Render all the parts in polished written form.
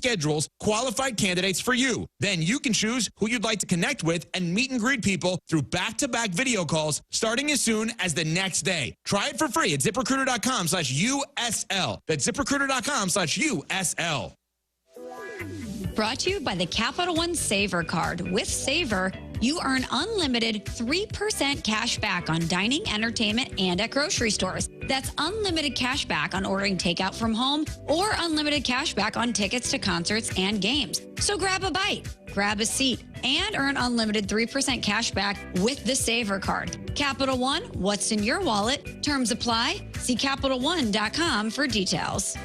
schedules qualified candidates for you. Then you can choose who you'd like to connect with and meet and greet people through back-to-back video calls starting as soon as the next day. Try it for free at ZipRecruiter.com/USL. That's ZipRecruiter.com/USL. Brought to you by the Capital One Saver Card. With Saver, you earn unlimited 3% cash back on dining, entertainment, and at grocery stores. That's unlimited cash back on ordering takeout from home or unlimited cash back on tickets to concerts and games. So grab a bite, grab a seat, and earn unlimited 3% cash back with the Saver Card. Capital One, what's in your wallet? Terms apply. See CapitalOne.com for details.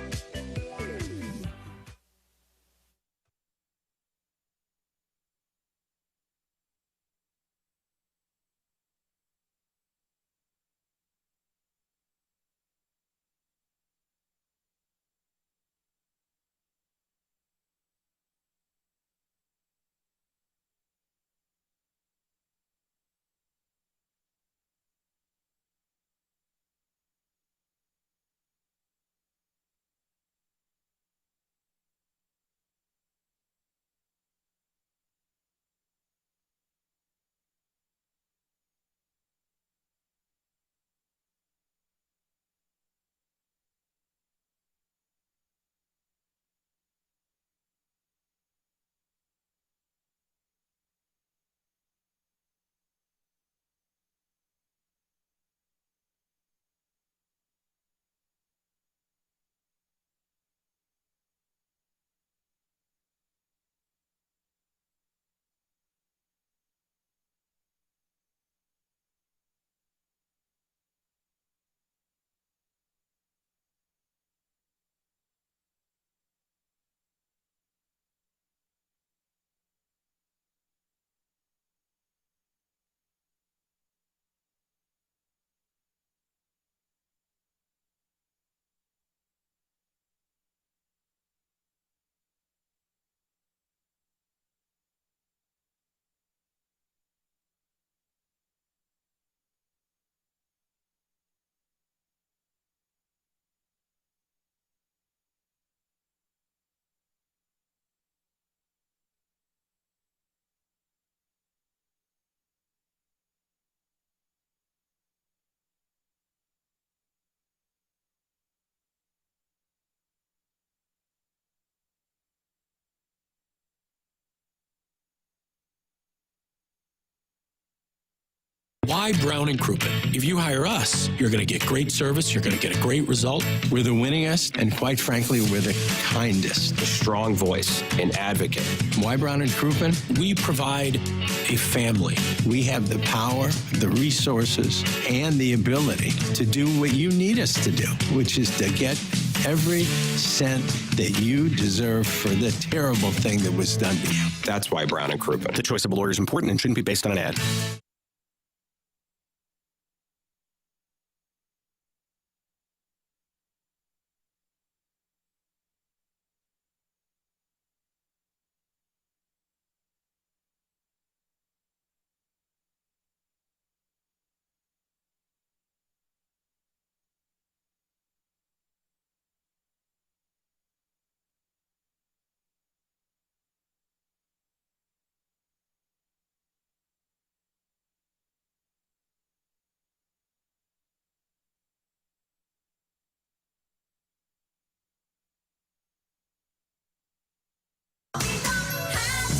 Why Brown and Crouppen? If you hire us, you're going to get great service, you're going to get a great result. We're the winningest, and quite frankly, we're the kindest. A strong voice, an advocate. Why Brown and Crouppen? We provide a family. We have the power, the resources, and the ability to do what you need us to do, which is to get every cent that you deserve for the terrible thing that was done to you. That's why Brown and Crouppen. The choice of a lawyer is important and shouldn't be based on an ad.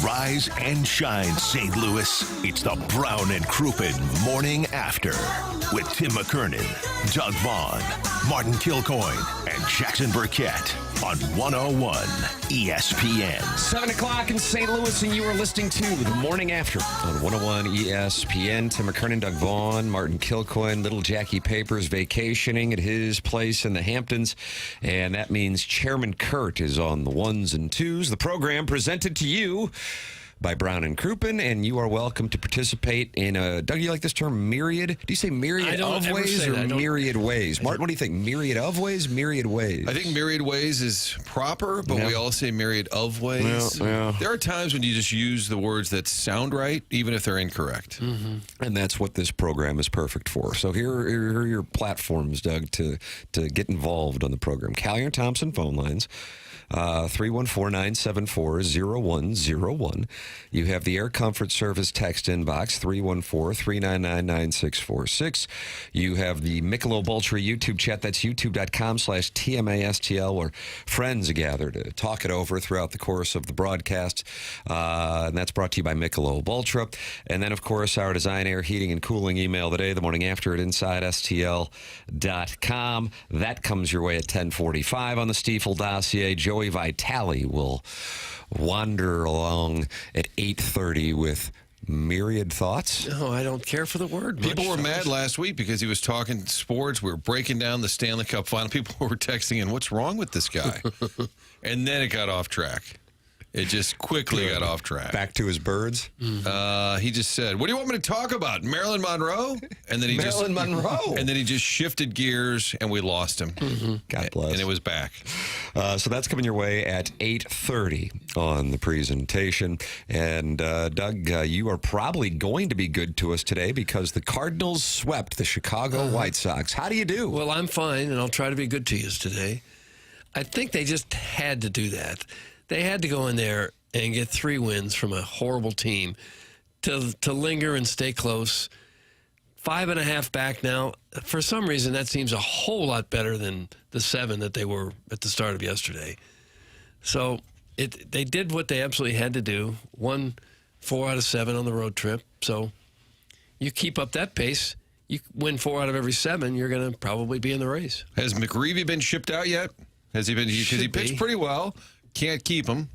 Rise and shine, St. Louis. It's the Brown and Crouppen Morning After with Tim McKernan, Doug Vaughn, Martin Kilcoyne, and Jackson Burkett on 101 ESPN. 7 o'clock in St. Louis, and you are listening to the Morning After on 101 ESPN. Tim McKernan, Doug Vaughn, Martin Kilcoyne, little Jackie Papers vacationing at his place in the Hamptons. And that means Chairman Kurt is on the ones and twos. The program presented to you by Brown and Crouppen, and you are welcome to participate in a, Doug, you like this term, myriad? Do you say myriad of ways or myriad ways? Martin, what do you think? Myriad of ways, myriad ways? I think myriad ways is proper, but we all say myriad of ways. There are times when you just use the words that sound right, even if they're incorrect. Mm-hmm. And that's what this program is perfect for. So here are your platforms, Doug, to get involved on the program. Callier Thompson phone lines. 314-974-0101. You have the Air Comfort Service text inbox, 314-399-9646. You have the Michelob Ultra YouTube chat. That's youtube.com/TMASTL, where friends gather to talk it over throughout the course of the broadcast. And that's brought to you by Michelob Ultra. And then, of course, our design, air, heating, and cooling email today, the morning after at InsideSTL.com. That comes your way at 10:45 on the Stiefel dossier. Joey Vitali will wander along at 8:30 with myriad thoughts. No, I don't care for the word. People were mad last week because he was talking sports. We were breaking down the Stanley Cup final. People were texting in, what's wrong with this guy? And then it got off track. It just quickly got off track. Back to his birds. He just said, "What do you want me to talk about? Marilyn Monroe?" And then he Monroe. And then he just shifted gears, and we lost him. God bless. And it was back. So that's coming your way at 8:30 on the presentation. And Doug, you are probably going to be good to us today because the Cardinals swept the Chicago White Sox. How do you do? Well, I'm fine, and I'll try to be good to you today. I think they just had to do that. They had to go in there and get 3 wins from a horrible team to linger and stay close. 5.5 back now. For some reason, that seems a whole lot better than the 7 that they were at the start of yesterday. So they did what they absolutely had to do. Won 4 out of 7 on the road trip. So you keep up that pace, you win 4 out of every 7, you're going to probably be in the race. Has McGreevy been shipped out yet? Has he been? Because he pitched pretty well. Can't keep him.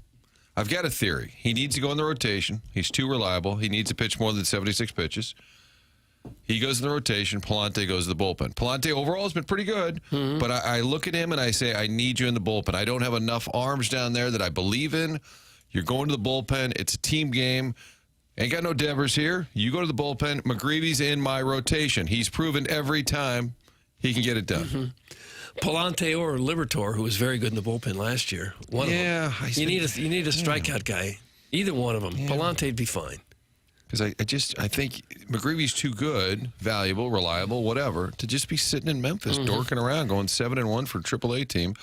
I've got a theory. He needs to go in the rotation. He's too reliable. He needs to pitch more than 76 pitches. He goes in the rotation. Palante goes to the bullpen. Palante overall has been pretty good, but I look at him and I say, I need you in the bullpen. I don't have enough arms down there that I believe in. You're going to the bullpen. It's a team game. Ain't got no Devers here. You go to the bullpen. McGreevy's in my rotation. He's proven every time he can get it done. Palante or Liberatore, who was very good in the bullpen last year. One of them. You need a strikeout guy. Either one of them. Yeah. Palante'd be fine. Because I think McGreevy's too good, valuable, reliable, whatever, to just be sitting in Memphis, dorking around, going 7-1 for a AAA team.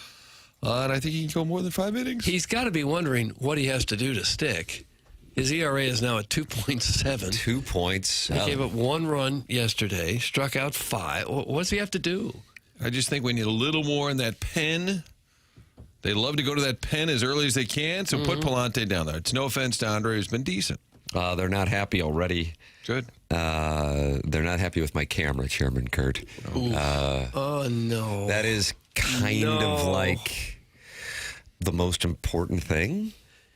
And I think he can go more than 5 innings. He's got to be wondering what he has to do to stick. His ERA is now at 2.7. 2 points. He gave up 1 run yesterday, struck out 5. What does he have to do? I just think we need a little more in that pen. They love to go to that pen as early as they can, so put Palante down there. It's no offense to Andre, who's been decent. They're not happy already. Good. They're not happy with my camera, Chairman Kurt. Oh, no. That is kind of like the most important thing.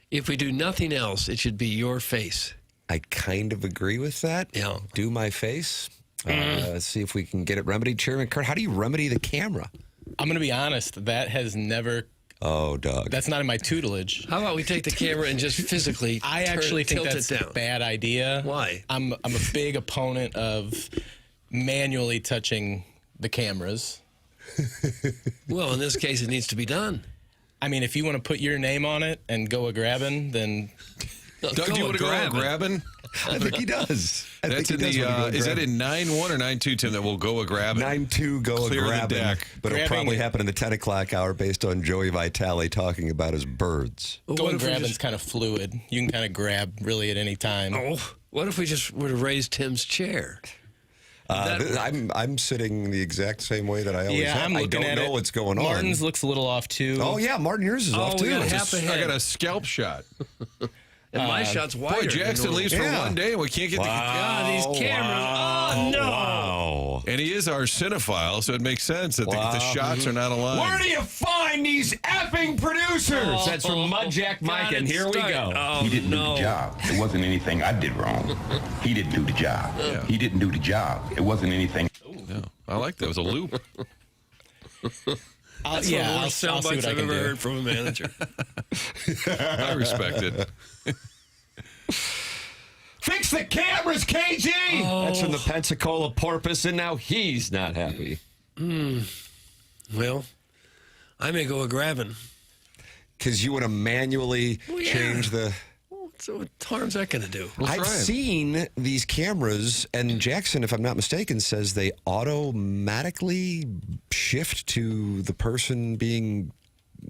If we do nothing else, it should be your face. I kind of agree with that. Yeah. Do my face. Let's see if we can get it remedied. Chairman Kurt, how do you remedy the camera? I'm going to be honest. That has never... Oh, Doug. That's not in my tutelage. How about we take the camera and just physically I actually think tilt that's it down? a bad idea. Why? I'm a big opponent of manually touching the cameras. Well, in this case, it needs to be done. I mean, if you want to put your name on it and go a-grabbing, then... Doug, do you want to go a-grabbing? I think he does. That's in the. Is that in 9-1 or 9-2, Tim? That will go a-grabbing. 9-2 go a-grabbing. But it'll probably happen in the 10 o'clock hour based on Joey Vitali talking about his birds. Going grabbing's kind of fluid. You can kind of grab really at any time. Oh, what if we just were to raise Tim's chair? I'm sitting the exact same way that I always have. I don't know what's going on. Martin's looks a little off, too. Oh, yeah. Martin, yours is off, too. I got a scalp shot. And my shot's wider. Boy, Jackson leaves for one day and we can't get these cameras. Oh, no. Wow. And he is our cinephile, so it makes sense that the shots are not aligned. Where do you find these effing producers? That's from Mudjack Mike, and here we go. Oh, he didn't do the job. It wasn't anything I did wrong. He didn't do the job. Yeah. He didn't do the job. It wasn't anything. No, I like that. It was a loop. That's one of the worst sound bites I've ever heard from a manager. I respect it. Fix the cameras, KG! That's from the Pensacola Porpoise, and now he's not happy. Well, I may go a-grabbing. Because you want to manually change the... So what harm's that going to do? I've seen these cameras, and Jackson, if I'm not mistaken, says they automatically shift to the person being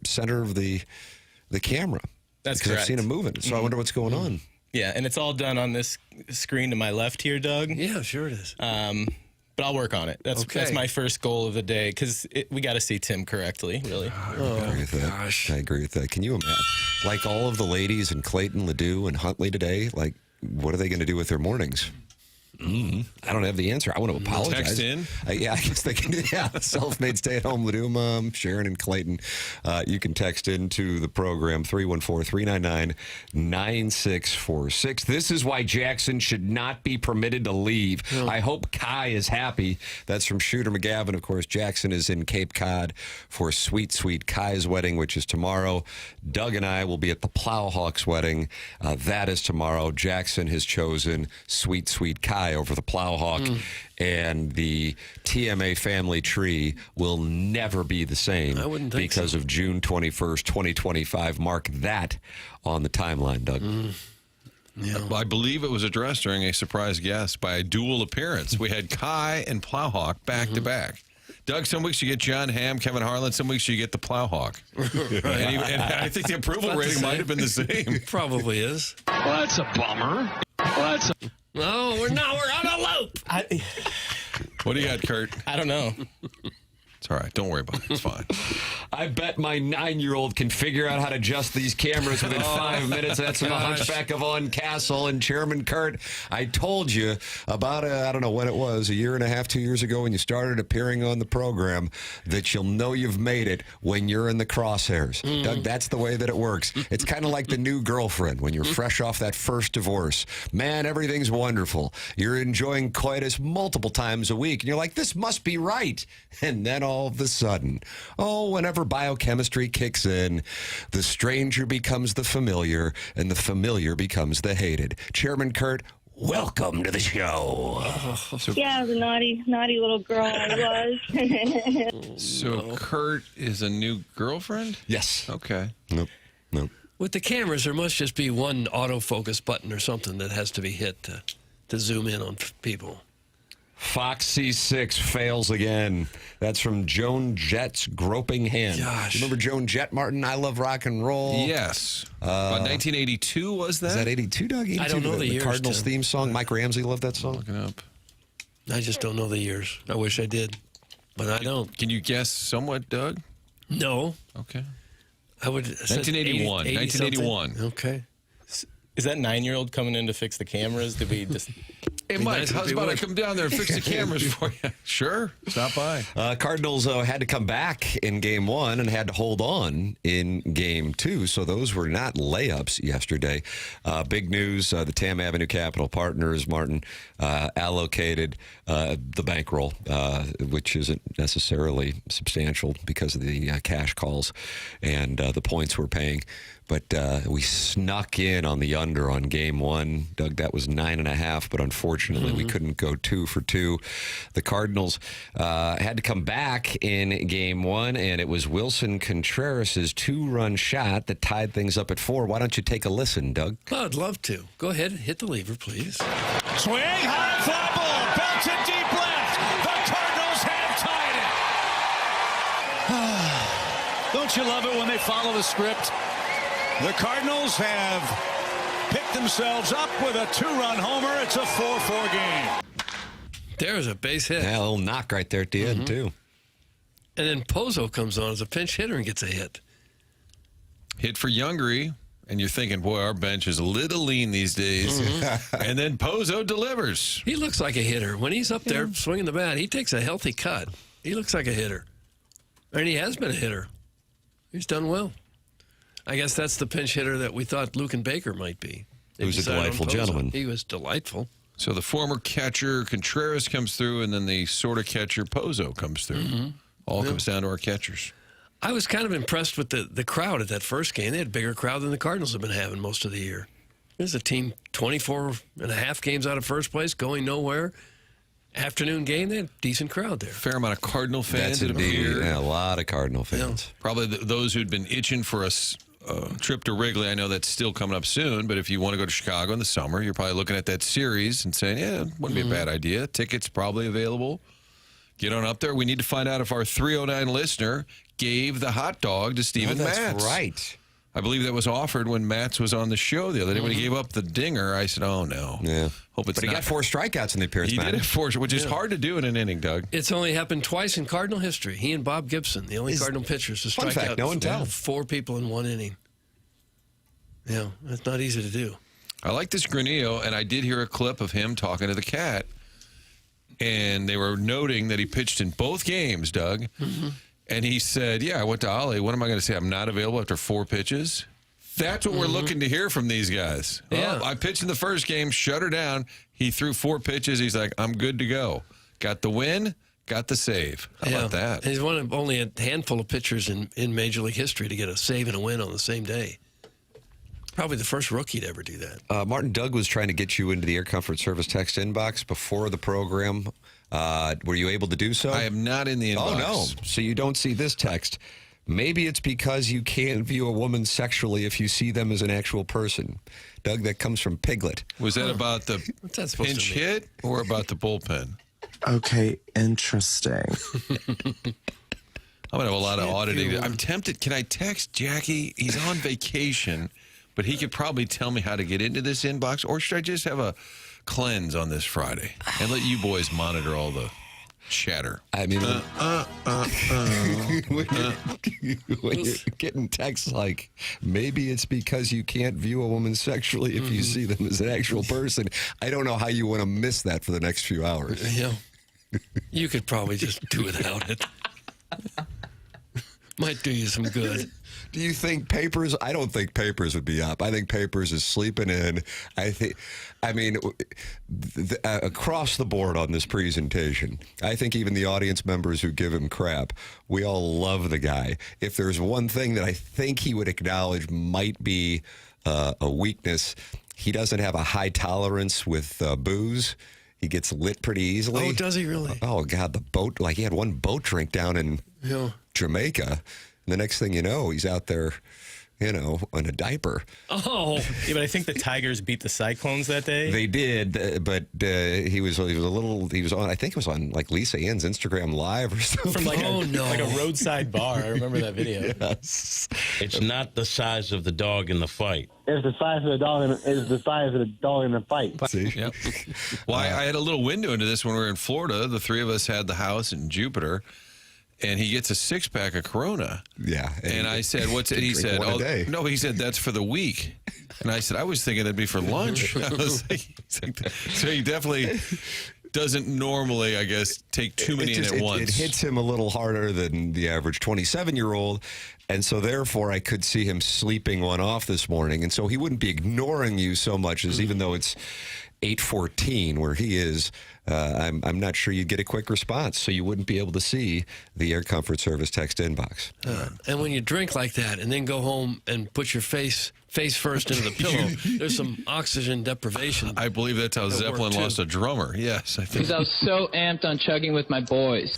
center of the the camera. That's because correct. I've seen him moving, so I wonder what's going on. Yeah, and it's all done on this screen to my left here, Doug. Yeah, sure it is. But I'll work on it. That's my first goal of the day, because we got to see Tim correctly, really. I agree with that. gosh. I agree with that. Can you imagine? Like all of the ladies in Clayton, Ladue, and Huntley today, like, what are they going to do with their mornings? I don't have the answer. I want to apologize. Text in? Yeah, I guess they can. Yeah, self-made stay-at-home Ladue mom, Sharon and Clayton. You can text into the program, 314-399-9646. This is why Jackson should not be permitted to leave. I hope Kai is happy. That's from Shooter McGavin. Of course, Jackson is in Cape Cod for sweet, sweet Kai's wedding, which is tomorrow. Doug and I will be at the Plowhawks wedding. That is tomorrow. Jackson has chosen sweet, sweet Kai over the Plowhawk, and the TMA family tree will never be the same. I wouldn't think because of June 21st, 2025. Mark that on the timeline, Doug. I believe it was addressed during a surprise guest by a dual appearance. We had Kai and Plowhawk back to back. Doug, some weeks you get John Hamm, Kevin Harlan. Some weeks you get the Plowhawk. And I think the approval rating might have been the same. Probably is. Well, that's a bummer. No, we're not. We're on a loop. What do you got, Kurt? I don't know. It's all right. Don't worry about it. It's fine. I bet my 9-year-old can figure out how to adjust these cameras within 5 minutes. That's from the Hunchback of Vaughn Castle. And Chairman Kurt, I told you about, I don't know when it was, 1.5 years, 2 years ago when you started appearing on the program, that you'll know you've made it when you're in the crosshairs. Doug, that's the way that it works. It's kind of like the new girlfriend when you're fresh off that first divorce. Man, everything's wonderful. You're enjoying coitus multiple times a week, and you're like, this must be right. And then all of a sudden, whenever biochemistry kicks in, the stranger becomes the familiar, and the familiar becomes the hated. Chairman Kurt, welcome to the show. Yeah, I was a naughty little girl. I was. So Kurt is a new girlfriend? Yes. Okay. Nope. With the cameras, there must just be one autofocus button or something that has to be hit to zoom in on people. Fox C6 fails again. That's from Joan Jett's Groping Hand. Gosh. You remember Joan Jett, Martin? I Love Rock and Roll. Yes. About 1982 was that? Is that 82, Doug? 82, I don't know the years, Cardinals Tim. theme song. Mike Ramsey loved that song. Looking up. I just don't know the years. I wish I did, but I don't. Can you guess somewhat, Doug? No. Okay. I would. 1981. 1981. Okay. Is that 9-year-old coming in to fix the cameras? Did we just... Hey, Mike, nice if how's they about I would. come down there and fix the cameras for you? Sure. Stop by. Cardinals had to come back in Game 1 and had to hold on in Game 2, so those were not layups yesterday. Big news, the Tam Avenue Capital Partners, Martin, allocated the bankroll, which isn't necessarily substantial because of the cash calls and the points we're paying. But we snuck in on the under on Game 1. Doug, that was 9.5, but unfortunately we couldn't go 2 for 2. The Cardinals had to come back in Game 1, and it was Wilson Contreras' 2-run shot that tied things up at 4. Why don't you take a listen, Doug? Oh, I'd love to. Go ahead, hit the lever, please. Swing, high fly ball, belted deep left. The Cardinals have tied it. Don't you love it when they follow the script? The Cardinals have picked themselves up with a 2-run homer. It's a 4-4 game. There's a base hit. Yeah, a little knock right there at the end, too. And then Pozo comes on as a pinch hitter and gets a hit. Hit for Youngry, and you're thinking, boy, our bench is a little lean these days. And then Pozo delivers. He looks like a hitter. When he's up there swinging the bat, he takes a healthy cut. He looks like a hitter. And he has been a hitter. He's done well. I guess that's the pinch hitter that we thought Lucan Baker might be. He was a delightful gentleman. He was delightful. So the former catcher Contreras comes through, and then the sort of catcher Pozo comes through. All comes down to our catchers. I was kind of impressed with the crowd at that first game. They had a bigger crowd than the Cardinals have been having most of the year. There's a team 24 and a half games out of first place, going nowhere. Afternoon game, they had a decent crowd there. Fair amount of Cardinal fans. That's it indeed. appeared. Yeah, a lot of Cardinal fans. Probably those who'd been itching for a trip to Wrigley. I know that's still coming up soon, but if you want to go to Chicago in the summer, you're probably looking at that series and saying, yeah, it wouldn't be a bad idea. Tickets probably available. Get on up there. We need to find out if our 309 listener gave the hot dog to Stephen Matz. That's right. I believe that was offered when Matz was on the show the other day. When he gave up the dinger, I said, oh, no. Yeah. Hope it's But he got 4 strikeouts in the appearance, He did have 4, which is hard to do in an inning, Doug. It's only happened twice in Cardinal history. He and Bob Gibson, the only Cardinal pitchers to strike out no one tell. 4 people in 1 inning. Yeah, that's not easy to do. I like this Granillo, and I did hear a clip of him talking to the cat, and they were noting that he pitched in both games, Doug. Mm-hmm. And he said, yeah, I went to Ollie. What am I going to say? I'm not available after 4 pitches? That's what we're looking to hear from these guys. Yeah. Well, I pitched in the first game, shut her down. He threw 4 pitches. He's like, I'm good to go. Got the win, got the save. How about that? And he's one of only a handful of pitchers in Major League history to get a save and a win on the same day. Probably the first rookie to ever do that. Martin, Doug was trying to get you into the Air Comfort Service text inbox before the program. Were you able to do so? I am not in the inbox. Oh, no. So you don't see this text. Maybe it's because you can't view a woman sexually if you see them as an actual person. Doug, that comes from Piglet. Was that about the pinch hit or about the bullpen? Okay, interesting. I'm going to have a lot of auditing. I'm tempted. Can I text Jackie? He's on vacation, but he could probably tell me how to get into this inbox. Or should I just have a cleanse on this Friday and let you boys monitor all the chatter? I mean, when you're getting texts like, maybe it's because you can't view a woman sexually if you see them as an actual person, I don't know how you want to miss that for the next few hours. Yeah. You could probably just do without it. Might do you some good. Do you think Papers? I don't think Papers would be up. I think Papers is sleeping in. Across the board on this presentation, I think even the audience members who give him crap, we all love the guy. If there's one thing that I think he would acknowledge might be a weakness, he doesn't have a high tolerance with booze. He gets lit pretty easily. Oh, does he really? Oh, God, the boat, like he had one boat drink down in Jamaica. And the next thing you know, he's out there, in a diaper. Oh. Yeah, but I think the Tigers beat the Cyclones that day. They did, but he was on, I think it was on like Lisa Ann's Instagram Live or something. From like a roadside bar. I remember that video. Yes. It's not the size of the dog in the fight. It's the size of the dog in the fight. See? Yep. Well, I had a little window into this when we were in Florida. The 3 of us had the house in Jupiter. And he gets a 6-pack of Corona. Yeah. And I said, what's it? He said, no, he said, that's for the week. And I said, I was thinking that'd be for lunch. I was like, so he definitely doesn't normally, I guess, take too many in at once. It hits him a little harder than the average 27-year-old. And so, therefore, I could see him sleeping one off this morning. And so he wouldn't be ignoring you so much as even though it's 8:14 where he is, I'm not sure you'd get a quick response, so you wouldn't be able to see the Air Comfort Service text inbox. And when you drink like that and then go home and put your face first into the pillow, there's some oxygen deprivation. I believe that's how Zeppelin lost a drummer. Yes, I think. Because I was so amped on chugging with my boys.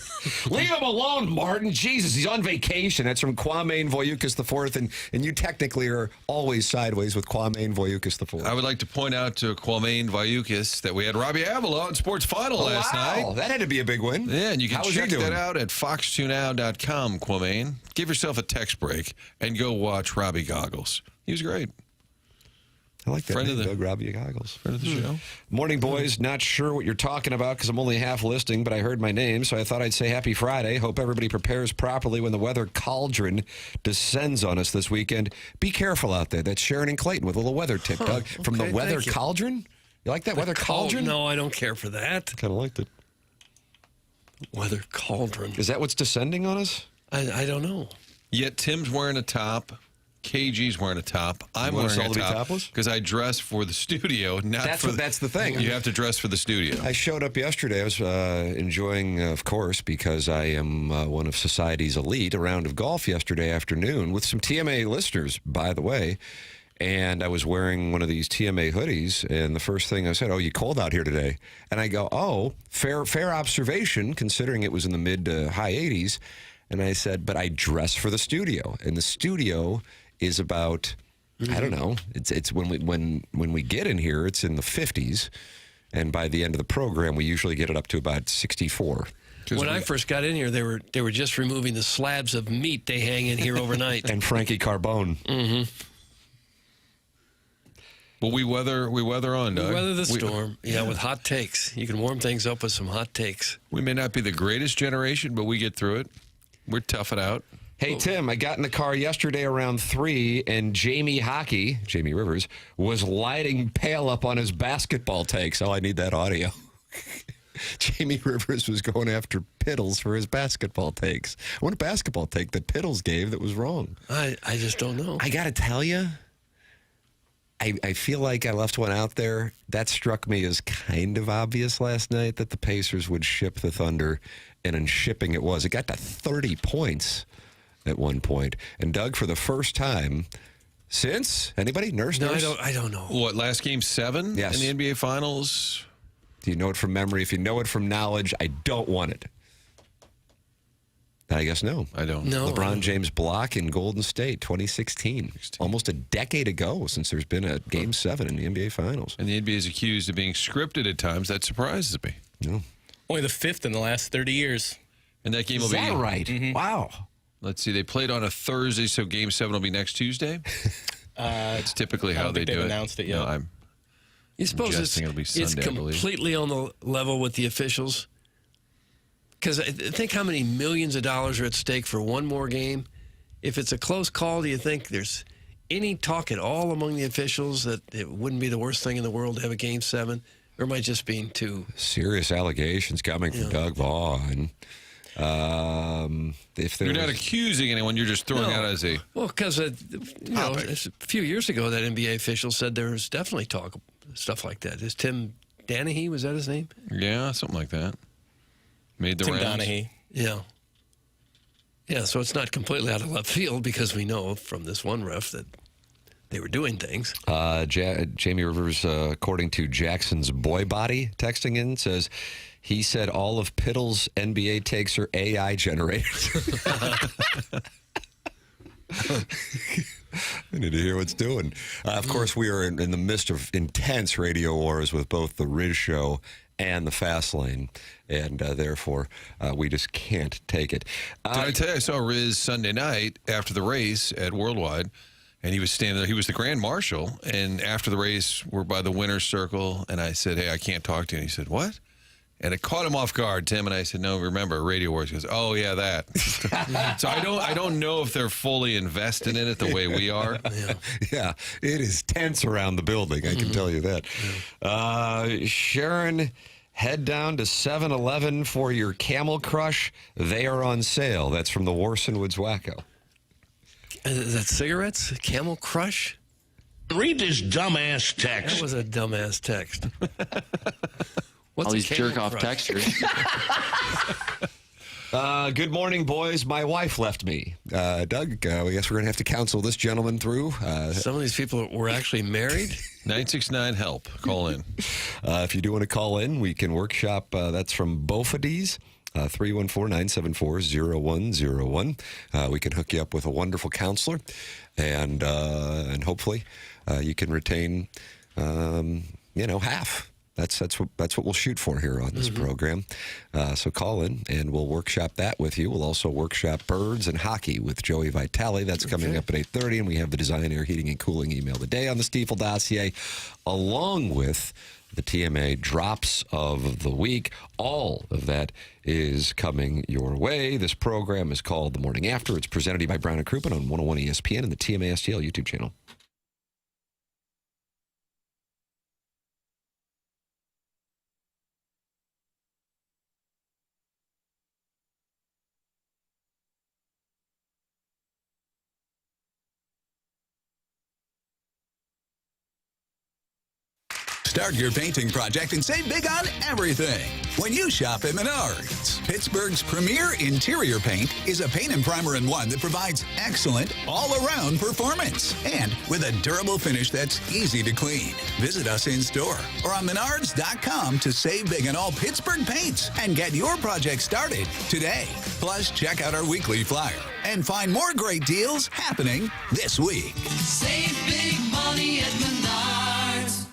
Leave him alone, Martin. Jesus, he's on vacation. That's from Kwame Voyukas IV, and you technically are always sideways with Kwame Voyukas IV. I would like to point out to Kwame Voyukas that we had Robbie Avila on Sports Final last night. That had to be a big win. Yeah, and you can check that out at fox2now.com, Kwame. Give yourself a text break and go watch Robbie Goggles. He was great. I like that. Friend of the Robbie Goggles. Friend of the show. Morning, boys. Not sure what you're talking about because I'm only half listening, but I heard my name, so I thought I'd say happy Friday. Hope everybody prepares properly when the weather cauldron descends on us this weekend. Be careful out there. That's Sharon and Clayton with a little weather tip, Doug. From the weather cauldron? You like that weather cauldron? No, I don't care for that. Kind of liked it. Weather cauldron. Is that what's descending on us? I don't know. Yet Tim's wearing a top. KG's wearing a top. I'm wearing a top because I dress for the studio. That's the thing. You have to dress for the studio. I showed up yesterday. I was enjoying, of course, because I am one of society's elite, a round of golf yesterday afternoon with some TMA listeners, by the way. And I was wearing one of these TMA hoodies, and the first thing I said, "Oh, you cold out here today?" And I go, "Oh, fair observation, considering it was in the mid to high 80s." And I said, "But I dress for the studio, and the studio is about, I don't know, it's when we get in here, it's in the 50s, and by the end of the program, we usually get it up to about 64. When I first got in here, they were just removing the slabs of meat they hang in here overnight. And Frankie Carbone. Mm-hmm. But we weather on, Doug. Weather the storm. Yeah, with hot takes. You can warm things up with some hot takes. We may not be the greatest generation, but we get through it. We're tough it out. Hey, Tim, I got in the car yesterday around 3, and Jamie Rivers, was lighting Pale up on his basketball takes. Oh, I need that audio. Jamie Rivers was going after Piddles for his basketball takes. What a basketball take that Piddles gave that was wrong. I just don't know. I got to tell you, I feel like I left one out there. That struck me as kind of obvious last night that the Pacers would ship the Thunder, and in shipping it was. It got to 30 points at one point. And Doug, for the first time since, anybody? Nurse? No, I don't know. What, last game 7 Yes. in the NBA Finals? Do you know it from memory? If you know it from knowledge, I don't want it. I guess no. I don't. No. LeBron James block in Golden State, 2016. Almost a decade ago since there's been a Game 7 in the NBA Finals. And the NBA is accused of being scripted at times. That surprises me. No. Only the 5th in the last 30 years. And that game will Is that right? Mm-hmm. Wow. Let's see. They played on a Thursday, so Game 7 will be next Tuesday. That's typically how they do it. They've announced it yet. No, You suppose suggesting it'll be Sunday, I believe. completely on the level with the officials? Because think how many millions of dollars are at stake for one more game. If it's a close call, do you think there's any talk at all among the officials that it wouldn't be the worst thing in the world to have a Game 7? Or am I just being too... Serious allegations coming from Doug Vaughn. If You're not accusing anyone. You're just throwing out as a... Well, because a few years ago, that NBA official said there was definitely stuff like that. Is Tim Donaghy, was that his name? Yeah, something like that. Made the Tim rounds. Donaghy. Yeah. Yeah, so it's not completely out of left field because we know from this one ref that they were doing things. Jamie Rivers, according to Jackson's boy body, texting in, says he said all of Piddle's NBA takes are AI generated. I need to hear what's doing. Of course, we are in the midst of intense radio wars with both the Riz Show and the Fast Lane, and therefore we just can't take it. Did I tell you I saw Riz Sunday night after the race at Worldwide, and he was standing there. He was the Grand Marshal, and after the race, we're by the winner's circle, and I said, hey, I can't talk to you. And he said, what? And it caught him off guard, Tim, and I said, no, remember, Radio Wars. He goes, oh, yeah, that. So I don't know if they're fully invested in it the way we are. Yeah, it is tense around the building, I can tell you that. Sharon, head down to 7-Eleven for your Camel Crush. They are on sale. That's from the Warson Woods Wacko. Is that cigarettes? Camel Crush? Read this dumbass text. That was a dumbass text. What's All a these Camel jerk-off Crush? textures. Good morning, boys. My wife left me. Doug, I guess we're going to have to counsel this gentleman through. Some of these people were actually married. 969-HELP. Call in. If you do want to call in, we can workshop. That's from Bofades. 314-974-0101. We can hook you up with a wonderful counselor, and hopefully you can retain, half. That's what we'll shoot for here on this program. So call in, and we'll workshop that with you. We'll also workshop birds and hockey with Joey Vitali. That's coming up at 8:30, and we have the Design, Air, Heating, and Cooling email today on the Stiefel dossier, along with the TMA drops of the week. All of that is coming your way. This program is called The Morning After. It's presented to you by Brown & Crouppen on 101 ESPN and the TMA STL YouTube channel. Start your painting project and save big on everything when you shop at Menards. Pittsburgh's premier interior paint is a paint and primer in one that provides excellent all-around performance and with a durable finish that's easy to clean. Visit us in store or on menards.com to save big on all Pittsburgh paints and get your project started today. Plus, check out our weekly flyer and find more great deals happening this week. Save big money at Menards.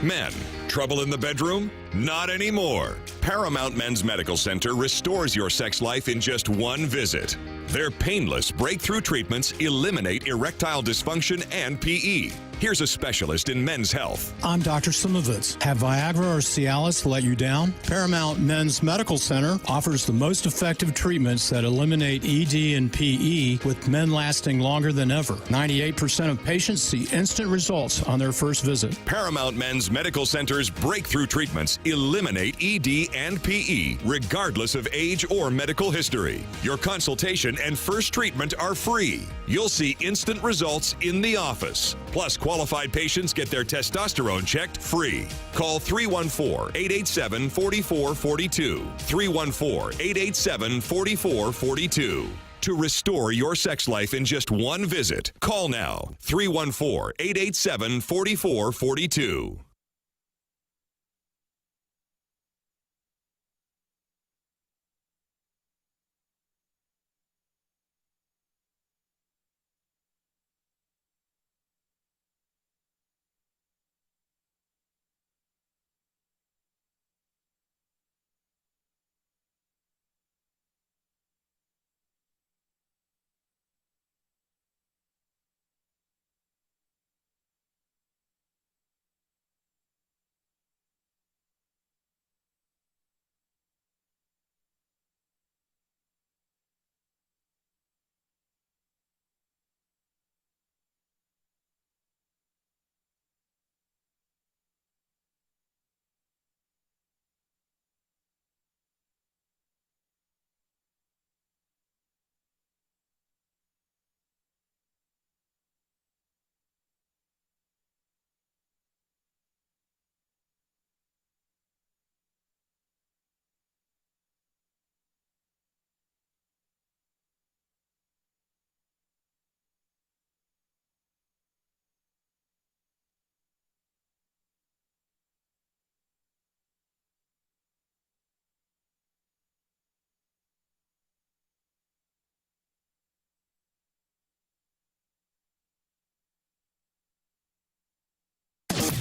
Men, trouble in the bedroom? Not anymore. Paramount Men's Medical Center restores your sex life in just one visit. Their painless breakthrough treatments eliminate erectile dysfunction and PE. Here's a specialist in men's health. I'm Dr. Simovitz. Have Viagra or Cialis let you down? Paramount Men's Medical Center offers the most effective treatments that eliminate ED and PE, with men lasting longer than ever. 98% of patients see instant results on their first visit. Paramount Men's Medical Center's breakthrough treatments eliminate ED and PE, regardless of age or medical history. Your consultation and first treatment are free. You'll see instant results in the office. Plus, qualified patients get their testosterone checked free. Call 314-887-4442. 314-887-4442. To restore your sex life in just one visit, call now. 314-887-4442.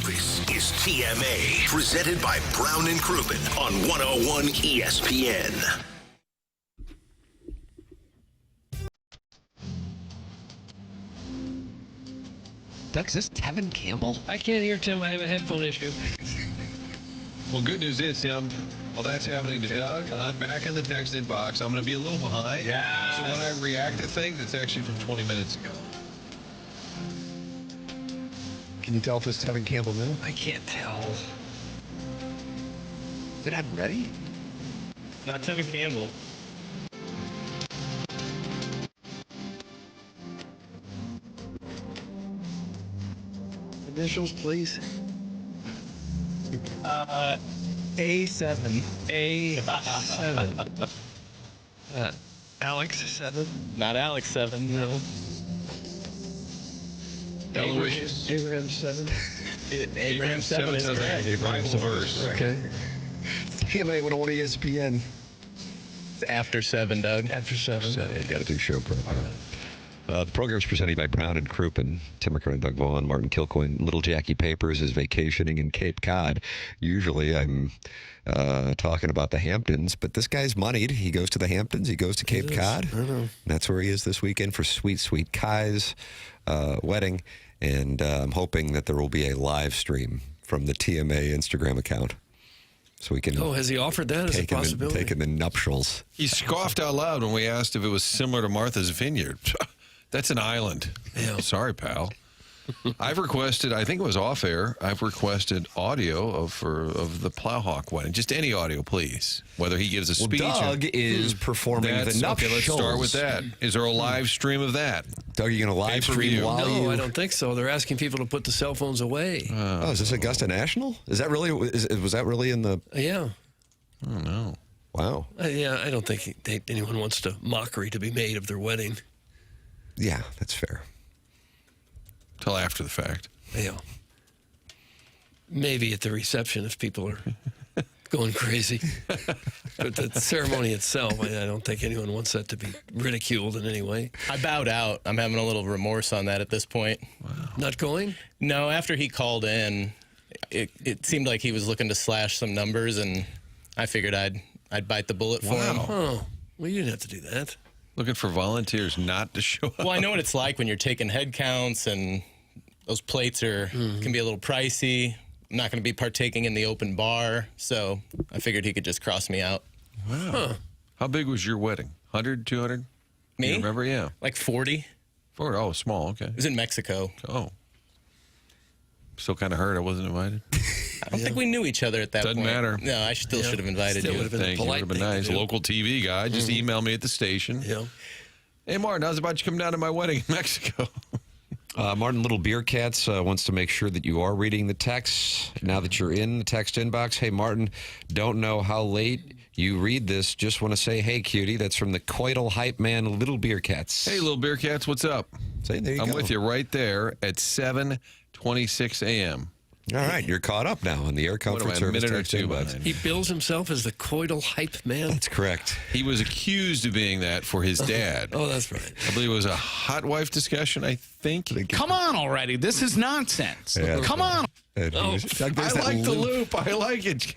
This is TMA, presented by Brown and Crouppen on 101 ESPN. Doug, is this Tevin Campbell? I can't hear Tim. I have a headphone issue. Well, good news is, Tim, while that's happening to Doug, I'm back in the text inbox. I'm going to be a little behind. Yeah. So when I react to things, it's actually from 20 minutes ago. Can you tell if it's Tevin Campbell now? I can't tell. Did I ready? Not Tevin Campbell. Initials, please. A7. A7. Alex 7. Not Alex 7. No. Abraham 7. Abraham 7 is correct. Abraham's the verse. Okay. TMA 101 ESPN. It's after 7, Doug. After 7. Got to do show program. The program is presented by Brown and Crouppen. Tim McKernan, Doug Vaughn, Martin Kilcoyne. Little Jackie Papers is vacationing in Cape Cod. Usually I'm talking about the Hamptons, but this guy's moneyed. He goes to the Hamptons. He goes to Cape Cod. I know. That's where he is this weekend for Sweet Sweet Kai's wedding. And I'm hoping that there will be a live stream from the TMA Instagram account. So we can. Oh, has he offered that as a possibility? Take him in nuptials. He scoffed out loud when we asked if it was similar to Martha's Vineyard. That's an island. Yeah. Sorry, pal. I've requested, I think it was off air, I've requested audio of the Plowhawk wedding. Just any audio, please. Whether he gives a speech. Doug is performing the nuptials. Okay, let's start with that. Is there a live stream of that? Doug, are you going to live stream while you... No, I don't think so. They're asking people to put the cell phones away. Is this Augusta National? Is that really? Was that really in the... Yeah. I don't know. Wow. Yeah, I don't think anyone wants mockery to be made of their wedding. Yeah, that's fair. Till after the fact. Yeah. Maybe at the reception if people are going crazy. But the ceremony itself, I don't think anyone wants that to be ridiculed in any way. I bowed out. I'm having a little remorse on that at this point. Wow. Not going? No, after he called in, it seemed like he was looking to slash some numbers, and I figured I'd bite the bullet for him. Oh, well, you didn't have to do that. Looking for volunteers not to show up. Well, I know what it's like when you're taking head counts, and those plates can be a little pricey. I'm not going to be partaking in the open bar, so I figured he could just cross me out. Wow. Huh. How big was your wedding? 100, 200? Me? You remember? Yeah. Like 40. 40. Oh, small. Okay. It was in Mexico. Oh. Still kind of hurt I wasn't invited. I don't think we knew each other at that point. Doesn't matter. No, I should have invited you. Would have been Thank you. Would have been nice. Local TV guy. Just email me at the station. Yeah. Hey, Martin, how's about you come down to my wedding in Mexico? Martin Little Beer Cats wants to make sure that you are reading the text. Now that you're in the text inbox, hey, Martin, don't know how late you read this. Just want to say, hey, cutie. That's from the Coital Hype Man, Little Beer Cats. Hey, Little Beer Cats, what's up? Say, there you I'm go. with you right there at 7:26 a.m. All right, you're caught up now on the Air Comfort Service. A minute or text two inbox. behind. He bills himself as the Coital Hype Man. That's correct. He was accused of being that for his dad. Oh, that's right. I believe it was a hot wife discussion, I think. Come on already. This is nonsense. Yeah, Come on. I like the loop. I like it.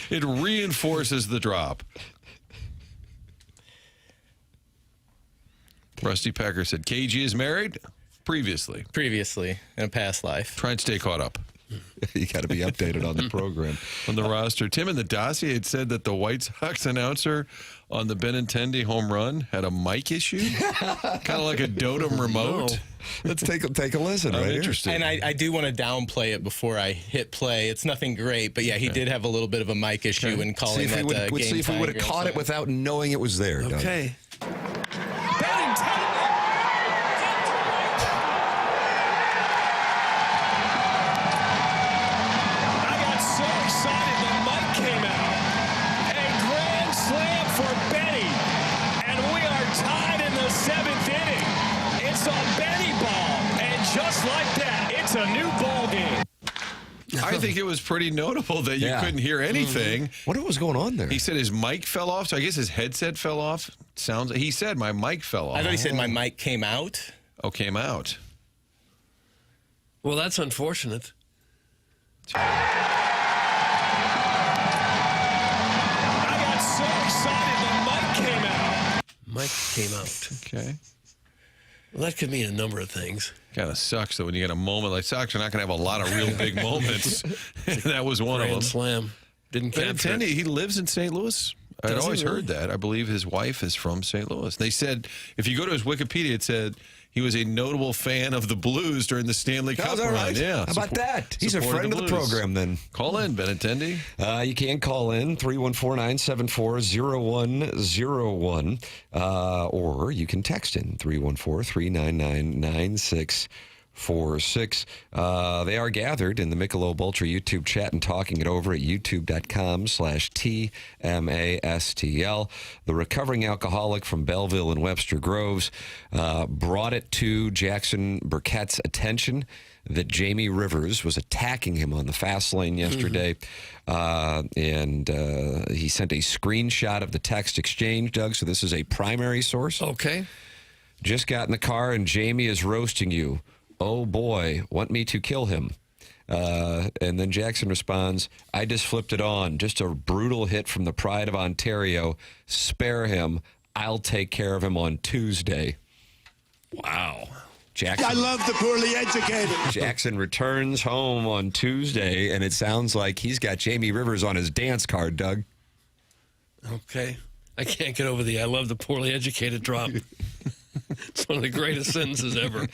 It reinforces the drop. Rusty Pecker said, KG is married? Previously, in a past life. Try and stay caught up. You got to be updated on the program. On the roster, Tim in the dossier had said that the White Sox announcer on the Benintendi home run had a mic issue, kind of like a Dotem remote. Let's take a listen. Right, interesting. And I do want to downplay it before I hit play. It's nothing great, but yeah, he did have a little bit of a mic issue in calling that game. Let's see if we would have caught it without knowing it was there. Okay. I think it was pretty notable that you couldn't hear anything. What was going on there? He said his mic fell off, so I guess his headset fell off. He said my mic fell off. I thought he said my mic came out. Oh, came out. Well, that's unfortunate. I got so excited the mic came out. Mike came out. Okay. Well, that could mean a number of things. Kind of sucks, though, when you get a moment like Sox are not going to have a lot of real big moments. That was one of them. Grand slam. Didn't capture it. He lives in St. Louis. I'd always heard that. I believe his wife is from St. Louis. They said, if you go to his Wikipedia, it said he was a notable fan of the Blues during the Stanley Cup run. Right? Yeah. How about that? He's a friend of the program, then. Call in, Benintendi. You can call in 314-974-0101, or you can text in 314-399-9646. They are gathered in the Michelob Ultra YouTube chat and talking it over at youtube.com/TMASTL. The recovering alcoholic from Belleville and Webster Groves brought it to Jackson Burkett's attention that Jamie Rivers was attacking him on the fast lane yesterday. And he sent a screenshot of the text exchange, Doug. So this is a primary source. Okay. Just got in the car and Jamie is roasting you. Oh, boy, want me to kill him? And then Jackson responds, I just flipped it on. Just a brutal hit from the pride of Ontario. Spare him. I'll take care of him on Tuesday. Wow. Jackson, I love the poorly educated. Jackson returns home on Tuesday, and it sounds like he's got Jamie Rivers on his dance card, Doug. Okay. I can't get over the I love the poorly educated drop. It's one of the greatest sentences ever.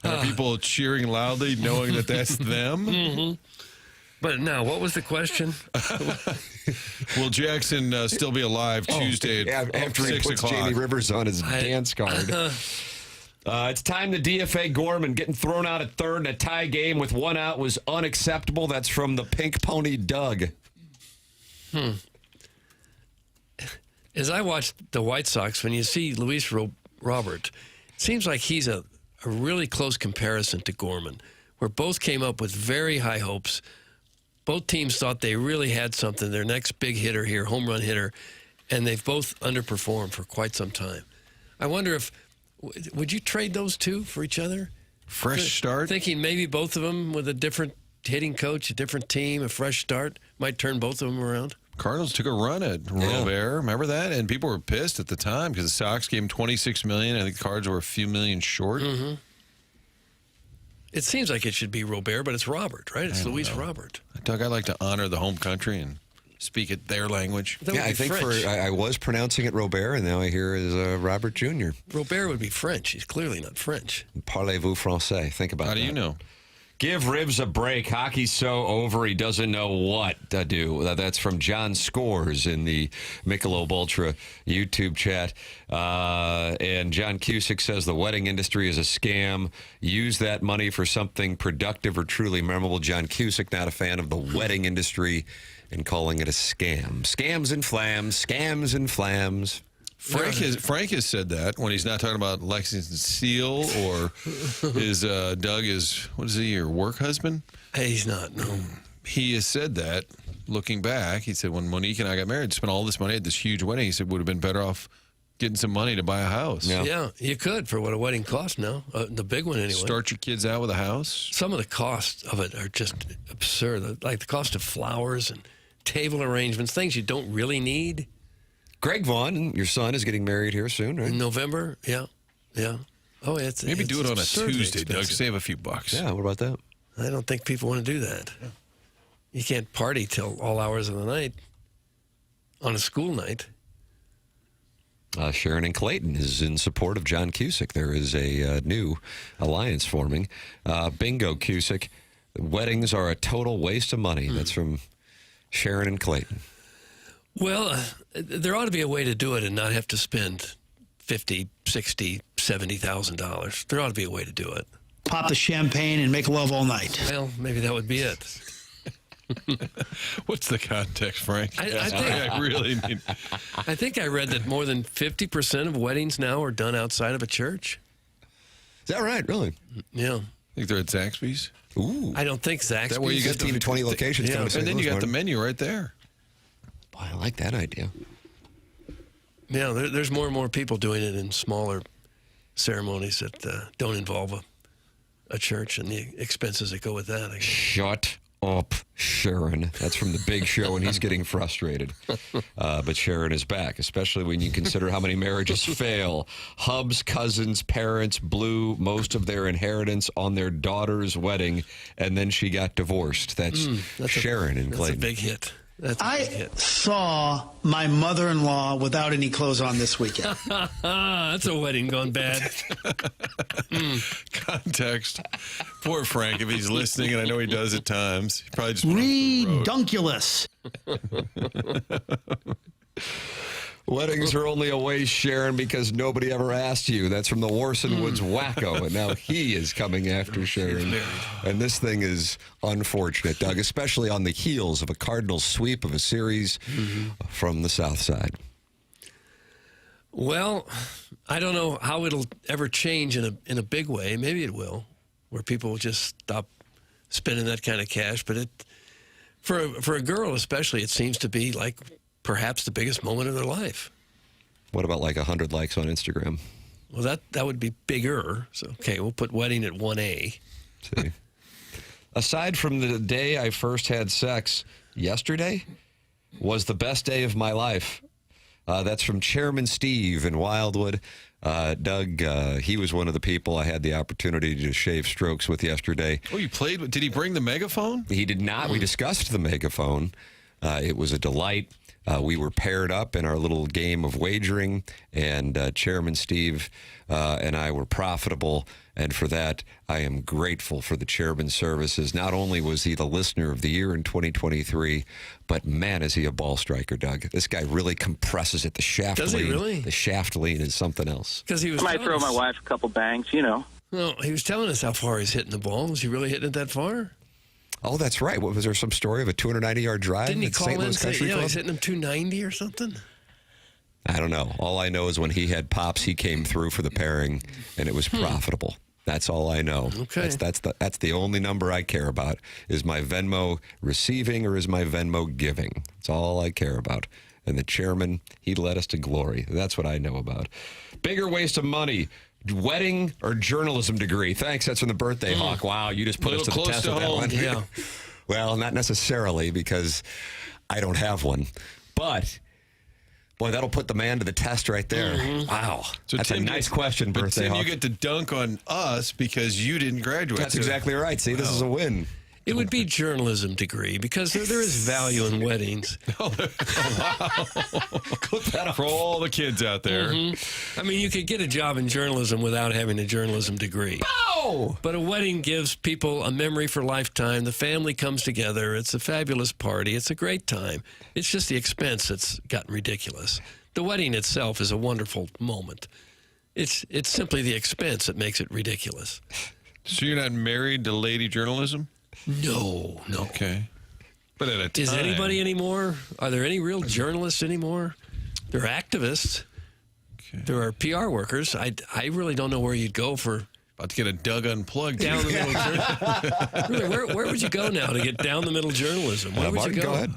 Are people cheering loudly knowing that that's them? Mm-hmm. But now, what was the question? Will Jackson still be alive Tuesday at after 6 he puts o'clock? Jamie Rivers on his dance card? It's time the DFA Gorman getting thrown out at third in a tie game with one out was unacceptable. That's from the Pink Pony Doug. As I watch the White Sox, when you see Luis Robert, it seems like he's a really close comparison to Gorman, where both came up with very high hopes. Both teams thought they really had something, their next big hitter here, home run hitter, and they've both underperformed for quite some time. I wonder if, would you trade those two for each other? Fresh start? Thinking maybe both of them with a different hitting coach, a different team, a fresh start, might turn both of them around. Cardinals took a run at Robert. Remember that? And people were pissed at the time because the Sox gave him $26 million. I think the Cards were a few million short. Mm-hmm. It seems like it should be Robert, but it's Robert, right? It's Luis Robert. Doug, I like to honor the home country and speak it their language. Yeah, I think I was pronouncing it Robert, and now I hear it is Robert Jr. Robert would be French. He's clearly not French. Parlez-vous français? Think about that. How do you know? Give Ribs a break. Hockey's so over, he doesn't know what to do. That's from John Scores in the Michelob Ultra YouTube chat. And John Cusick says the wedding industry is a scam. Use that money for something productive or truly memorable. John Cusick, not a fan of the wedding industry and calling it a scam. Scams and flams, scams and flams. Frank has said that when he's not talking about Lexington Steele or his Doug is, what is he, your work husband? Hey, he's not, no. He has said that, looking back, he said when Monique and I got married, spent all this money at this huge wedding, he said would have been better off getting some money to buy a house. Yeah, you could for what a wedding costs now. The big one anyway. Start your kids out with a house. Some of the costs of it are just absurd. Like the cost of flowers and table arrangements, things you don't really need. Greg Vaughn, your son, is getting married here soon, right? In November, yeah. Oh, it's maybe it's do it on a absurdly Tuesday, Doug. expensive. Save a few bucks. Yeah, what about that? I don't think people want to do that. Yeah. You can't party till all hours of the night on a school night. Sharon and Clayton is in support of John Cusick. There is a new alliance forming. Bingo, Cusick. Weddings are a total waste of money. That's from Sharon and Clayton. Well, there ought to be a way to do it and not have to spend $50,000, $60,000, $70,000. There ought to be a way to do it. Pop the champagne and make love all night. Well, maybe that would be it. What's the context, Frank? I really need. I think I read that more than 50% of weddings now are done outside of a church. Is that right? Really? Yeah. I think they're at Zaxby's. Ooh. I don't think Zaxby's. That way you get 15 to 20 locations. Yeah. And then you got the menu right there. Boy, I like that idea. Yeah, there's more and more people doing it in smaller ceremonies that don't involve a church and the expenses that go with that. I guess. Shut up, Sharon. That's from the Big Show, and he's getting frustrated. But Sharon is back, especially when you consider how many marriages fail. Hub's cousins' parents blew most of their inheritance on their daughter's wedding, and then she got divorced. That's Sharon in Clayton. That's a big hit. I saw my mother-in-law without any clothes on this weekend. That's a wedding gone bad. Context. Poor Frank, if he's listening, and I know he does at times. He probably just Redunculous. Weddings are only a waste, Sharon, because nobody ever asked you. That's from the Warson Woods wacko, and now he is coming after Sharon. And this thing is unfortunate, Doug, especially on the heels of a Cardinals sweep of a series from the South Side. Well, I don't know how it'll ever change in a big way. Maybe it will, where people will just stop spending that kind of cash. But for a girl especially, it seems to be like perhaps the biggest moment of their life. What about like 100 likes on Instagram? Well, that would be bigger. So, okay, we'll put wedding at 1A. See. Aside from the day I first had sex, yesterday was the best day of my life. That's from Chairman Steve in Wildwood. Doug, he was one of the people I had the opportunity to shave strokes with yesterday. Oh, you played with, did he bring the megaphone? He did not. We discussed the megaphone. It was a delight. We were paired up in our little game of wagering, and Chairman Steve and I were profitable. And for that, I am grateful for the chairman's services. Not only was he the listener of the year in 2023, but man, is he a ball striker, Doug. This guy really compresses it. The shaft Does lean. He really? The shaft lean is something else. Because he was. I might throw my wife a couple bangs, you know. No, he was telling us how far he's hitting the ball. Was he really hitting it that far? Oh, that's right. What was there some story of a 290-yard drive? Didn't he at call St. in Louis and say, Country Club? he's hitting him 290 or something? I don't know. All I know is when he had pops, he came through for the pairing, and it was profitable. That's all I know. Okay. That's the only number I care about. Is my Venmo receiving or is my Venmo giving? That's all I care about. And the chairman, he led us to glory. That's what I know about. Bigger waste of money. wedding or journalism degree? Thanks. That's from the birthday hawk. Wow, you just put us to the test with that one. Yeah. Well, not necessarily, because I don't have one. But, boy, that'll put the man to the test right there. Wow. So that's Tim a nice question, but birthday Tim, hawk. you get to dunk on us because you didn't graduate. That's exactly right. See, this is a win. It would be journalism degree because there is value in weddings. Clip that up for all the kids out there. I mean, you could get a job in journalism without having a journalism degree. Oh! But a wedding gives people a memory for lifetime. The family comes together. It's a fabulous party. It's a great time. It's just the expense that's gotten ridiculous. The wedding itself is a wonderful moment. It's simply the expense that makes it ridiculous. So you're not married to lady journalism? No. Okay. But at a time. Is anybody anymore? Are there any real journalists anymore? There are activists. Okay. There are PR workers. I really don't know where you'd go for... About to get a Doug Unplugged. Down the middle journalism. Really, where would you go now to get down the middle journalism? Where would you go? Go ahead.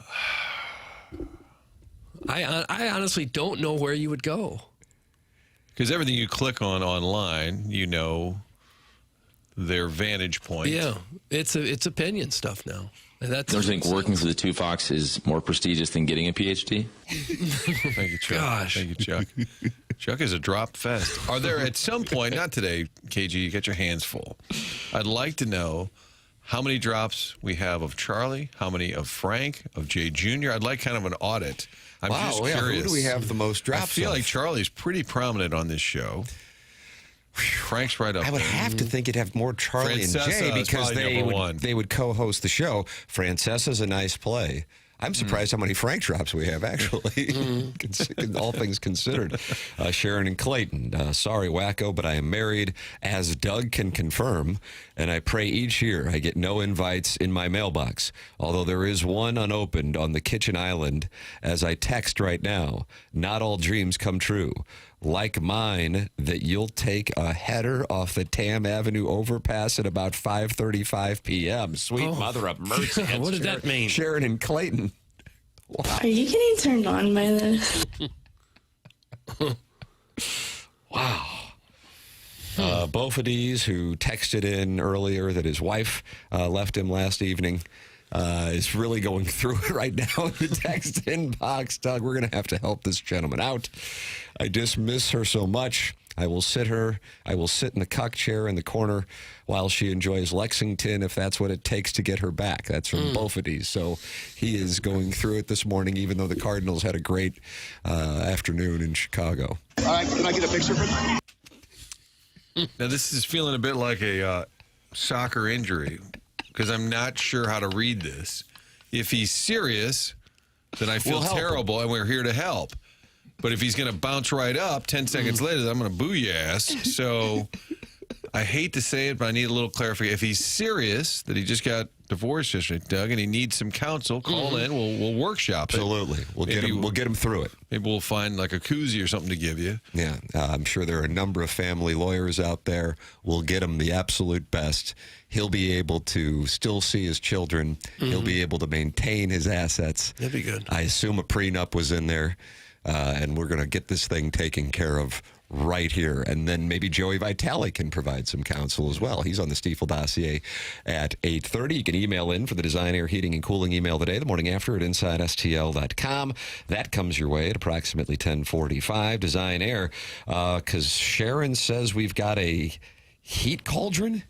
I honestly don't know where you would go. Because everything you click on online, you know their vantage point. Yeah, it's opinion stuff now. Don't you think working for the Two Fox is more prestigious than getting a PhD? Thank you, Chuck. Gosh. Thank you, Chuck. Chuck is a drop fest. Are there at some point, not today, KG, you get your hands full. I'd like to know how many drops we have of Charlie, how many of Frank, of Jay Jr. I'd like kind of an audit. I'm just curious. Who do we have the most drops I feel of? like Charlie's pretty prominent on this show. Frank's right up there. I would have to think you'd have more Charlie and Jay because they would co-host the show. Francesca's a nice play. I'm surprised how many Frank drops we have, actually, all things considered. Sharon and Clayton, sorry, wacko, but I am married, as Doug can confirm, and I pray each year I get no invites in my mailbox, although there is one unopened on the kitchen island as I text right now. Not all dreams come true. Like mine, that you'll take a header off the Tam Avenue overpass at about 5:35 p.m. Sweet mother of mercy. What did that mean? Sharon and Clayton. Wow. Are you getting turned on by this? Wow. Bofides, who texted in earlier that his wife left him last evening, is really going through it right now in the text inbox. Doug, we're going to have to help this gentleman out. I just miss her so much. I will sit in the cuck chair in the corner while she enjoys Lexington, if that's what it takes to get her back. That's from Bofides. So he is going through it this morning, even though the Cardinals had a great afternoon in Chicago. All right, can I get a picture from you? Now, this is feeling a bit like a soccer injury, because I'm not sure how to read this. If he's serious, then I feel terrible, and we're here to help. But if he's going to bounce right up, 10 seconds later, I'm going to boo your ass. So I hate to say it, but I need a little clarification. If he's serious that he just got divorced yesterday, Doug, and he needs some counsel, call in. We'll workshop it. Absolutely. We'll get him through it. Maybe we'll find like a koozie or something to give you. Yeah, I'm sure there are a number of family lawyers out there. We'll get him the absolute best. He'll be able to still see his children. He'll be able to maintain his assets. That'd be good. I assume a prenup was in there. And we're going to get this thing taken care of right here. And then maybe Joey Vitali can provide some counsel as well. He's on the Stiefel dossier at 8:30. You can email in for the Design, Air, Heating, and Cooling email today, the morning after at InsideSTL.com. That comes your way at approximately 10:45. Design Air, because Sharon says we've got a heat cauldron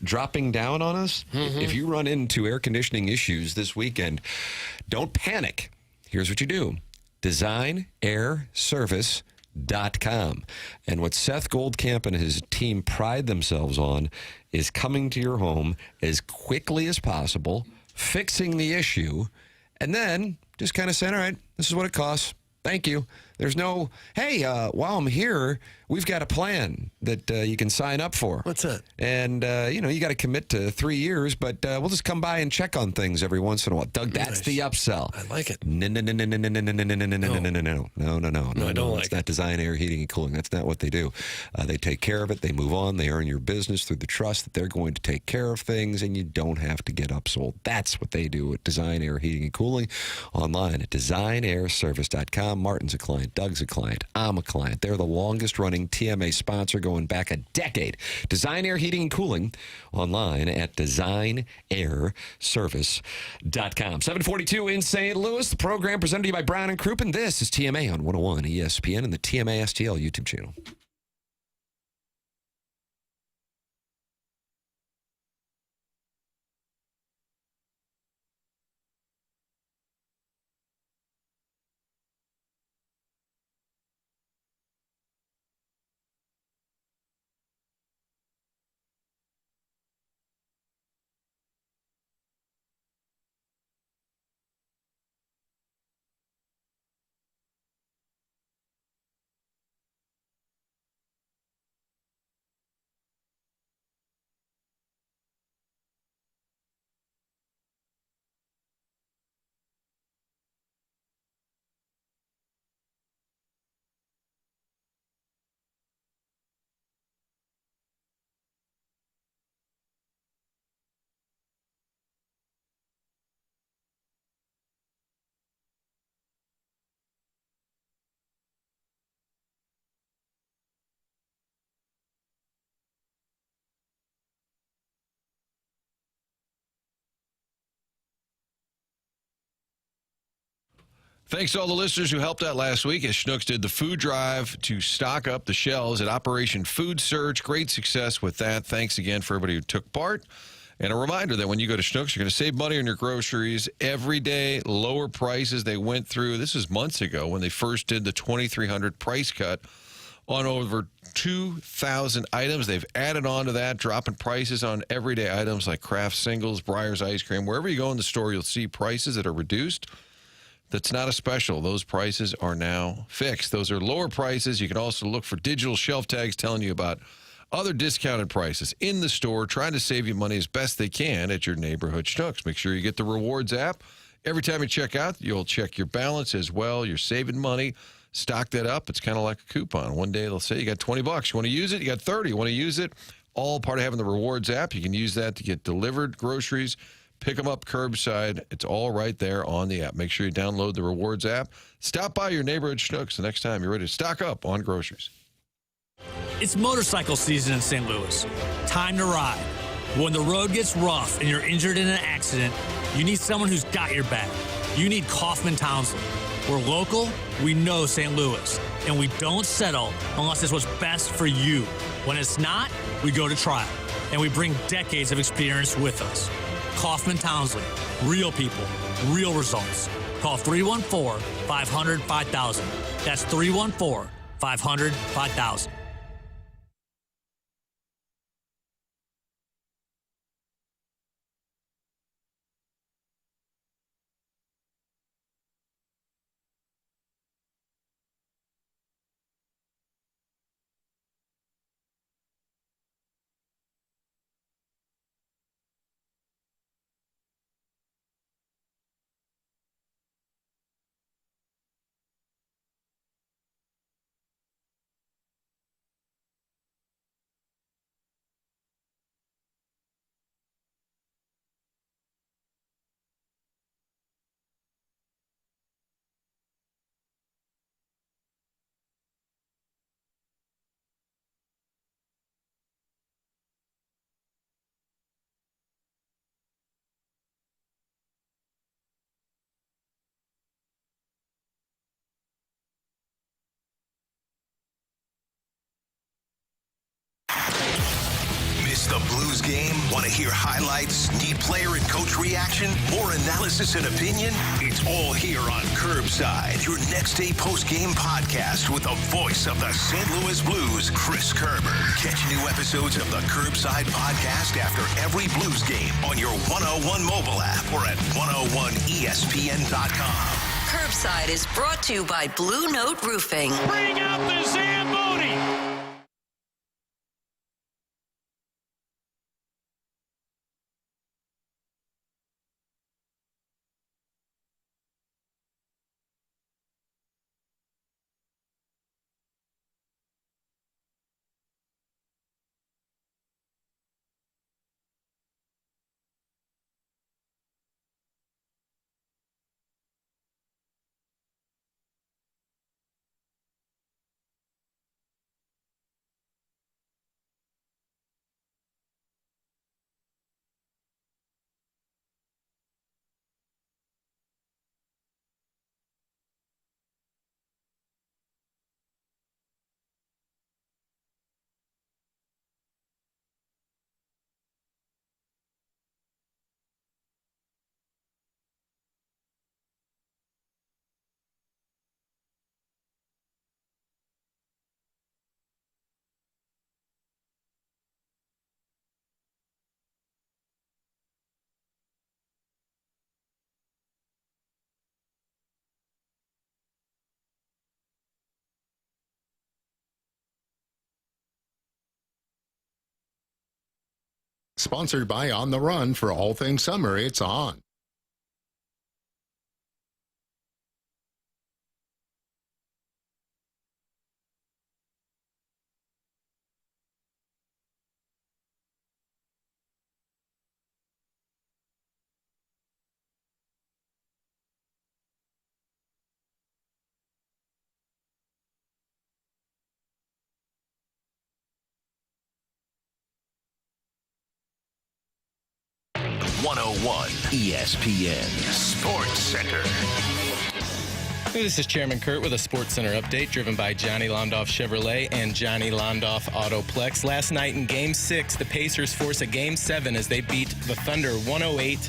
dropping down on us. If you run into air conditioning issues this weekend, don't panic. Here's what you do. DesignAirService.com. And what Seth Goldcamp and his team pride themselves on is coming to your home as quickly as possible, fixing the issue, and then just kind of saying, all right, this is what it costs. Thank you. There's no, hey, while I'm here, we've got a plan that you can sign up for. What's that? And, you got to commit to 3 years, but we'll just come by and check on things every once in a while. Doug, that's the upsell. I like it. No. I don't like it. It's not Design, Air, Heating, and Cooling. That's not what they do. They take care of it. They move on. They earn your business through the trust that they're going to take care of things, and you don't have to get upsold. That's what they do at Design, Air, Heating, and Cooling. Online at DesignAirService.com. Martin's a client. Doug's a client. I'm a client. They're the longest-running award-winning TMA sponsor going back a decade. Design Air Heating and Cooling online at designairservice.com. 742 in St. Louis. The program presented to you by Brown and Crouppen. This is TMA on 101 ESPN and the TMA STL YouTube channel. Thanks to all the listeners who helped out last week as Schnucks did the food drive to stock up the shelves at Operation Food Surge. Great success with that. Thanks again for everybody who took part. And a reminder that when you go to Schnucks, you're going to save money on your groceries every day. Lower prices they went through. This is months ago when they first did the 2,300 price cut on over 2,000 items. They've added on to that, dropping prices on everyday items like Kraft Singles, Breyer's Ice Cream. Wherever you go in the store, you'll see prices that are reduced. That's not a special. Those prices are now fixed. Those are lower prices. You can also look for digital shelf tags telling you about other discounted prices in the store, trying to save you money as best they can at your neighborhood Schnucks. Make sure you get the Rewards app. Every time you check out, you'll check your balance as well. You're saving money. Stock that up. It's kind of like a coupon. One day they'll say you got $20. You want to use it? You got 30. You want to use it? All part of having the Rewards app. You can use that to get delivered groceries. Pick them up curbside. It's all right there on the app. Make sure you download the Rewards app. Stop by your neighborhood Schnucks the next time you're ready to stock up on groceries. It's motorcycle season in St. Louis. Time to ride. When the road gets rough and you're injured in an accident, you need someone who's got your back. You need Kaufman Townsley. We're local, we know St. Louis, and we don't settle unless it's what's best for you. When it's not, we go to trial, and we bring decades of experience with us. Kaufman Townsley. Real people, real results. Call 314-500-5000. That's 314-500-5000. Miss the Blues game? Want to hear highlights, need player and coach reaction, more analysis and opinion? It's all here on Curbside, your next day post-game podcast with the voice of the St. Louis Blues, Chris Kerber. Catch new episodes of the Curbside podcast after every Blues game on your 101 mobile app or at 101ESPN.com. Curbside is brought to you by Blue Note Roofing. Bring out the Zamboni! Sponsored by On the Run. For all things summer, it's on. ESPN Sports Center. This is Chairman Kurt with a Sports Center update driven by Johnny Londoff Chevrolet and Johnny Londoff Autoplex. Last night in Game 6, the Pacers force a Game 7 as they beat the Thunder 108-91.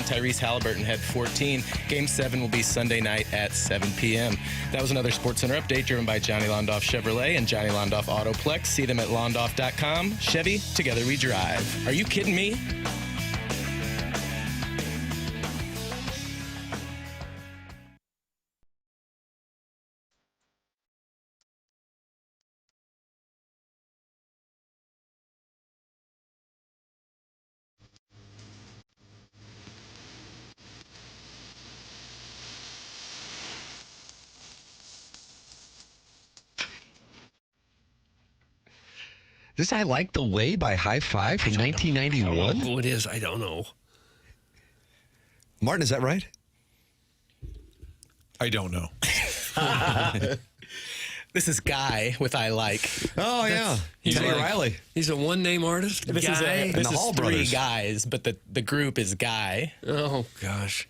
Tyrese Halliburton had 14. Game 7 will be Sunday night at 7 p.m. That was another Sports Center update driven by Johnny Londoff Chevrolet and Johnny Londoff Autoplex. See them at londoff.com. Chevy, together we drive. Are you kidding me? Does I Like the Way by High Five from 1991? Who it is, I don't know. Martin, is that right? I don't know. This is Guy with I Like. Oh, yeah. He's Teddy like, Riley. He's a one-name artist? This Guy? is Hall three brothers. guys, but the group is Guy. Oh, gosh.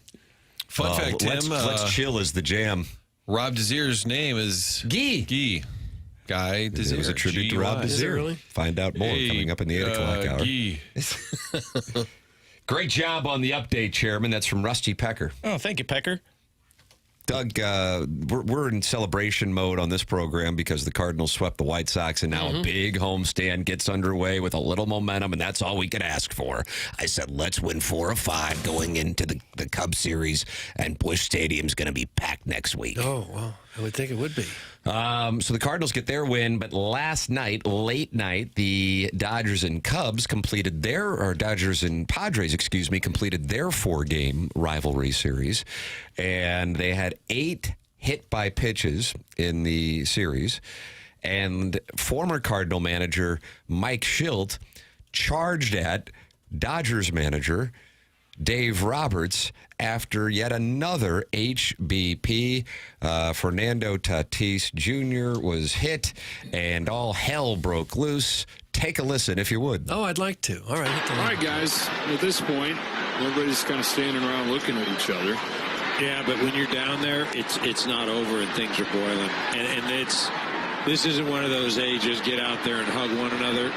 Fun fact, Tim. Let's chill is the jam. Rob Dezier's name is Guy. Guy Desir. It was a tribute to Rob Desir. Really? Find out more coming up in the 8 o'clock hour. Guy. Great job on the update, Chairman. That's from Rusty Pecker. Oh, thank you, Pecker. Doug, we're in celebration mode on this program because the Cardinals swept the White Sox, and now a big homestand gets underway with a little momentum, and that's all we could ask for. I said, let's win 4 or 5 going into the Cubs series, and Busch Stadium's going to be packed next week. Oh, well, I would think it would be. So the Cardinals get their win, but last night, late night, the Dodgers and Padres completed their 4-game rivalry series, and they had 8 hit by pitches in the series, and former Cardinal manager Mike Shildt charged at Dodgers manager Dave Roberts after yet another HBP. Fernando Tatis Jr. was hit, and all hell broke loose. Take a listen, if you would. Oh, I'd like to. All right. All right, guys. At this point, everybody's kind of standing around looking at each other. Yeah, but when you're down there, it's not over and things are boiling. And this isn't one of those, hey, just get out there and hug one another.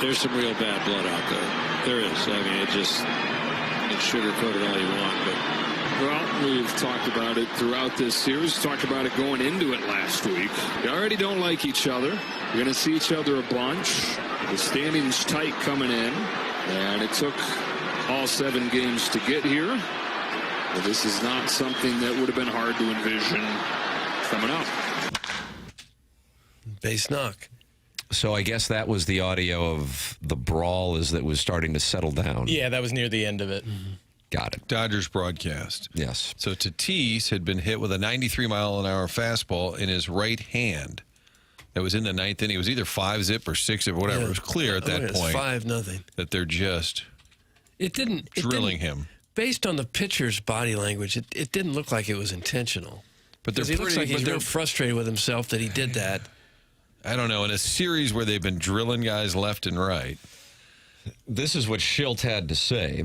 There's some real bad blood out there. There is. I mean, you can sugarcoat it all you want, but well, we've talked about it throughout this series. Talked about it going into it last week. You already don't like each other. You're going to see each other a bunch. The standings tight coming in, and it took all 7 games to get here. But this is not something that would have been hard to envision coming up. Base knock. So I guess that was the audio of the brawl that was starting to settle down. Yeah, that was near the end of it. Got it. Dodgers broadcast. Yes. So Tatis had been hit with a 93-mile-an-hour fastball in his right hand. That was in the 9th inning. It was either 5-zip or 6-zip, whatever. Yeah. It was clear at that point. 5-0. That they're just drilling him. Based on the pitcher's body language, it didn't look like it was intentional. But he looks like he's real frustrated with himself that he did that. I don't know. In a series where they've been drilling guys left and right. This is what Shildt had to say.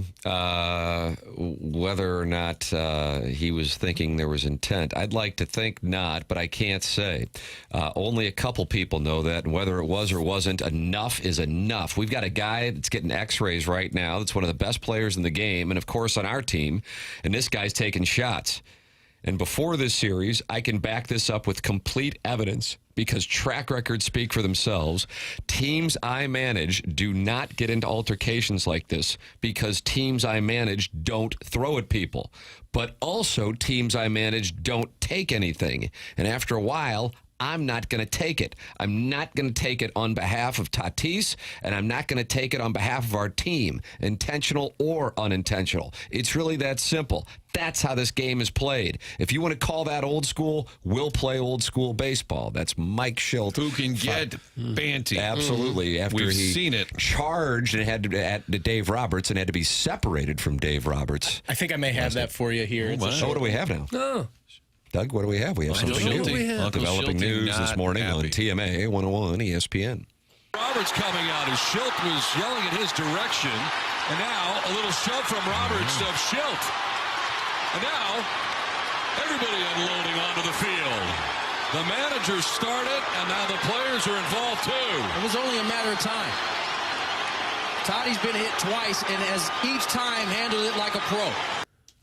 Whether or not he was thinking there was intent, I'd like to think not, but I can't say. Only a couple people know that, and whether it was or wasn't, enough is enough. We've got a guy that's getting x-rays right now that's one of the best players in the game, and of course on our team, and this guy's taking shots. And before this series, I can back this up with complete evidence because track records speak for themselves. Teams I manage do not get into altercations like this because teams I manage don't throw at people. But also teams I manage don't take anything. And after a while, I'm not going to take it. I'm not going to take it on behalf of Tatis, and I'm not going to take it on behalf of our team, intentional or unintentional. It's really that simple. That's how this game is played. If you want to call that old school, we'll play old school baseball. That's Mike Schilt. Who can get banty. Absolutely. After We've he seen it. charged and had to at Dave Roberts and had to be separated from Dave Roberts. I think I may have that for you here. So what do we have now? No. Doug, what do we have? We have something new. Developing news this morning on TMA 101 ESPN. Roberts coming out as Schilt was yelling in his direction. And now a little shove from Roberts of Schilt. And now everybody unloading onto the field. The managers started, and now the players are involved too. It was only a matter of time. Toddy's been hit twice and has each time handled it like a pro.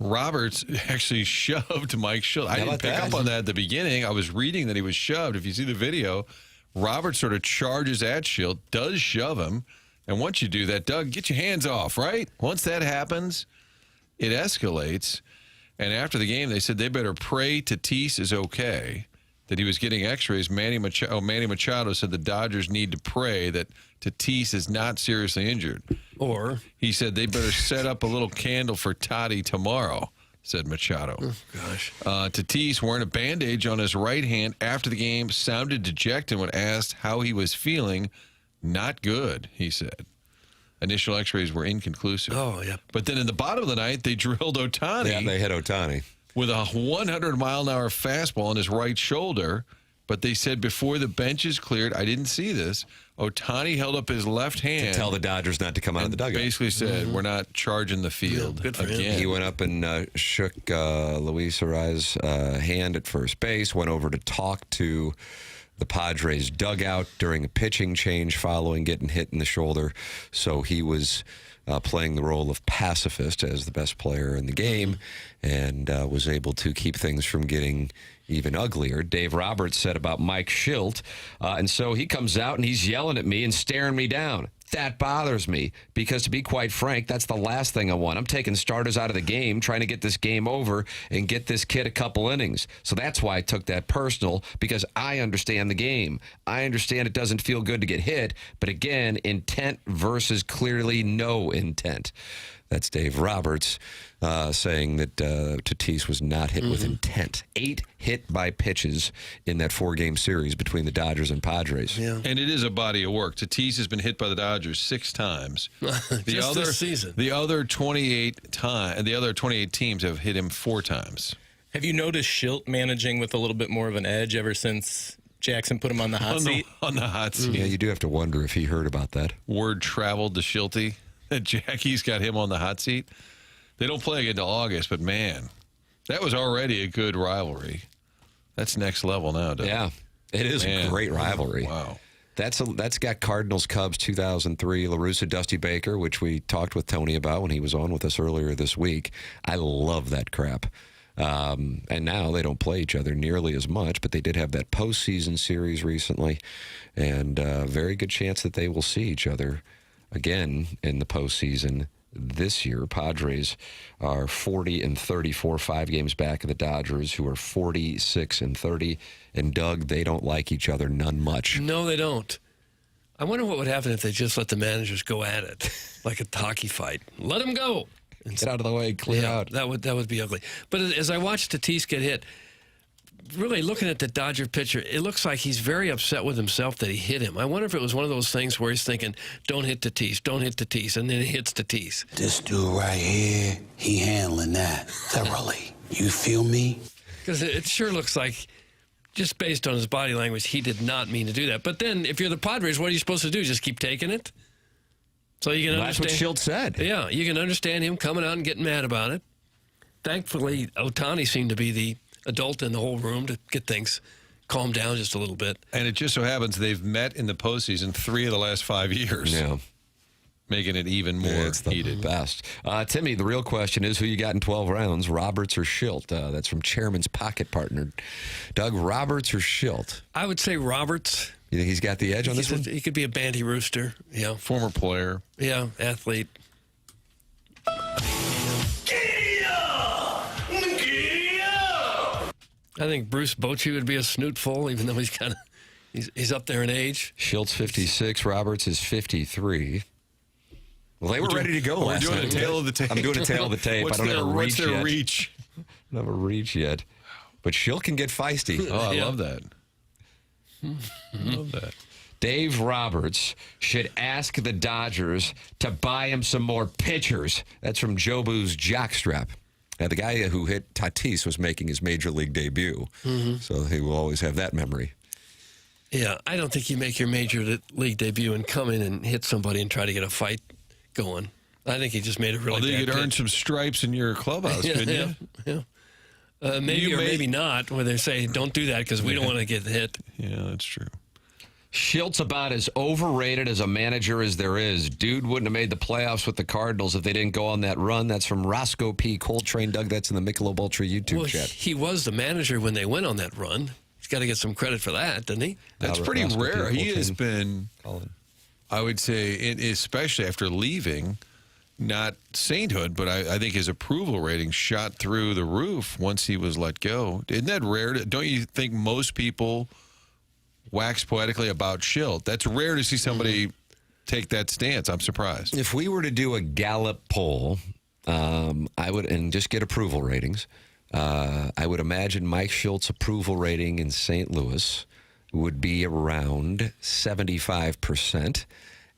Roberts actually shoved Mike Schilt. I didn't pick up on that at the beginning. I was reading that he was shoved. If you see the video, Roberts sort of charges at Schilt, does shove him. And once you do that, Doug, get your hands off, right? Once that happens, it escalates. And after the game, they said they better pray Tatis is okay, that he was getting x-rays. Manny Machado said the Dodgers need to pray that Tatis is not seriously injured. Or he said they better set up a little candle for Toddy tomorrow, said Machado. Oh, gosh. Tatis, wearing a bandage on his right hand after the game, sounded dejected when asked how he was feeling. Not good, he said. Initial x-rays were inconclusive. Oh, yeah. But then in the bottom of the ninth, they drilled Ohtani. Yeah, they hit Ohtani. With a 100-mile-an-hour fastball on his right shoulder. But they said before the benches cleared, I didn't see this, Ohtani held up his left hand. To tell the Dodgers not to come out of the dugout. Basically said, we're not charging the field good for again. him. He went up and shook Luis Arraez's hand at first base, went over to talk to the Padres dugout during a pitching change following getting hit in the shoulder. So he was playing the role of pacifist as the best player in the game and was able to keep things from getting even uglier. Dave Roberts said about Mike Schilt, and so he comes out and he's yelling at me and staring me down. That bothers me because, to be quite frank, that's the last thing I want. I'm taking starters out of the game, trying to get this game over and get this kid a couple innings. So that's why I took that personal, because I understand the game. I understand it doesn't feel good to get hit, but again, intent versus clearly no intent. That's Dave Roberts saying that Tatis was not hit with intent. 8 hit by pitches in that 4-game series between the Dodgers and Padres. Yeah. And it is a body of work. Tatis has been hit by the Dodgers 6 times. This season. The other 28 teams have hit him 4 times. Have you noticed Schilt managing with a little bit more of an edge ever since Jackson put him on the hot seat? On the hot seat. Yeah, you do have to wonder if he heard about that. Word traveled to Schilty that Jackie's got him on the hot seat. They don't play again until August, but man, that was already a good rivalry. That's next level now, Doug. Yeah, it is a great rivalry. Wow. That's got Cardinals Cubs 2003, La Russa, Dusty Baker, which we talked with Tony about when he was on with us earlier this week. I love that crap. And now they don't play each other nearly as much, but they did have that postseason series recently, and very good chance that they will see each other again in the postseason this year. Padres are 40-34, 5 games back of the Dodgers, who are 46-30. And Doug, they don't like each other none much. No, they don't. I wonder what would happen if they just let the managers go at it, like a hockey fight. Let them go. And get out of the way, clear out. That would be ugly. But as I watched Tatis get hit, really looking at the Dodger pitcher, it looks like he's very upset with himself that he hit him. I wonder if it was one of those things where he's thinking, don't hit Tatis, and then he hits Tatis. This dude right here, he handling that thoroughly. You feel me? Because it sure looks like, just based on his body language, he did not mean to do that. But then, if you're the Padres, what are you supposed to do? Just keep taking it? So you can understand. That's what Schilt said. Yeah, you can understand him coming out and getting mad about it. Thankfully, Ohtani seemed to be the adult in the whole room to get things calmed down just a little bit. And it just so happens they've met in the postseason 3 of the last 5 years. Yeah. Making it even more heated. Best. Timmy, the real question is who you got in 12 rounds, Roberts or Schilt? That's from Chairman's pocket partner. Doug, Roberts or Schilt? I would say Roberts. You think he's got the edge on this one? He could be a banty rooster. Yeah. Former player. Yeah, athlete. I think Bruce Bochy would be a snootful, even though he's up there in age. Schiltz 56, Roberts is 53. Well, they were ready to go last night. We're doing a tail of the tape. I'm doing a tail of the tape. I don't have a reach yet. What's their reach? I don't have a reach yet. But Schilt can get feisty. Oh, I love that. I love that. Dave Roberts should ask the Dodgers to buy him some more pitchers. That's from Jobu's jockstrap. Now, the guy who hit Tatis was making his major league debut, so he will always have that memory. Yeah, I don't think you make your major league debut and come in and hit somebody and try to get a fight going. I think he just made a really bad you could pitch. earn some stripes in your clubhouse, couldn't you? Yeah. Maybe maybe not, where they say, don't do that because we don't want to get hit. Yeah, that's true. Schilt's about as overrated as a manager as there is. Dude wouldn't have made the playoffs with the Cardinals if they didn't go on that run. That's from Roscoe P. Coltrane. Doug, that's in the Michelob Ultra YouTube chat. He was the manager when they went on that run. He's got to get some credit for that, doesn't he? That's pretty rare. He has been, I would say, especially after leaving, not sainthood, but I think his approval rating shot through the roof once he was let go. Isn't that rare? Don't you think most people wax poetically about Schilt? That's rare to see somebody take that stance. I'm surprised. If we were to do a Gallup poll, I would, and just get approval ratings, I would imagine Mike Schilt's approval rating in St. Louis would be around 75%,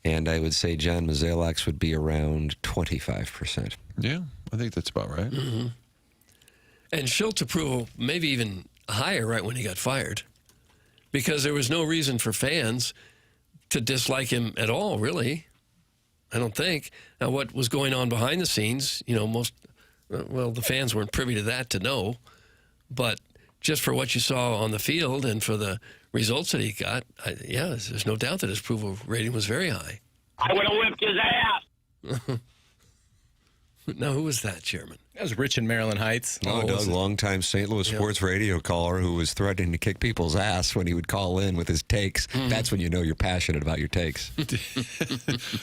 and I would say John Mozeliak's would be around 25%. Yeah, I think that's about right. Mm-hmm. And Schilt's approval maybe even higher right when he got fired, because there was no reason for fans to dislike him at all, really. I don't think. Now, what was going on behind the scenes, the fans weren't privy to that to know. But just for what you saw on the field and for the results that he got, there's no doubt that his approval rating was very high. I would have whipped his ass. Now, who was that, Chairman? That was Rich in Maryland Heights. Oh, Doug, longtime St. Louis sports radio caller who was threatening to kick people's ass when he would call in with his takes. That's when you know you're passionate about your takes.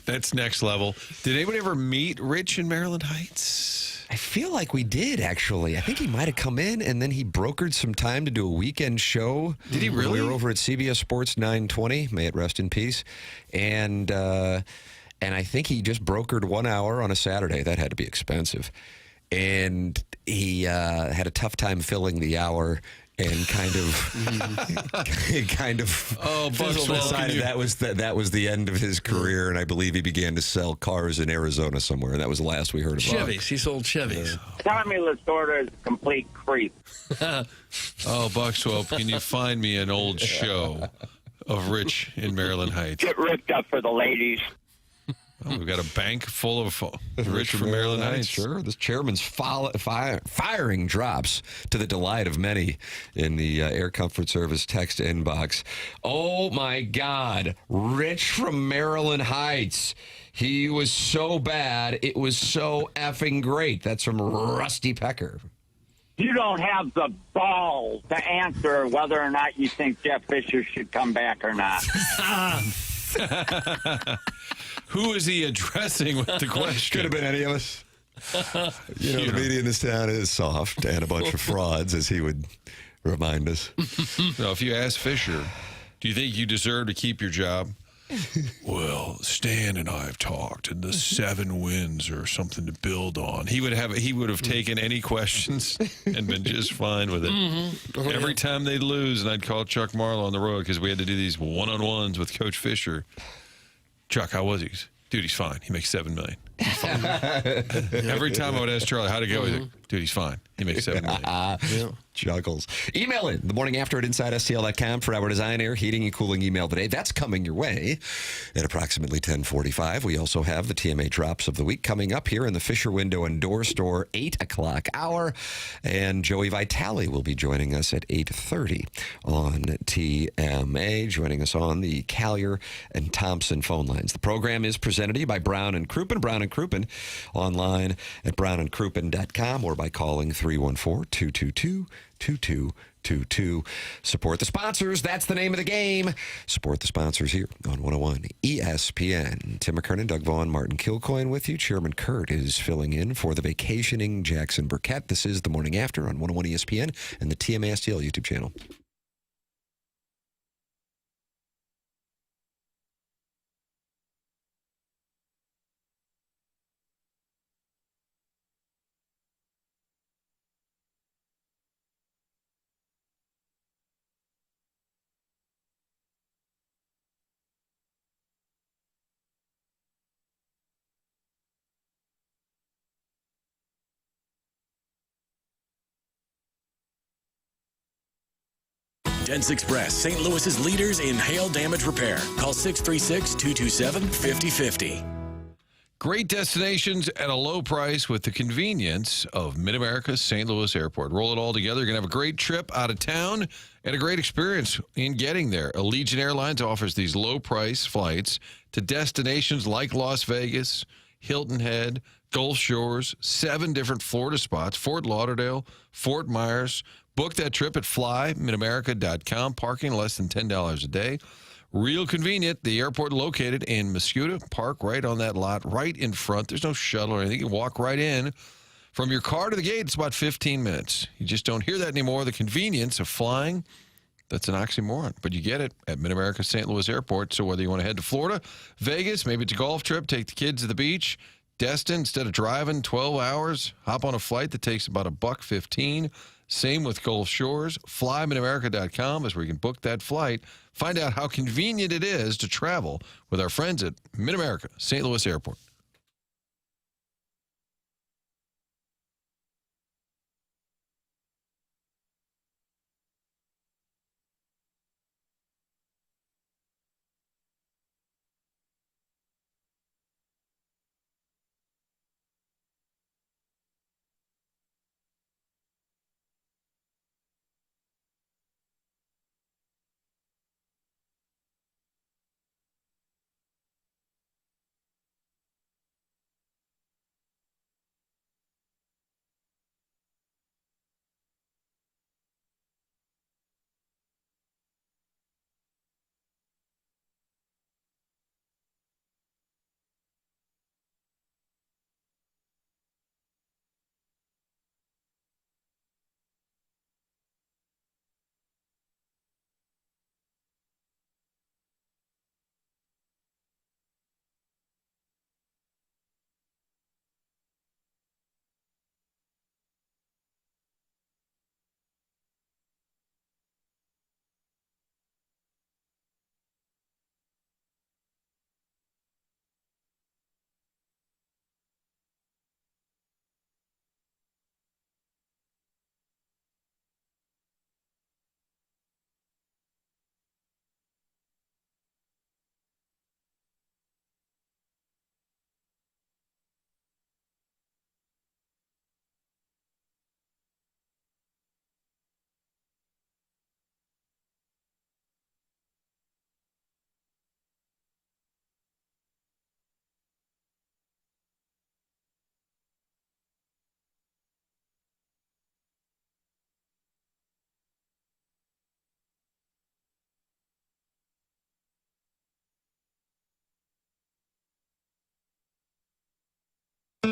That's next level. Did anybody ever meet Rich in Maryland Heights? I feel like we did, actually. I think he might have come in, and then he brokered some time to do a weekend show. Did he really? We were over at CBS Sports 920. May it rest in peace. And I think he just brokered 1 hour on a Saturday. That had to be expensive. And he had a tough time filling the hour and kind of decided that was the end of his career. And I believe he began to sell cars in Arizona somewhere. That was the last we heard of him. Chevys. He sold Chevys. Tommy Lasorda is a complete creep. Oh, Buck Swope, can you find me an old show of Rich in Maryland Heights? Get ripped up for the ladies. Oh, we've got a bank full of Rich from Maryland Heights. Sure. This chairman's firing drops to the delight of many in the Air Comfort Service text inbox. Oh, my God. Rich from Maryland Heights. He was so bad. It was so effing great. That's from Rusty Pecker. You don't have the balls to answer whether or not you think Jeff Fisher should come back or not. Who is he addressing with the question? Could have been any of us. The media in this town is soft and a bunch of frauds, as he would remind us. No, if you ask Fisher, do you think you deserve to keep your job? Well, Stan and I have talked, and the 7 wins are something to build on. He would have taken any questions and been just fine with it. Mm-hmm. Every time they'd lose, and I'd call Chuck Marlowe on the road because we had to do these one-on-ones with Coach Fisher. Chuck, how was he? Dude, he's fine. He makes $7 million. He's fine. Every time I would ask Charlie, how'd it go? He's like, dude, he's fine. He makes $7 million. Chuckles. Email in the morning after at InsideSTL.com for our Design, Air, Heating, and Cooling email today. That's coming your way at approximately 10:45. We also have the TMA Drops of the Week coming up here in the Fisher Window and Door Store 8 o'clock hour. And Joey Vitali will be joining us at 8:30 on TMA, joining us on the Callier and Thompson phone lines. The program is presented to you by Brown & Crouppen. Brown & and Crouppen, online at brownandcrouppen.com or by calling 314-222-2222. Support the sponsors. That's the name of the game. Support the sponsors here on 101 ESPN. Tim McKernan, Doug Vaughn, Martin Kilcoyne with you. Chairman Kurt is filling in for the vacationing Jackson Burkett. This is The Morning After on 101 ESPN and the TMASTL YouTube channel. Dents Express, St. Louis's leaders in hail damage repair. Call 636-227-5050. Great destinations at a low price with the convenience of Mid-America's St. Louis Airport. Roll it all together. You're going to have a great trip out of town and a great experience in getting there. Allegiant Airlines offers these low-price flights to destinations like Las Vegas, Hilton Head, Gulf Shores, 7 different Florida spots, Fort Lauderdale, Fort Myers. Book that trip at flymidamerica.com. Parking less than $10 a day. Real convenient. The airport located in Muscuda. Park right on that lot, right in front. There's no shuttle or anything. You can walk right in. From your car to the gate, it's about 15 minutes. You just don't hear that anymore. The convenience of flying, that's an oxymoron. But you get it at Mid-America St. Louis Airport. So whether you want to head to Florida, Vegas, maybe it's a golf trip, take the kids to the beach, Destin, instead of driving 12 hours, hop on a flight that takes about $1.15. Same with Gulf Shores. FlyMidAmerica.com is where you can book that flight. Find out how convenient it is to travel with our friends at Mid-America St. Louis Airport.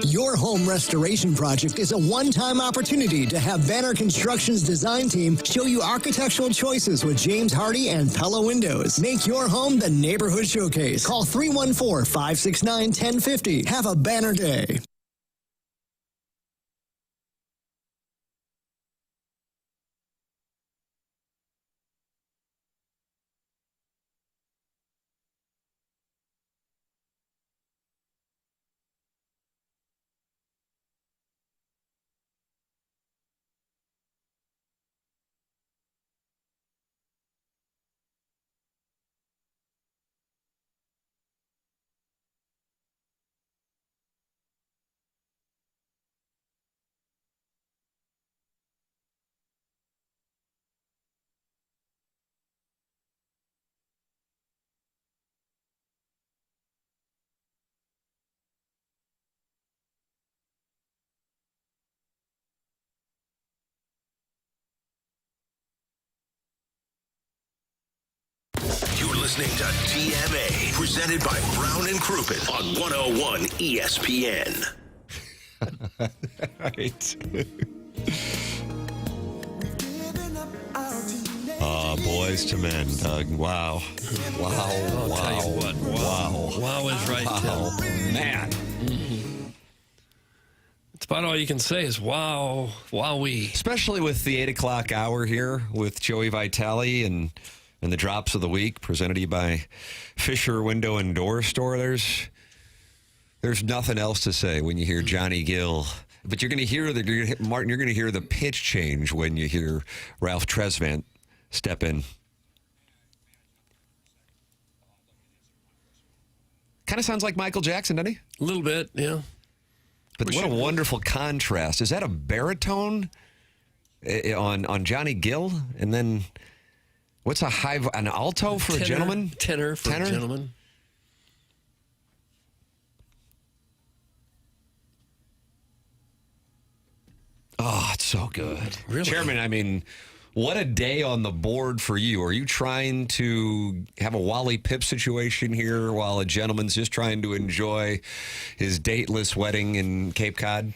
Your home restoration project is a one-time opportunity to have Banner Construction's design team show you architectural choices with James Hardy and Pella Windows. Make your home the neighborhood showcase. Call 314-569-1050. Have a banner day. listening to TMA, presented by Brown and Crouppen on 101 ESPN. Right. Boys to men, Doug. Wow. Wow. I'll tell you what. Wow is right. Wow. Man. It's about all you can say is wow, wowee. Especially with the 8 o'clock hour here with Joey Vitali and the drops of the week presented to you by Fisher Window and Door Store. There's nothing else to say when you hear Johnny Gill. But you're going to hear Martin, you're going to hear the pitch change when you hear Ralph Tresvant step in. Kind of sounds like Michael Jackson, doesn't he? A little bit, yeah. But what a wonderful contrast. Is that a baritone on Johnny Gill? And then what's an alto for a gentleman? Tenor for a gentleman. Oh, it's so good. Really? Chairman, I mean, what a day on the board for you. Are you trying to have a Wally Pipp situation here while a gentleman's just trying to enjoy his dateless wedding in Cape Cod?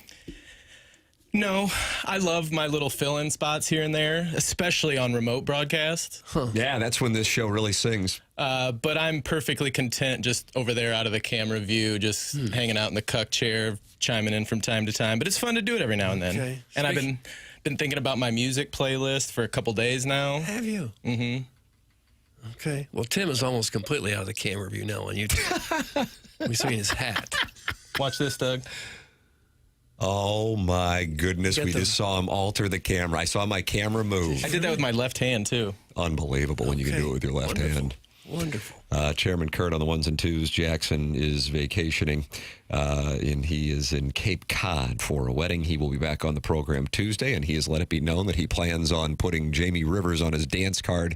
No, I love my little fill-in spots here and there, especially on remote broadcast. Yeah, that's when this show really sings. But I'm perfectly content just over there out of the camera view, just hanging out in the cuck chair, chiming in from time to time. But it's fun to do it every now and then. Okay. And I've been thinking about my music playlist for a couple days now. Have you? Mm-hmm. Okay. Well, Tim is almost completely out of the camera view now on YouTube. We see his hat. Watch this, Doug. Oh, my goodness. We just saw him alter the camera. I saw my camera move. I did that with my left hand, too. Unbelievable when you can do it with your left hand. Wonderful. Chairman Kurt on the ones and twos. Jackson is vacationing, and he is in Cape Cod for a wedding. He will be back on the program Tuesday, and he has let it be known that he plans on putting Jamie Rivers on his dance card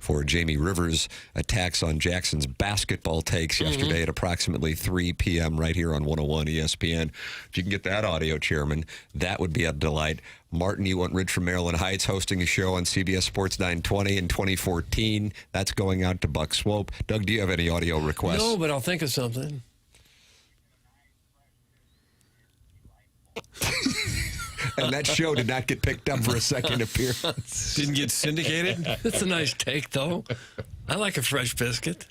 for Jamie Rivers' attacks on Jackson's basketball takes yesterday at approximately 3 p.m. right here on 101 ESPN. If you can get that audio, Chairman, that would be a delight. Martin, you want Ridge from Maryland Heights hosting a show on CBS Sports 920 in 2014. That's going out to Buck Swope. Doug, do you have any audio requests? No, but I'll think of something. And that show did not get picked up for a second appearance. Didn't get syndicated? That's a nice take, though. I like a fresh biscuit.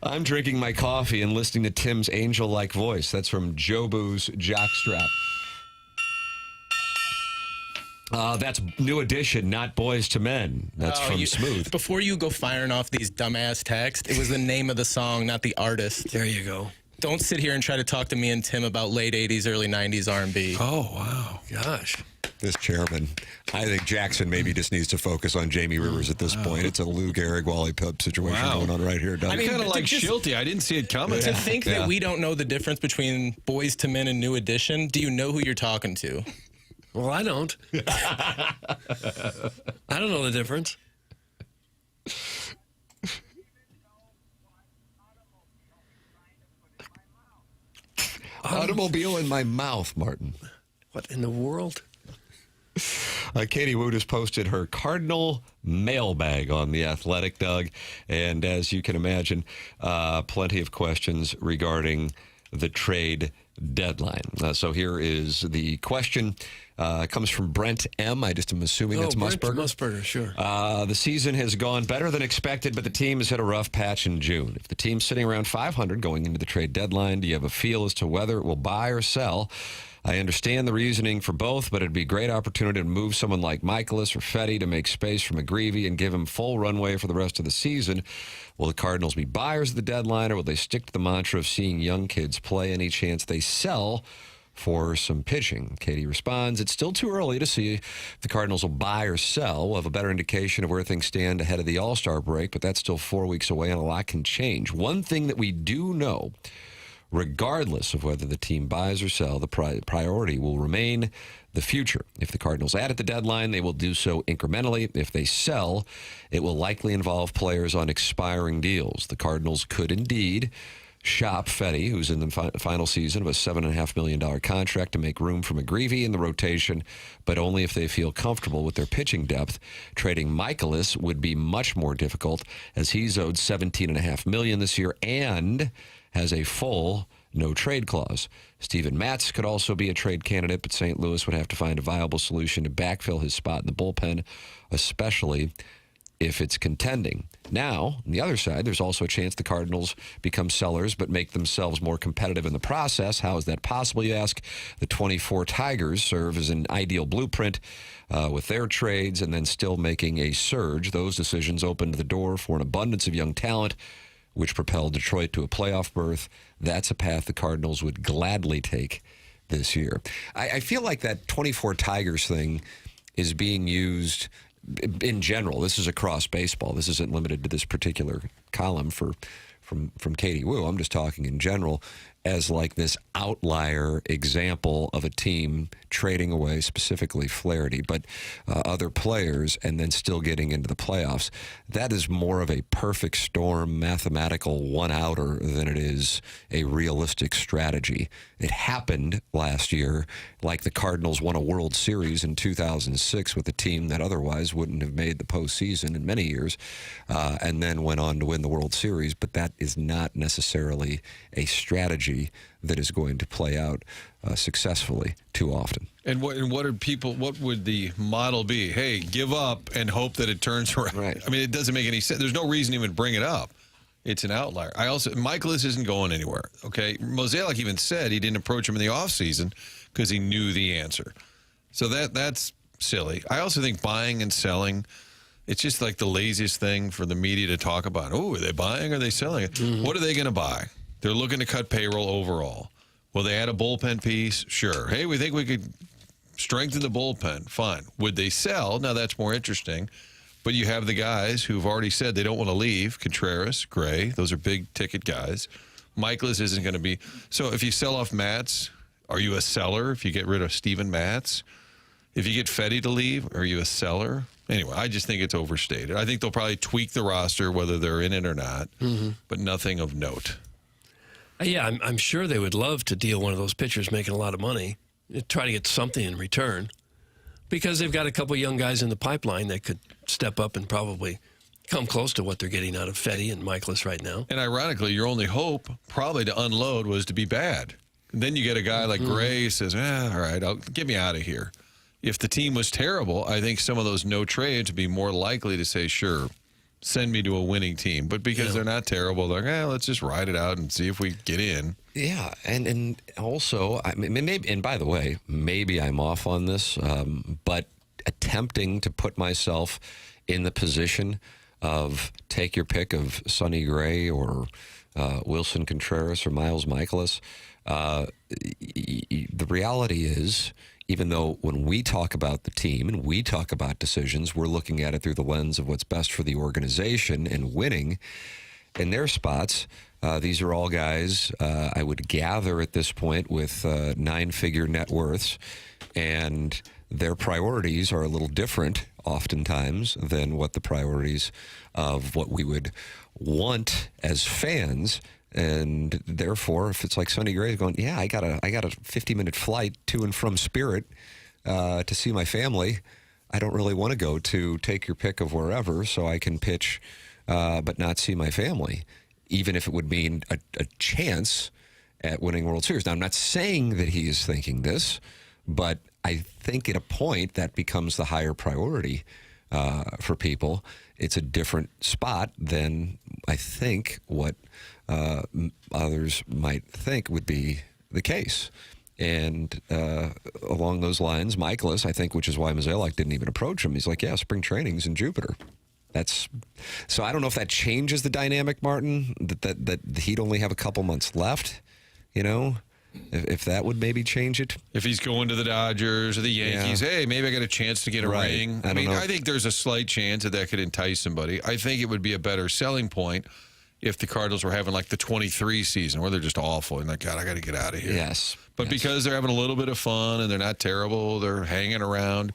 I'm drinking my coffee and listening to Tim's angel-like voice. That's from Jobu's Jockstrap. That's New Edition, not Boys to Men. That's from Smooth. Before you go firing off these dumbass texts, it was the name of the song, not the artist. There you go. Don't sit here and try to talk to me and Tim about late 80s, early 90s R&B. Oh, wow. Gosh. This chairman. I think Jackson maybe just needs to focus on Jamie Rivers at this point. It's a Lou Gehrig, Wally Pipp situation going on right here. I mean, kind of like Schulte. I didn't see it coming. To think that we don't know the difference between Boys to Men and New Edition, do you know who you're talking to? Well, I don't. I don't know the difference. Automobile in my mouth, Martin. What in the world? Katie Wood has posted her Cardinal mailbag on The Athletic, Doug. And as you can imagine, plenty of questions regarding the trade deadline. So here is the question. It comes from Brent M. I just am assuming that's Musburger. Musburger, sure. The season has gone better than expected, but the team has hit a rough patch in June. If the team's sitting around 500 going into the trade deadline, do you have a feel as to whether it will buy or sell? I understand the reasoning for both, but it'd be a great opportunity to move someone like Michaelis or Fetty to make space for McGreevy and give him full runway for the rest of the season. Will the Cardinals be buyers at the deadline, or will they stick to the mantra of seeing young kids play any chance they sell for some pitching? Katie responds, it's still too early to see if the Cardinals will buy or sell. We'll have a better indication of where things stand ahead of the All-Star break, but that's still 4 weeks away and a lot can change. One thing that we do know, regardless of whether the team buys or sell, the priority will remain the future. If the Cardinals add at the deadline, they will do so incrementally. If they sell, it will likely involve players on expiring deals. The Cardinals could indeed shop Fetty, who's in the final season of a $7.5 million contract, to make room for McGreevy in the rotation, but only if they feel comfortable with their pitching depth. Trading Michaelis would be much more difficult, as he's owed $17.5 million this year and has a full no-trade clause. Steven Matz could also be a trade candidate, but St. Louis would have to find a viable solution to backfill his spot in the bullpen, especially if it's contending. Now, on the other side, there's also a chance the Cardinals become sellers but make themselves more competitive in the process. How is that possible, you ask? The 24 Tigers serve as an ideal blueprint with their trades and then still making a surge. Those decisions opened the door for an abundance of young talent, which propelled Detroit to a playoff berth. That's a path the Cardinals would gladly take this year. I feel like that 24 Tigers thing is being used in general. This is across baseball. This isn't limited to this particular column from Katie Wu. I'm just talking in general as like this outlier example of a team trading away specifically Flaherty, but other players, and then still getting into the playoffs. That is more of a perfect storm mathematical one-outer than it is a realistic strategy. It happened last year, like the Cardinals won a World Series in 2006 with a team that otherwise wouldn't have made the postseason in many years, and then went on to win the World Series. But that is not necessarily a strategy that is going to play out successfully too often. And what would the model be? Hey, give up and hope that it turns around. Right. I mean, it doesn't make any sense. There's no reason to even bring it up. It's an outlier. Michaelis isn't going anywhere. Okay. Mozeliak even said he didn't approach him in the offseason because he knew the answer. So that's silly. I also think buying and selling, it's just like the laziest thing for the media to talk about. Oh, are they buying or are they selling it? Mm-hmm. What are they going to buy? They're looking to cut payroll overall. Will they add a bullpen piece? Sure. Hey, we think we could strengthen the bullpen. Fine. Would they sell? Now, that's more interesting. But you have the guys who've already said they don't want to leave. Contreras, Gray, those are big-ticket guys. Michaelis isn't going to be. So if you sell off Matz, are you a seller if you get rid of Steven Matz? If you get Fetty to leave, are you a seller? Anyway, I just think it's overstated. I think they'll probably tweak the roster, whether they're in it or not, but nothing of note. Yeah, I'm sure they would love to deal one of those pitchers making a lot of money, try to get something in return, because they've got a couple young guys in the pipeline that could step up and probably come close to what they're getting out of Fetty and Michaelis right now. And ironically, your only hope probably to unload was to be bad. And then you get a guy like Gray who says, all right, get me out of here. If the team was terrible, I think some of those no trades would be more likely to say, sure, send me to a winning team. But because they're not terrible, they're like, let's just ride it out and see if we get in. Yeah, and also, I mean, maybe, and by the way, maybe I'm off on this, but attempting to put myself in the position of take your pick of Sonny Gray or Wilson Contreras or Miles Michaelis, the reality is, even though when we talk about the team and we talk about decisions, we're looking at it through the lens of what's best for the organization and winning in their spots. These are all guys I would gather at this point with 9-figure net worths, and their priorities are a little different oftentimes than what the priorities of what we would want as fans. And therefore, if it's like Sonny Gray going, I got a 50-minute flight to and from Spirit to see my family, I don't really want to go to take your pick of wherever so I can pitch but not see my family, even if it would mean a chance at winning World Series. Now, I'm not saying that he is thinking this, but I think at a point that becomes the higher priority for people. It's a different spot than I think what others might think would be the case. And along those lines, Michaelis, I think, which is why Mozeliak didn't even approach him. He's like, spring training's in Jupiter. So I don't know if that changes the dynamic, Martin, that he'd only have a couple months left, if that would maybe change it. If he's going to the Dodgers or the Yankees, hey, maybe I got a chance to get a ring. I think there's a slight chance that could entice somebody. I think it would be a better selling point if the Cardinals were having like the 23 season where they're just awful and like, God, I got to get out of here. Yes. But because they're having a little bit of fun and they're not terrible, they're hanging around.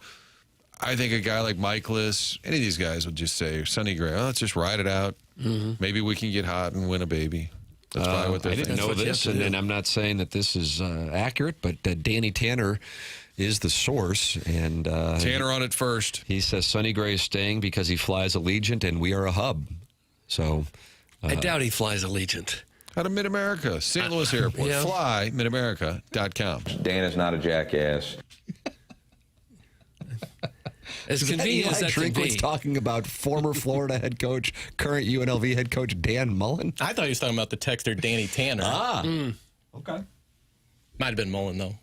I think a guy like Michaelis, any of these guys would just say, Sonny Gray, let's just ride it out. Mm-hmm. Maybe we can get hot and win a baby. That's probably what they're I didn't thinking. know this, and I'm not saying that this is accurate, but Danny Tanner is the source. And Tanner on it first. He says Sonny Gray is staying because he flies Allegiant, and we are a hub. So I doubt he flies Allegiant. Out of Mid-America, St. Louis Airport. Yeah. Fly midamerica.com. Dan is not a jackass. As convenient as that can was be. talking about former Florida head coach, current UNLV head coach Dan Mullen. I thought he was talking about the texter Danny Tanner. Okay. Might have been Mullen, though.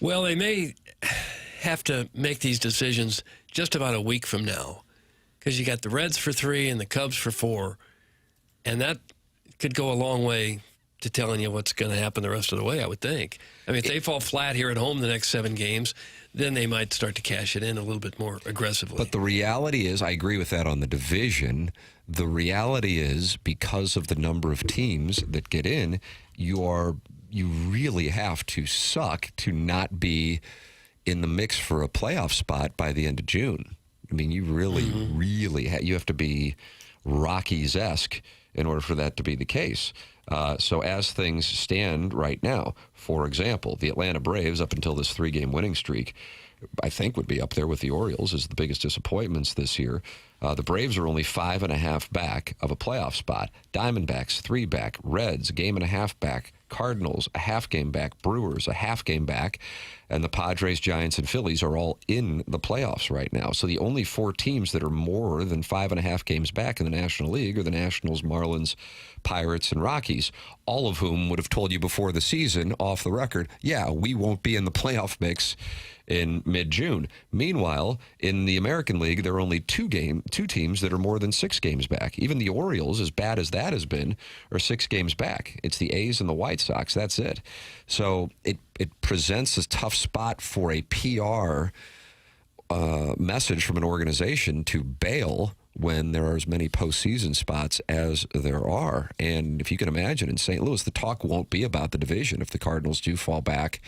Well, they may have to make these decisions just about a week from now, because you got the Reds for 3 and the Cubs for 4, and that could go a long way to telling you what's going to happen the rest of the way, I would think. I mean, if they fall flat here at home the next 7 games, then they might start to cash it in a little bit more aggressively. But the reality is, I agree with that on the division. The reality is, because of the number of teams that get in, you really have to suck to not be in the mix for a playoff spot by the end of June. I mean, you really you have to be Rockies-esque in order for that to be the case. So as things stand right now, for example, the Atlanta Braves, up until this 3-game winning streak, I think would be up there with the Orioles as the biggest disappointments this year. The Braves are only 5.5 back of a playoff spot. Diamondbacks 3 back. Reds 1.5 back. Cardinals a half game back. Brewers a half game back. And the Padres, Giants, and Phillies are all in the playoffs right now. So the only 4 teams that are more than 5.5 games back in the National League are the Nationals, Marlins, Pirates, and Rockies, all of whom would have told you before the season, off the record, yeah, we won't be in the playoff mix in mid-June. Meanwhile, in the American League, there are only 2 teams that are more than 6 games back. Even the Orioles, as bad as that has been, are 6 games back. It's the A's and the White Sox. That's it. So it presents a tough spot for a PR message from an organization to bail when there are as many postseason spots as there are. And if you can imagine, in St. Louis, the talk won't be about the division. If the Cardinals do fall back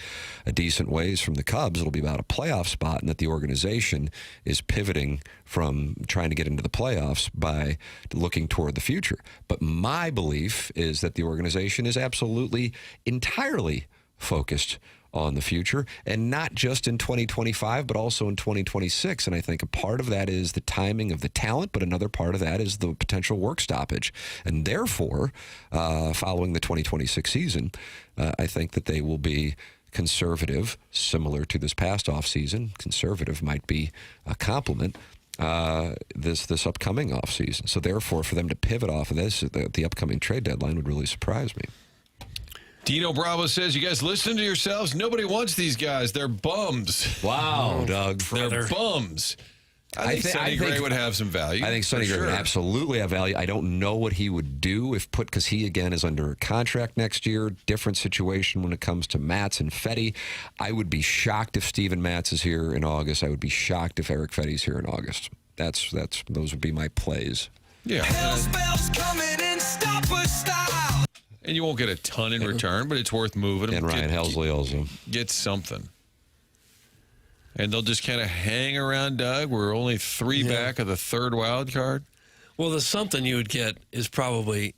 a decent ways from the Cubs, it'll be about a playoff spot, and that the organization is pivoting from trying to get into the playoffs by looking toward the future. But my belief is that the organization is absolutely, entirely focused on the future, and not just in 2025, but also in 2026. And I think a part of that is the timing of the talent, but another part of that is the potential work stoppage. And therefore, following the 2026 season, I think that they will be conservative, similar to this past offseason. Conservative might be a compliment. This upcoming offseason. So therefore, for them to pivot off of this, the upcoming trade deadline would really surprise me. Dino Bravo says, you guys listen to yourselves? Nobody wants these guys. They're bums. Wow, Doug. They're bums. I think Sonny Gray would have some value. I think Sonny Gray would absolutely have value. I don't know what he would do because he, again, is under a contract next year. Different situation when it comes to Matz and Fetty. I would be shocked if Steven Matz is here in August. I would be shocked if Eric Fetty's here in August. Those would be my plays. Yeah. And you won't get a ton in return, but it's worth moving them. And Ryan Helsley also. Get something. And they'll just kind of hang around, Doug. We're only 3 back of the 3rd wild card. Well, the something you would get is probably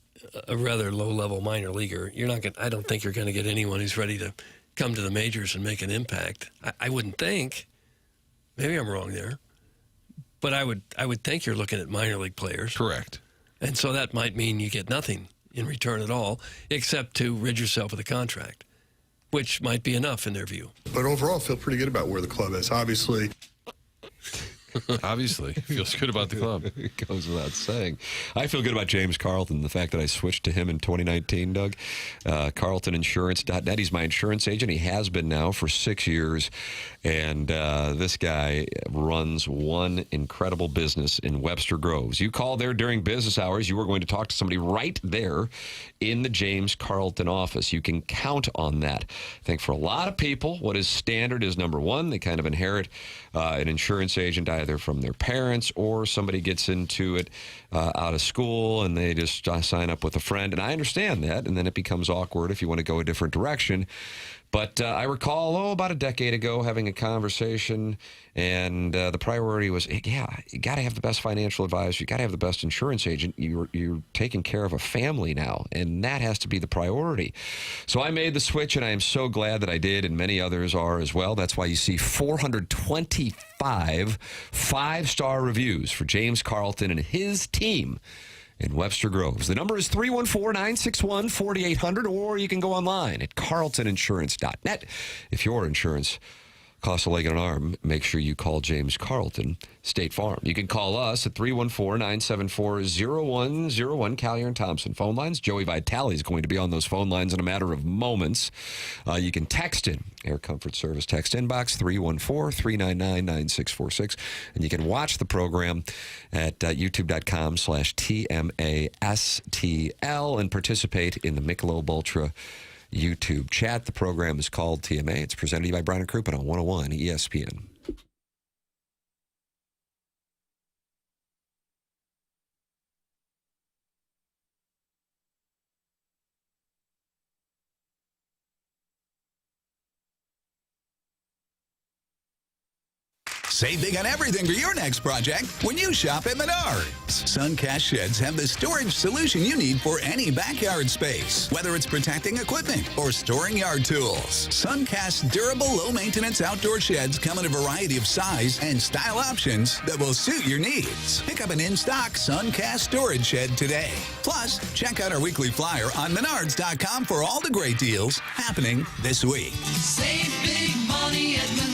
a rather low-level minor leaguer. I don't think you're going to get anyone who's ready to come to the majors and make an impact. I wouldn't think. Maybe I'm wrong there. But I would think you're looking at minor league players. Correct. And so that might mean you get nothing in return at all, except to rid yourself of the contract, which might be enough in their view. But overall, I feel pretty good about where the club is. Obviously, feels good about the club. It goes without saying. I feel good about James Carlton, the fact that I switched to him in 2019, Doug. CarltonInsurance.net. He's my insurance agent. He has been now for 6 years. And this guy runs one incredible business in Webster Groves. You call there during business hours, you are going to talk to somebody right there in the James Carlton office. You can count on that. I think for a lot of people, what is standard is, number one, they kind of inherit an insurance agent either from their parents or somebody gets into it out of school and they just sign up with a friend. And I understand that. And then it becomes awkward if you want to go a different direction. But I recall, about a decade ago, having a conversation, and the priority was, you got to have the best financial advisor. You got to have the best insurance agent. You're taking care of a family now, and that has to be the priority. So I made the switch, and I am so glad that I did, and many others are as well. That's why you see 425 five-star reviews for James Carlton and his team in Webster Groves. The number is 314-961-4800, or you can go online at carltoninsurance.net. If your insurance costs a leg and an arm, make sure you call James Carlton, State Farm. You can call us at 314-974-0101, Callier and Thompson phone lines. Joey Vitali is going to be on those phone lines in a matter of moments. You can text in, Air Comfort Service text inbox, 314-399-9646. And you can watch the program at youtube.com/TMASTL and participate in the Michelob Ultra YouTube chat. The program is called TMA. It's presented to you by Brown & Crouppen on 101 ESPN. Save big on everything for your next project when you shop at Menards. Suncast Sheds have the storage solution you need for any backyard space, whether it's protecting equipment or storing yard tools. Suncast durable, low-maintenance outdoor sheds come in a variety of size and style options that will suit your needs. Pick up an in-stock Suncast storage shed today. Plus, check out our weekly flyer on Menards.com for all the great deals happening this week. Save big money at Menards.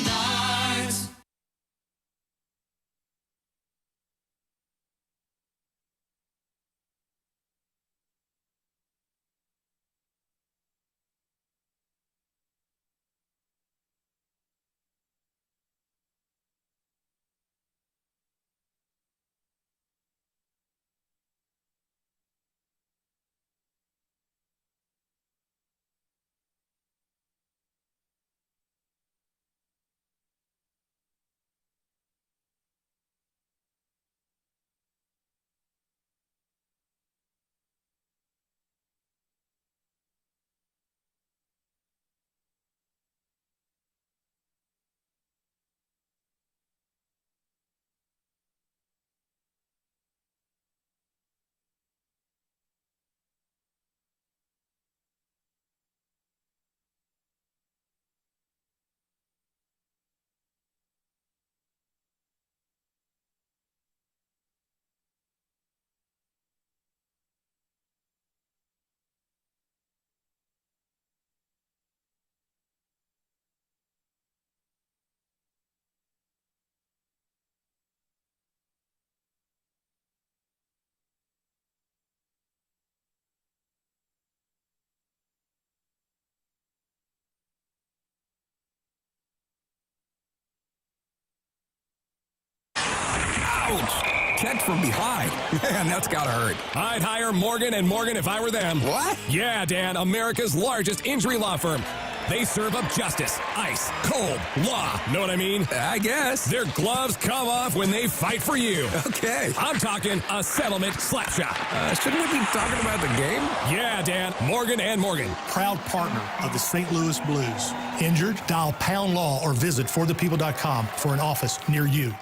Ouch! Checked from behind. Man, that's gotta hurt. I'd hire Morgan & Morgan if I were them. What? Yeah, Dan, America's largest injury law firm. They serve up justice, ice, cold, law. Know what I mean? I guess. Their gloves come off when they fight for you. Okay. I'm talking a settlement slap shot. Shouldn't we be talking about the game? Yeah, Dan. Morgan & Morgan. Proud partner of the St. Louis Blues. Injured? Dial Pound Law or visit forthepeople.com for an office near you.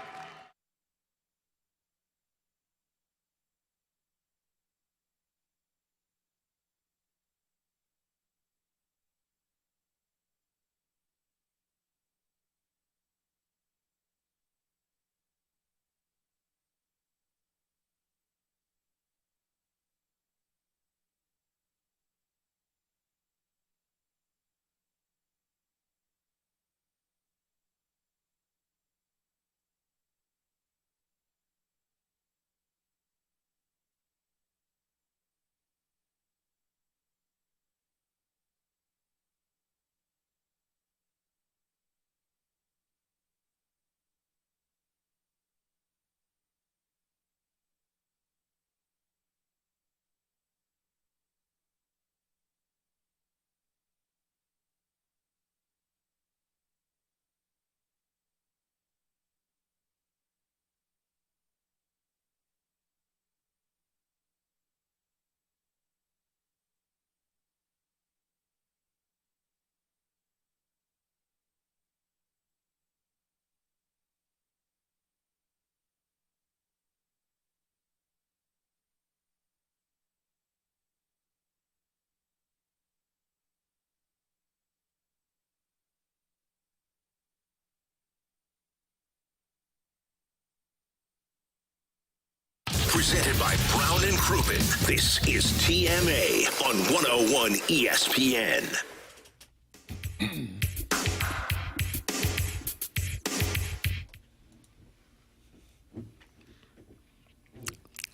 Presented by Brown and Crouppen. This is TMA on 101 ESPN.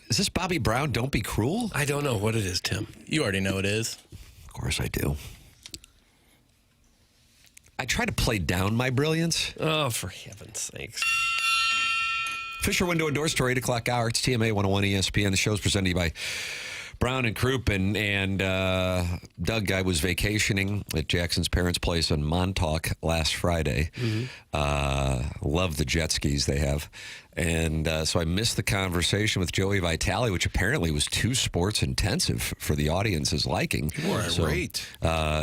Is this Bobby Brown, Don't Be Cruel? I don't know what it is, Tim. You already know it is. Of course I do. I try to play down my brilliance. Oh, for heaven's sakes. Fisher Window and Door Store, 8 o'clock hour. It's TMA 101 ESPN. The show's presented to you by Brown and Crouppen. And Doug, I was vacationing at Jackson's parents' place in Montauk last Friday. Love the jet skis they have. And so I missed the conversation with Joey Vitali, which apparently was too sports intensive for the audience's liking. Great.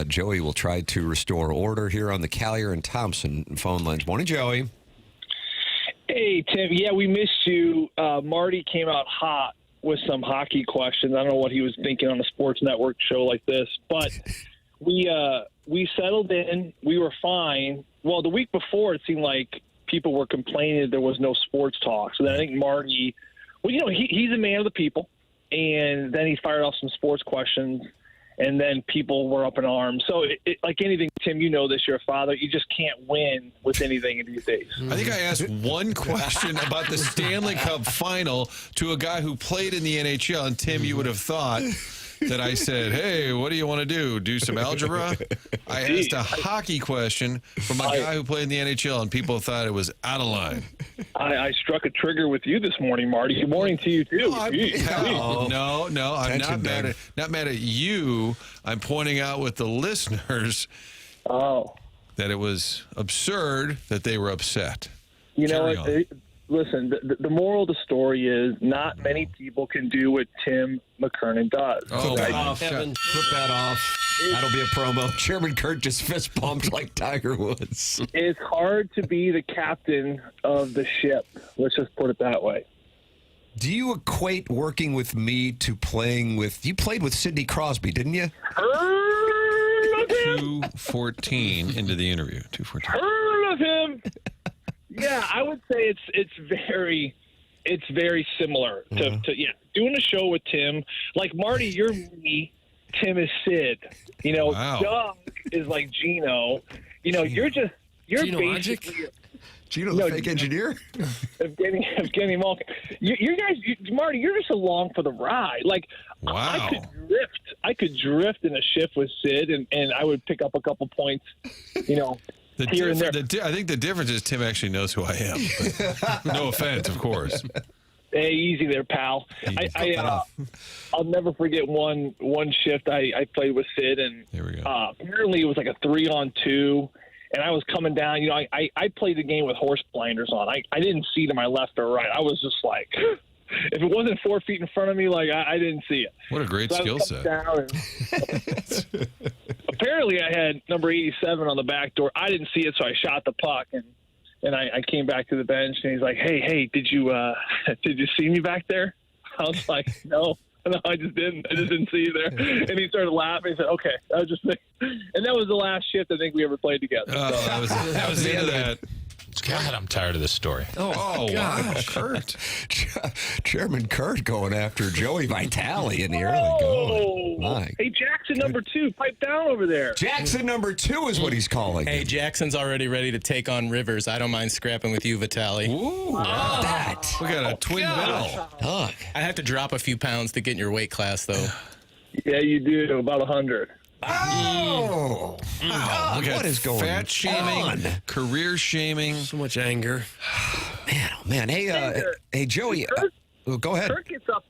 Joey will try to restore order here on the Callier and Thompson phone lines. Morning, Joey. Hey, Tim. Yeah, we missed you. Marty came out hot with some hockey questions. I don't know what he was thinking on a sports network show like this, but we settled in. We were fine. Well, the week before, it seemed like people were complaining that there was no sports talk. So then I think Marty, well, you know, he's a man of the people, and then he fired off some sports questions, and then people were up in arms. So, like anything, Tim, you know this, you're a father. You just can't win with anything these days. I think I asked one question about the Stanley Cup final to a guy who played in the NHL, and Tim, you would have thought that I said, hey, what do you want to do? Do some algebra? I asked a hockey question from a guy who played in the NHL, and people thought it was out of line. I struck a trigger with you this morning, Marty. Good morning to you, too. No, I'm not mad at you. I'm pointing out with the listeners that it was absurd that they were upset. You know what? Listen, the moral of the story is not many people can do what Tim McKernan does. Oh, flip that off. That'll be a promo. Chairman Kurt just fist bumped like Tiger Woods. It's hard to be the captain of the ship. Let's just put it that way. Do you equate working with me to playing with... You played with Sidney Crosby, didn't you? 2:14 into the interview. 2:14. Heard of him. Yeah, I would say it's very similar to doing a show with Tim. Like Marty, you're me. Tim is Sid. You know, Doug is like Gino. You know, you're basically Gino, the fake engineer. Evgeny Malkin. You guys, Marty, you're just along for the ride. Like I could drift in a shift with Sid, and I would pick up a couple points. You know. I think the difference is Tim actually knows who I am. But no offense, of course. Hey, easy there, pal. I'll never forget one shift I played with Sid, and apparently it was like a 3-on-2, and I was coming down. You know, I played the game with horse blinders on. I didn't see to my left or right. I was just like, if it wasn't 4 feet in front of me, like I didn't see it. What a great skill set. Apparently, I had number 87 on the back door. I didn't see it, so I shot the puck, and I came back to the bench, and he's like, "Hey, did you see me back there?" I was like, "No, I just didn't. I just didn't see you there." And he started laughing. He said, "Okay, I was just," and that was the last shift I think we ever played together. That was the end of that. God, I'm tired of this story. Oh wow, Kurt. Chairman Kurt going after Joey Vitali in the early going. My hey, Jackson number 2, pipe down over there. Jackson number 2 is what he's calling. Hey, Jackson's already ready to take on Rivers. I don't mind scrapping with you, Vitali. Ooh, that. We got a twin bell. I have to drop a few pounds to get in your weight class, though. Yeah, you do. About 100. Oh, what is going on? Fat shaming, career shaming, so much anger. Man. Hey, Joey. Go ahead.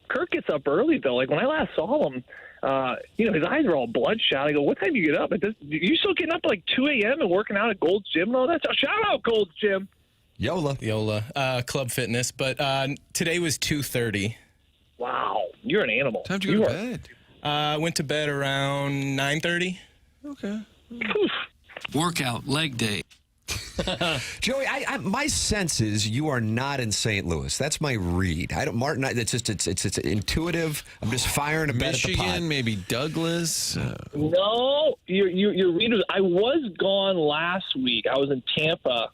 Kirk gets up early though. Like when I last saw him, his eyes are all bloodshot. I go, "What time do you get up?" You still getting up at like 2 a.m. and working out at Gold's Gym and all that stuff? Shout out Gold's Gym. Yola, Club Fitness. But today was 2:30. Wow, you're an animal. Time to go to bed. Went to bed around 9:30. Okay. Workout, leg day. Joey, my sense is you are not in St. Louis. That's my read. Martin. It's intuitive. I'm just firing a bet at the pot. Michigan, maybe Douglas. No, your read was. I was gone last week. I was in Tampa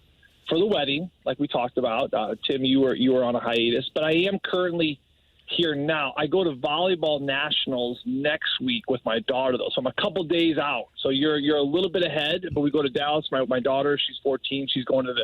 for the wedding, like we talked about. Tim, you were on a hiatus, but I am currently here now. I go to volleyball nationals next week with my daughter, though. So I'm a couple days out. So you're a little bit ahead, but we go to Dallas. My daughter, she's 14. She's going to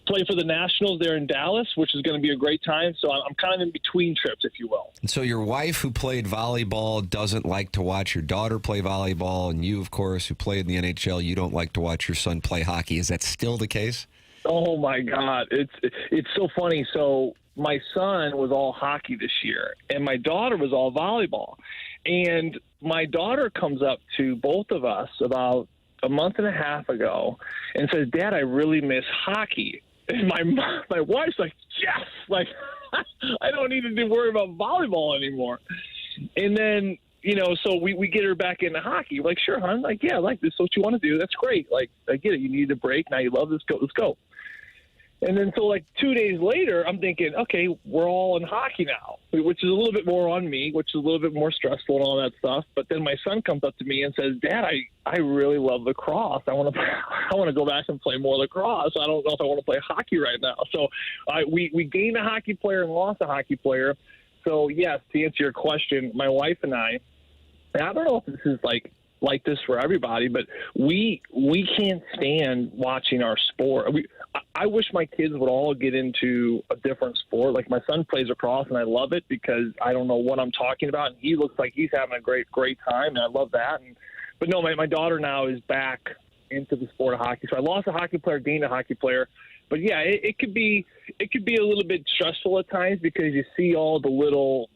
play for the nationals there in Dallas, which is going to be a great time. So I'm kind of in between trips, if you will. And so your wife, who played volleyball, doesn't like to watch your daughter play volleyball, and you, of course, who played in the NHL, you don't like to watch your son play hockey. Is that still the case? Oh my God, it's so funny. So my son was all hockey this year, and my daughter was all volleyball. And my daughter comes up to both of us about a month and a half ago and says, "Dad, I really miss hockey." And my wife's like, "Yes, like I don't need to worry about volleyball anymore." And then, so we get her back into hockey. We're like, "Sure, hon." Like, "Yeah, I like this. What you want to do? That's great. Like, I get it. You need a break. Now you love this. Let's go." And then so 2 days later, I'm thinking, okay, we're all in hockey now, which is a little bit more on me, which is a little bit more stressful and all that stuff. But then my son comes up to me and says, "Dad, I really love lacrosse. I want to go back and play more lacrosse. I don't know if I want to play hockey right now." So we gained a hockey player and lost a hockey player. So yes, to answer your question, my wife and I don't know if this is like this for everybody, but we can't stand watching our sport. I wish my kids would all get into a different sport. Like my son plays lacrosse, and I love it because I don't know what I'm talking about, and he looks like he's having a great time, and I love that. But no, my daughter now is back into the sport of hockey. So I lost a hockey player, gained a hockey player. But yeah, it could be a little bit stressful at times because you see all the little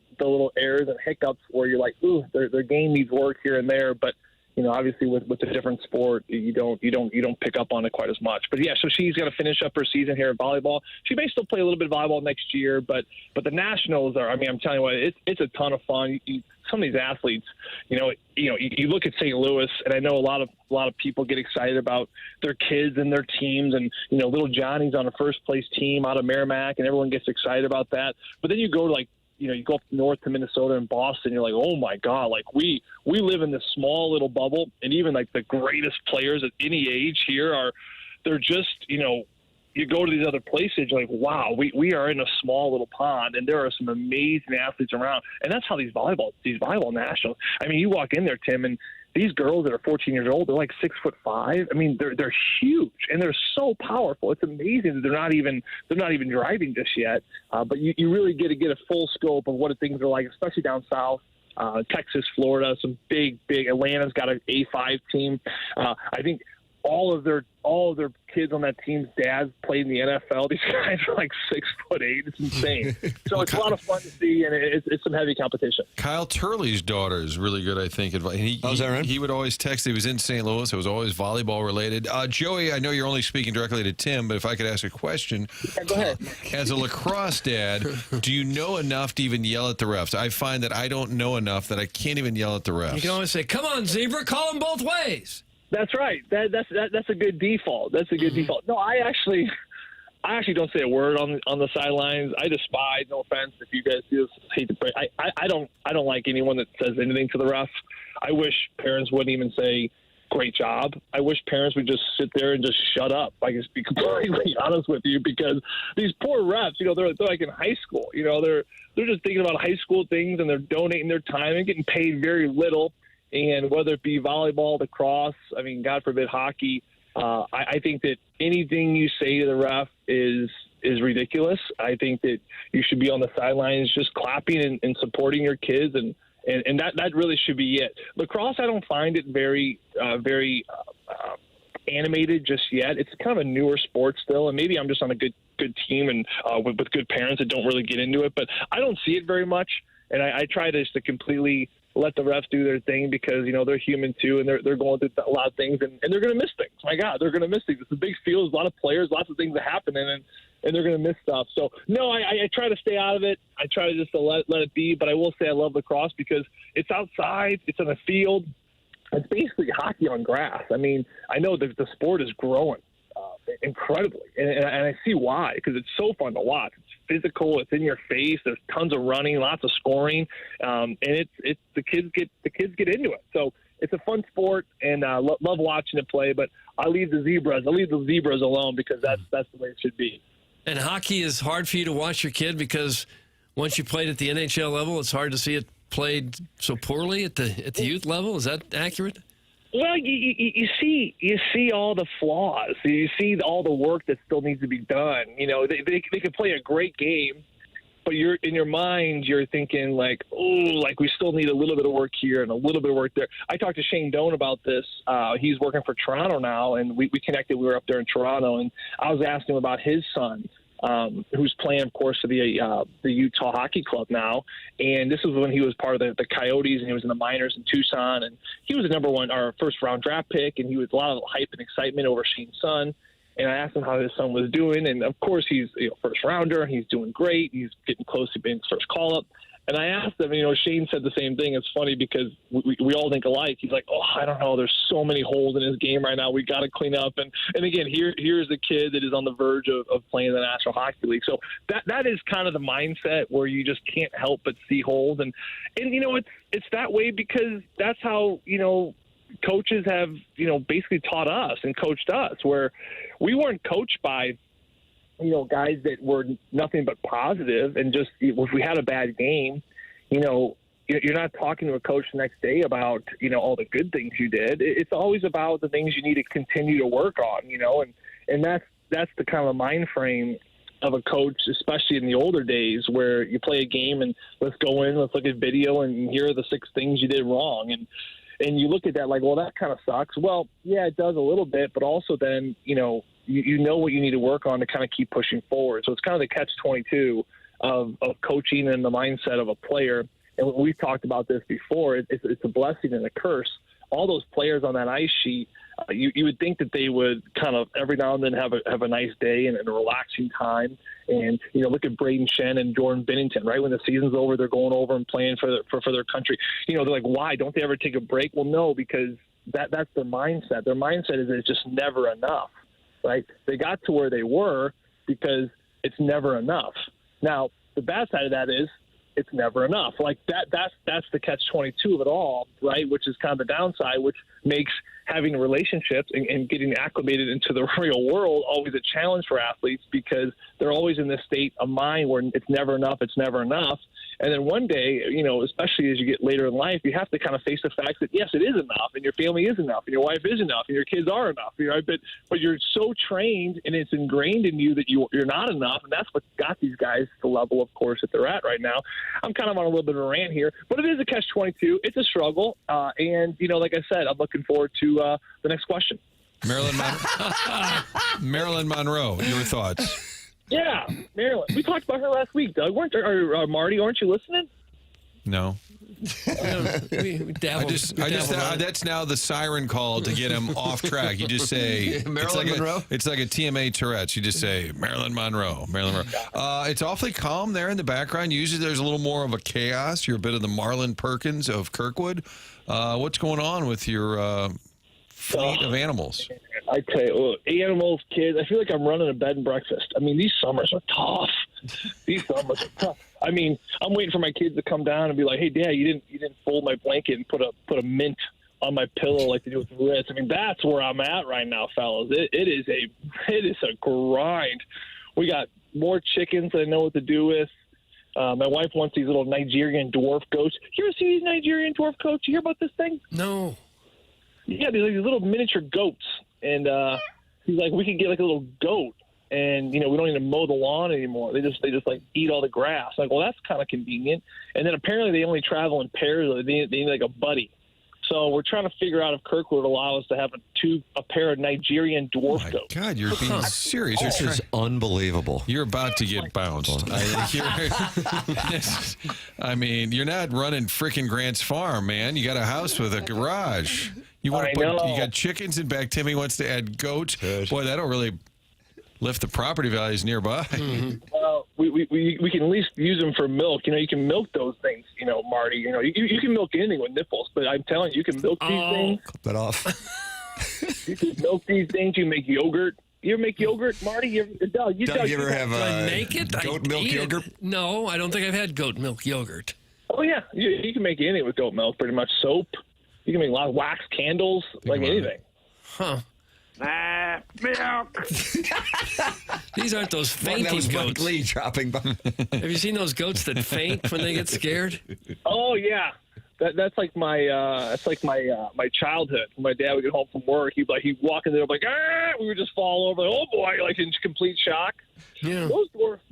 errors and hiccups where you're like, ooh, their game needs work here and there, but. Obviously with a different sport, you don't pick up on it quite as much. But yeah, so she's going to finish up her season here in volleyball. She may still play a little bit of volleyball next year, but the nationals are. I mean, I'm telling you what, it's a ton of fun. Some of these athletes, you look at St. Louis, and I know a lot of people get excited about their kids and their teams, and little Johnny's on a first place team out of Merrimack, and everyone gets excited about that. But then you go to you go up north to Minnesota and Boston, you're like, oh my God, like we live in this small little bubble, and even like the greatest players at any age here they're just, you go to these other places, you're like, wow, we are in a small little pond, and there are some amazing athletes around. And that's how these volleyball nationals, I mean, you walk in there, Tim, and these girls that are 14 years old, they're like 6'5". I mean, they're huge, and they're so powerful. It's amazing that they're not even driving just yet. But you really get a full scope of what things are like, especially down south. Texas, Florida, some big. Atlanta's got an A5 team. I think all of their kids on that team's dads played in the NFL. These guys are like 6'8". It's insane. So it's a lot of fun to see, and it's some heavy competition. Kyle Turley's daughter is really good, I think. Is that right? He would always text. He was in St. Louis. It was always volleyball related. Joey, I know you're only speaking directly to Tim, but if I could ask a question. Yeah, go ahead. As a lacrosse dad, do you know enough to even yell at the refs? I find that I don't know enough that I can't even yell at the refs. You can always say, "Come on, zebra, call them both ways." That's right. That's a good default. That's a good default. No, I actually don't say a word on the sidelines. I despise. No offense, if you guys do this, hate to break. I don't like anyone that says anything to the ref. I wish parents wouldn't even say great job. I wish parents would just sit there and just shut up. I can be completely honest with you, because these poor refs, they're like in high school. They're just thinking about high school things, and they're donating their time and getting paid very little. And whether it be volleyball, lacrosse, I mean, God forbid, hockey, I think that anything you say to the ref is ridiculous. I think that you should be on the sidelines just clapping and supporting your kids, and that really should be it. Lacrosse, I don't find it very animated just yet. It's kind of a newer sport still, and maybe I'm just on a good team and with good parents that don't really get into it. But I don't see it very much, and I try to completely let the refs do their thing, because they're human too, and they're going through a lot of things, and they're going to miss things. My God, they're going to miss things. It's a big field, a lot of players, lots of things that happen, and they're going to miss stuff. So no, I try to stay out of it. I try to just let it be. But I will say I love lacrosse because it's outside, it's on a field. It's basically hockey on grass. I mean, I know the sport is growing incredibly, and I see why, because it's so fun to watch. It's physical, it's in your face, there's tons of running, lots of scoring, and it's the kids get into it. So it's a fun sport, and love watching it play. But I leave the zebras alone, because that's the way it should be. And hockey is hard for you to watch your kid because once you played at the NHL level, it's hard to see it played so poorly at the youth level. Is that accurate? Well, you see all the flaws. You see all the work that still needs to be done. They could play a great game, but you're in your mind, you're thinking like, we still need a little bit of work here and a little bit of work there. I talked to Shane Doan about this. He's working for Toronto now, and we connected. We were up there in Toronto, and I was asking him about his son, who's playing, of course, for the Utah Hockey Club now. And this was when he was part of the Coyotes, and he was in the minors in Tucson. And he was our first-round draft pick, and he was a lot of hype and excitement over Shane's son. And I asked him how his son was doing, and of course he's first rounder. He's doing great. He's getting close to being his first call up. And I asked him, Shane said the same thing. It's funny because we all think alike. He's like, I don't know. There's so many holes in his game right now. We got to clean up. And again, here's a kid that is on the verge of playing in the National Hockey League. So that is kind of the mindset where you just can't help but see holes. And it's that way because that's how coaches have basically taught us and coached us, where we weren't coached by guys that were nothing but positive, and just if we had a bad game, you're not talking to a coach the next day about all the good things you did. It's always about the things you need to continue to work on, and that's the kind of mind frame of a coach, especially in the older days, where you play a game and let's go in, let's look at video, and here are the 6 things you did wrong, and you look at that like, well, that kind of sucks. Well, yeah, it does a little bit, but also then you know what you need to work on to kind of keep pushing forward. So it's kind of the catch-22 of coaching and the mindset of a player. And we've talked about this before. It's a blessing and a curse. All those players on that ice sheet, you would think that they would kind of every now and then have a nice day and a relaxing time. And look at Braden Shen and Jordan Binnington. Right when the season's over, they're going over and playing for their country. They're like, why don't they ever take a break? Well, no, because that's their mindset. Their mindset is that it's just never enough. Right? They got to where they were because it's never enough. Now, the bad side of that is it's never enough. Like that's the catch-22 of it all, right? Which is kind of the downside, which makes having relationships and getting acclimated into the real world always a challenge for athletes, because they're always in this state of mind where it's never enough, it's never enough. And then one day, especially as you get later in life, you have to kind of face the fact that, yes, it is enough, and your family is enough, and your wife is enough, and your kids are enough. Right? But you're so trained, and it's ingrained in you that you're not enough, and that's what got these guys to the level, of course, that they're at right now. I'm kind of on a little bit of a rant here, but it is a catch-22. It's a struggle, and, like I said, I'm looking forward to the next question. Marilyn Monroe, your thoughts? Yeah, Marilyn. We talked about her last week, Doug. Marty, aren't you listening? No. we dabbled. That's now the siren call to get him off track. You just say Marilyn Monroe. It's like a TMA Tourette's. You just say Marilyn Monroe. It's awfully calm there in the background. Usually there's a little more of a chaos. You're a bit of the Marlon Perkins of Kirkwood. What's going on with your fleet of animals? I tell you, animals, kids, I feel like I'm running a bed and breakfast. I mean, these summers are tough. I mean, I'm waiting for my kids to come down and be like, hey, Dad, you didn't fold my blanket and put a mint on my pillow like they do with the Ritz. I mean, that's where I'm at right now, fellas. It is a grind. We got more chickens than I know what to do with. My wife wants these little Nigerian dwarf goats. You ever see these Nigerian dwarf goats? You hear about this thing? No. Yeah, these little miniature goats. And he's like, we can get like a little goat, and we don't need to mow the lawn anymore. They just like eat all the grass. Like, well, that's kind of convenient. And then apparently they only travel in pairs. They need like a buddy. So we're trying to figure out if Kirkwood would allow us to have a pair of Nigerian dwarf goats. God, you're being serious. This is unbelievable. You're about to get bounced. I mean, you're not running frickin' Grant's Farm, man. You got a house with a garage. You got chickens in back. Timmy wants to add goats. Good. Boy, that'll really lift the property values nearby. Mm-hmm. Well, we can at least use them for milk. You can milk those things, Marty. You can milk anything with nipples, but I'm telling you, you can milk these things. Clip that off. You can milk these things. You make yogurt. You ever make yogurt, Marty? Doug, you ever have make it? Goat milk yogurt? No, I don't think I've had goat milk yogurt. Oh, yeah. You can make anything with goat milk, pretty much. Soap. You can make a lot of wax candles, like anything. Huh. Milk. These aren't those fainting that was Mike goats. Lee dropping by. Have you seen those goats that faint when they get scared? Oh yeah, that's like my my childhood. When my dad would get home from work, he'd walk in there like, ah! We would just fall over. Oh boy, like in complete shock. Yeah,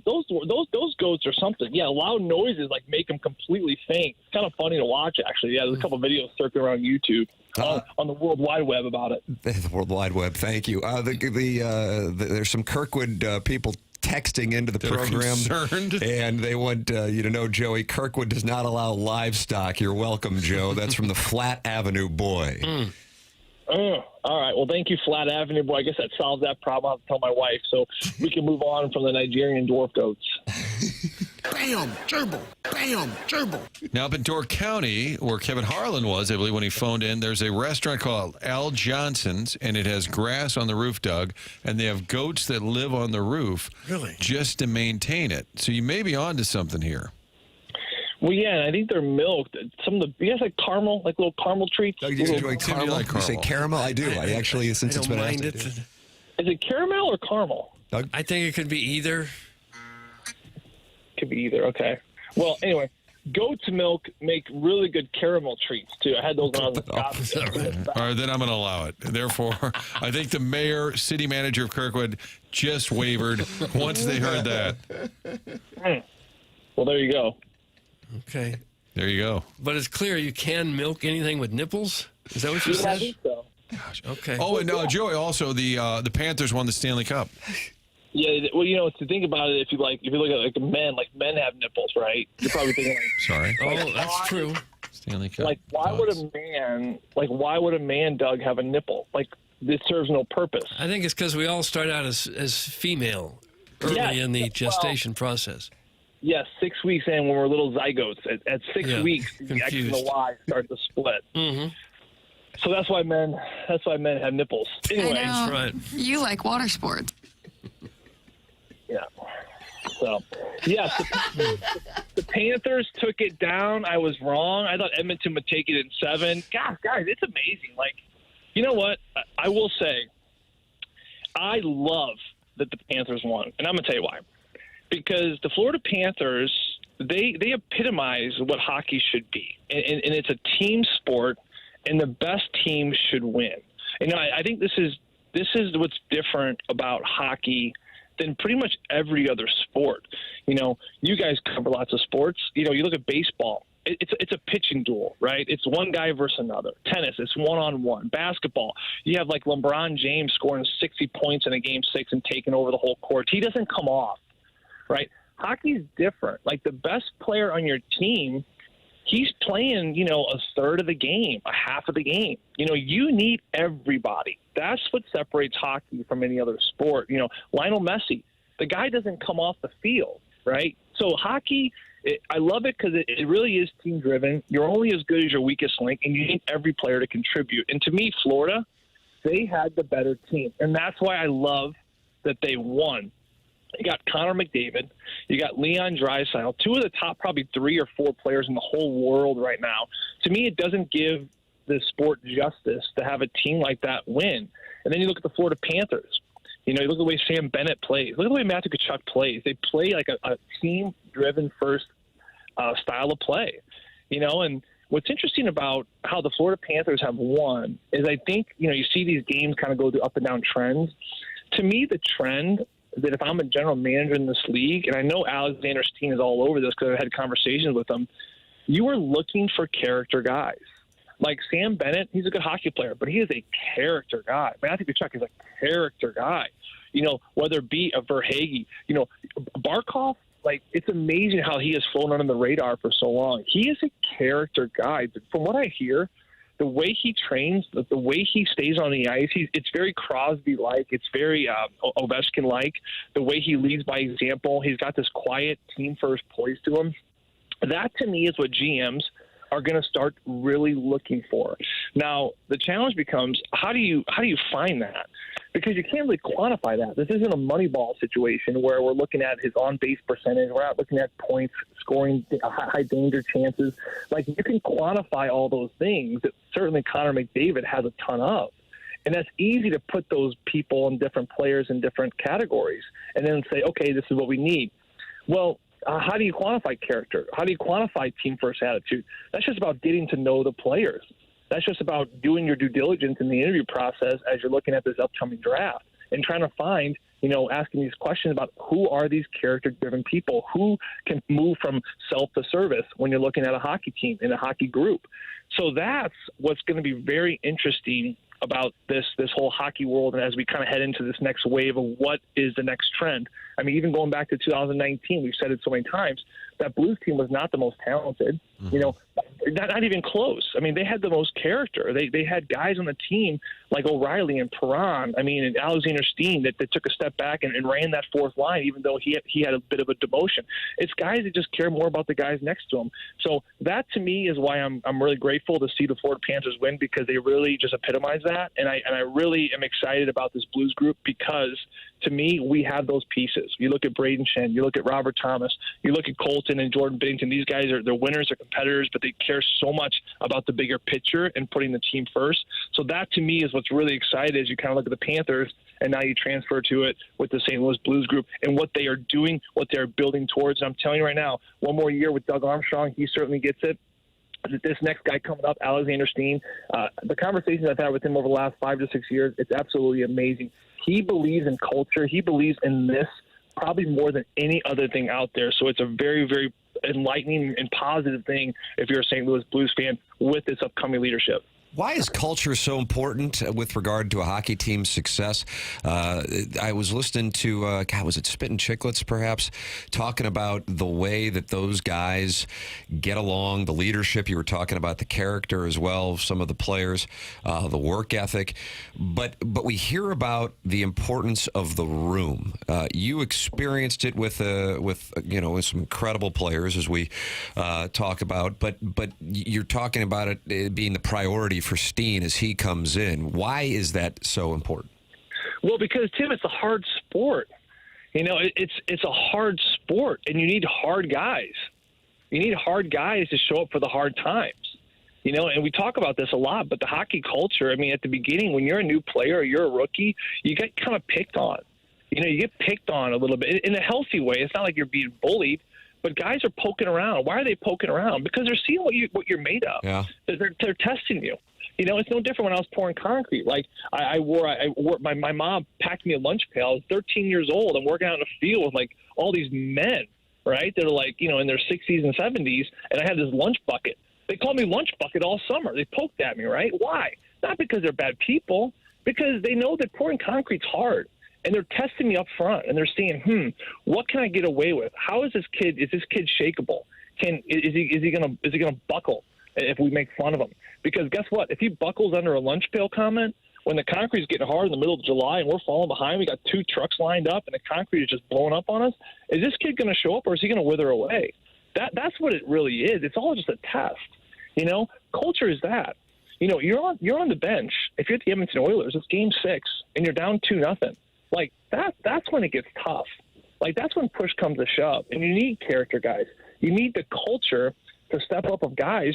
those goats are something. Yeah, loud noises like make them completely faint. It's kind of funny to watch, actually. Yeah, there's a couple videos circling around YouTube on the World Wide Web about it. The World Wide Web. Thank you. There's some Kirkwood people texting into the program, concerned. And they want you to know, Joey, Kirkwood does not allow livestock. You're welcome, Joe. That's from the Flat Avenue Boy. All right. Well, thank you, Flat Avenue Boy. I guess that solves that problem. I'll have to tell my wife, so we can move on from the Nigerian dwarf goats. Bam, gerbil. Bam, gerbil. Now, up in Door County, where Kevin Harlan was, I believe, when he phoned in, there's a restaurant called Al Johnson's, and it has grass on the roof, Doug, and they have goats that live on the roof just to maintain it. So you may be onto something here. Well, yeah, and I think they're milked. Some of the, you guys like caramel, like little caramel treats? Doug, do you enjoy caramel? Like You say caramel? I do. I actually, since it's been mind asked. it. Is it caramel or caramel? Doug? I think it could be either. Could be either. Okay. Well, anyway, goat's milk make really good caramel treats too. I had those when I was in Scotland. All right, then I'm going to allow it. Therefore, I think the mayor, city manager of Kirkwood just wavered once they heard that. Well, there you go. Okay. There you go. But it's clear you can milk anything with nipples? Is that what you Yeah, I said? think so. Gosh. Okay. Oh, and Joey, also the Panthers won the Stanley Cup. Yeah, well, to think about it, if you look at men have nipples, right? You're probably thinking Sorry. Oh, that's true. Stanley Cup. like why would a man, Doug, have a nipple? Like this serves no purpose. I think it's because we all start out as female early in the gestation process. Yes, 6 weeks in when we're little zygotes. At 6 weeks, the X and the Y start to split. Mm-hmm. So that's why men have nipples. Anyway, That's right. You like water sports. Yeah. So, yes, the Panthers took it down. I was wrong. I thought Edmonton would take it in 7. God, guys, it's amazing. Like, you know what? I will say, I love that the Panthers won, and I'm going to tell you why. Because the Florida Panthers, they epitomize what hockey should be, and it's a team sport, and the best team should win. And I think this is what's different about hockey than pretty much every other sport. You guys cover lots of sports. You look at baseball. It's a pitching duel, right? It's one guy versus another. Tennis, it's one-on-one. Basketball, you have like LeBron James scoring 60 points in a Game 6 and taking over the whole court. He doesn't come off. Right? Hockey's different. Like the best player on your team, he's playing, a third of the game, a half of the game. You need everybody. That's what separates hockey from any other sport. Lionel Messi, the guy doesn't come off the field, right? So hockey, I love it because it really is team driven. You're only as good as your weakest link, and you need every player to contribute. And to me, Florida, they had the better team. And that's why I love that they won. You got Connor McDavid. You got Leon Draisaitl, 2 of the top probably 3 or 4 players in the whole world right now. To me, it doesn't give the sport justice to have a team like that win. And then you look at the Florida Panthers. You look at the way Sam Bennett plays. Look at the way Matthew Tkachuk plays. They play like a team-driven first style of play. And what's interesting about how the Florida Panthers have won is I think, you see these games kind of go through up and down trends. To me, the trend that if I'm a general manager in this league, and I know Alexander Steen is all over this because I've had conversations with him, you are looking for character guys. Like Sam Bennett, he's a good hockey player, but he is a character guy. Matthew Tkachuk is a character guy. Whether it be a Verhaeghe, Barkov, like it's amazing how he has flown under the radar for so long. He is a character guy. But from what I hear, the way he trains, the way he stays on the ice, it's very Crosby-like. It's very Ovechkin-like. The way he leads by example. He's got this quiet team-first poise to him. That, to me, is what GMs are going to start really looking for. Now, the challenge becomes how do you find that? Because you can't really quantify that. This isn't a Moneyball situation where we're looking at his on-base percentage. We're not looking at points, scoring, high danger chances. Like, you can quantify all those things that certainly Connor McDavid has a ton of. And that's easy to put those people and different players in different categories and then say, okay, this is what we need. Well, how do you quantify character? How do you quantify team-first attitude? That's just about getting to know the players. That's just about doing your due diligence in the interview process as you're looking at this upcoming draft and trying to find, asking these questions about who are these character-driven people, who can move from self to service when you're looking at a hockey team in a hockey group. So that's what's going to be very interesting about this whole hockey world, and as we kind of head into this next wave of what is the next trend. I mean, even going back to 2019, we've said it so many times, that Blues team was not the most talented, not even close. I mean, they had the most character. They had guys on the team like O'Reilly and Perron, and Alexander Steen that took a step back and ran that fourth line, even though he had a bit of a demotion. It's guys that just care more about the guys next to him. So that, to me, is why I'm really grateful to see the Florida Panthers win, because they really just epitomize that. And I really am excited about this Blues group because, to me, we have those pieces. You look at Braden Shen, you look at Robert Thomas, you look at Colton and Jordan Binnington. These guys they're winners, they're competitors, but they care so much about the bigger picture and putting the team first. So that, to me, is what's really exciting as you kind of look at the Panthers, and now you transfer to it with the St. Louis Blues group and what they are doing, what they're building towards. And I'm telling you right now, one more year with Doug Armstrong, he certainly gets it. This next guy coming up, Alexander Steen, the conversations I've had with him over the last 5 to 6 years, it's absolutely amazing. He believes in culture. He believes in this probably more than any other thing out there. So it's a very, very enlightening and positive thing if you're a St. Louis Blues fan with this upcoming leadership. Why is culture so important with regard to a hockey team's success? I was listening to, was it Spittin' Chicklets, perhaps, talking about the way that those guys get along, the leadership. You were talking about the character as well, some of the players, the work ethic. But we hear about the importance of the room. You experienced it with some incredible players, as we talk about. But you're talking about it being the priority for Steen as he comes in. Why is that so important? Well, because, Tim, it's a hard sport. It's a hard sport, and you need hard guys. You need hard guys to show up for the hard times. And we talk about this a lot, but the hockey culture, at the beginning, when you're a new player or you're a rookie, you get kind of picked on. You get picked on a little bit in a healthy way. It's not like you're being bullied, but guys are poking around. Why are they poking around? Because they're seeing what you're made of. Yeah. They're testing you. It's no different when I was pouring concrete. Like I wore my mom packed me a lunch pail. I was 13 years old. I'm working out in the field with like all these men, right? That are like, in their 60s and 70s, and I had this lunch bucket. They called me lunch bucket all summer. They poked at me, right? Why? Not because they're bad people, because they know that pouring concrete's hard. And they're testing me up front, and they're seeing, what can I get away with? How is this kid shakeable? Is he gonna buckle if we make fun of him? Because guess what? If he buckles under a lunch pail comment, when the concrete's getting hard in the middle of July and we're falling behind, we got 2 trucks lined up and the concrete is just blowing up on us, is this kid going to show up or is he going to wither away? That's what it really is. It's all just a test. Culture is that. You're on the bench. If you're at the Edmonton Oilers, it's Game 6 and you're down 2-0. Like that's when it gets tough. Like that's when push comes to shove, and you need character guys. You need the culture to step up of guys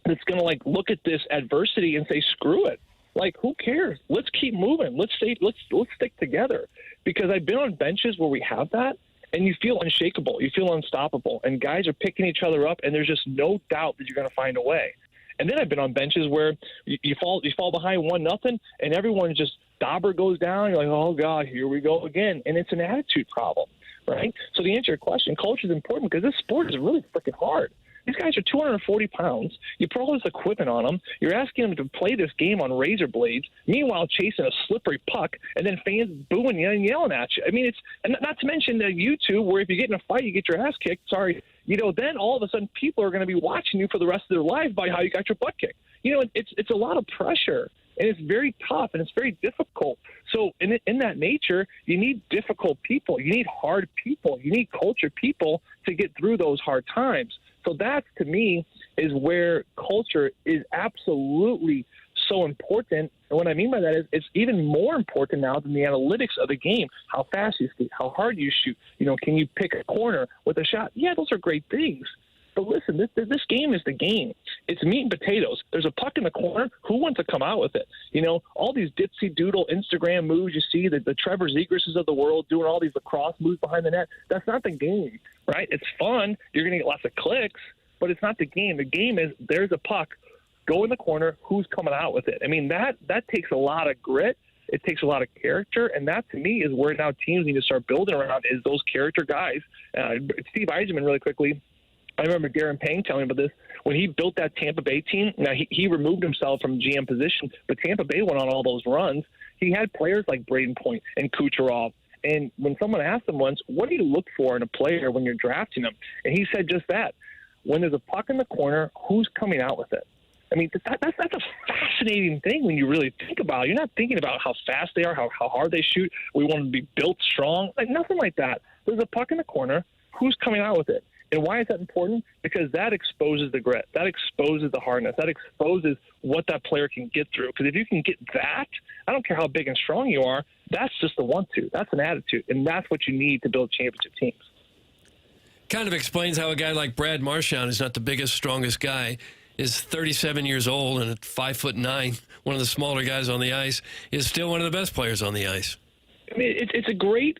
that's going to look at this adversity and say, screw it. Like, who cares? Let's keep moving. Let's stick together. Because I've been on benches where we have that, and you feel unshakable. You feel unstoppable. And guys are picking each other up, and there's just no doubt that you're going to find a way. And then I've been on benches where you fall behind 1-0, and everyone just Dauber goes down. You're like, oh God, here we go again. And it's an attitude problem, right? So to answer your question, culture is important because this sport is really freaking hard. These guys are 240 pounds. You put all this equipment on them. You're asking them to play this game on razor blades, meanwhile chasing a slippery puck, and then fans booing you and yelling at you. It's and not to mention the YouTube, where if you get in a fight, you get your ass kicked. Sorry, then all of a sudden people are going to be watching you for the rest of their life by how you got your butt kicked. It's a lot of pressure, and it's very tough, and it's very difficult. So in that nature, you need difficult people. You need hard people. You need culture people to get through those hard times. So that, to me, is where culture is absolutely so important. And what I mean by that is it's even more important now than the analytics of the game. How fast you skate, how hard you shoot. Can you pick a corner with a shot? Yeah, those are great things. But listen, this game is the game. It's meat and potatoes. There's a puck in the corner. Who wants to come out with it? You know, all these dipsy doodle Instagram moves you see, the Trevor Zegerases of the world doing all these lacrosse moves behind the net. That's not the game, right? It's fun. You're going to get lots of clicks, but it's not the game. The game is there's a puck. Go in the corner. Who's coming out with it? I mean, that takes a lot of grit. It takes a lot of character, and that, to me, is where now teams need to start building around is those character guys. Steve Yzerman, really quickly, I remember Darren Pang telling me about this. When he built that Tampa Bay team, now he removed himself from GM position, but Tampa Bay went on all those runs. He had players like Braden Point and Kucherov. And when someone asked him once, what do you look for in a player when you're drafting them? And he said just that. When there's a puck in the corner, who's coming out with it? I mean, that's a fascinating thing when you really think about it. You're not thinking about how fast they are, how hard they shoot. We want them to be built strong. Like, nothing like that. There's a puck in the corner. Who's coming out with it? And why is that important? Because that exposes the grit. That exposes the hardness. That exposes what that player can get through. Because if you can get that, I don't care how big and strong you are, that's just the one-two. That's an attitude. And that's what you need to build championship teams. Kind of explains how a guy like Brad Marchand is not the biggest, strongest guy, is 37 years old and at 5'9", one of the smaller guys on the ice, is still one of the best players on the ice. I mean, it's a great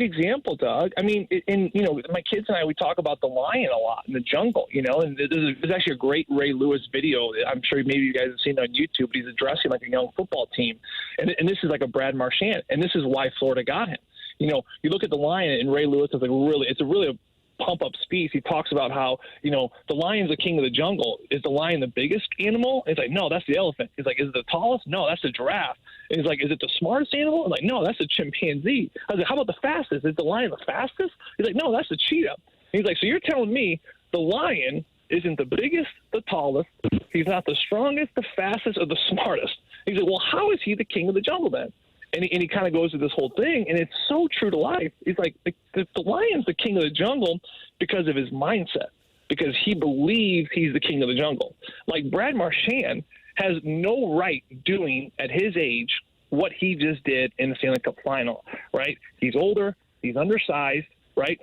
example, Doug. I mean, my kids and I, we talk about the lion a lot in the jungle, and there's actually a great Ray Lewis video. I'm sure maybe you guys have seen it on YouTube, but he's addressing like a young football team. And this is like a Brad Marchand, and this is why Florida got him. You look at the lion, and Ray Lewis is it's a really pump-up speech. He talks about how, the lion's the king of the jungle. Is the lion the biggest animal? He's like, no, that's the elephant. He's like, is it the tallest? No, that's the giraffe. And he's like, is it the smartest animal? I'm like, no, that's the chimpanzee. I was like, how about the fastest? Is the lion the fastest? He's like, no, that's the cheetah. He's like, so you're telling me the lion isn't the biggest, the tallest, he's not the strongest, the fastest, or the smartest. He's like, well, how is he the king of the jungle then? And he kind of goes to this whole thing, and it's so true to life. He's like, the lion's the king of the jungle because of his mindset, because he believes he's the king of the jungle. Like Brad Marchand has no right doing at his age what he just did in the Stanley Cup final, right? He's older, he's undersized, right?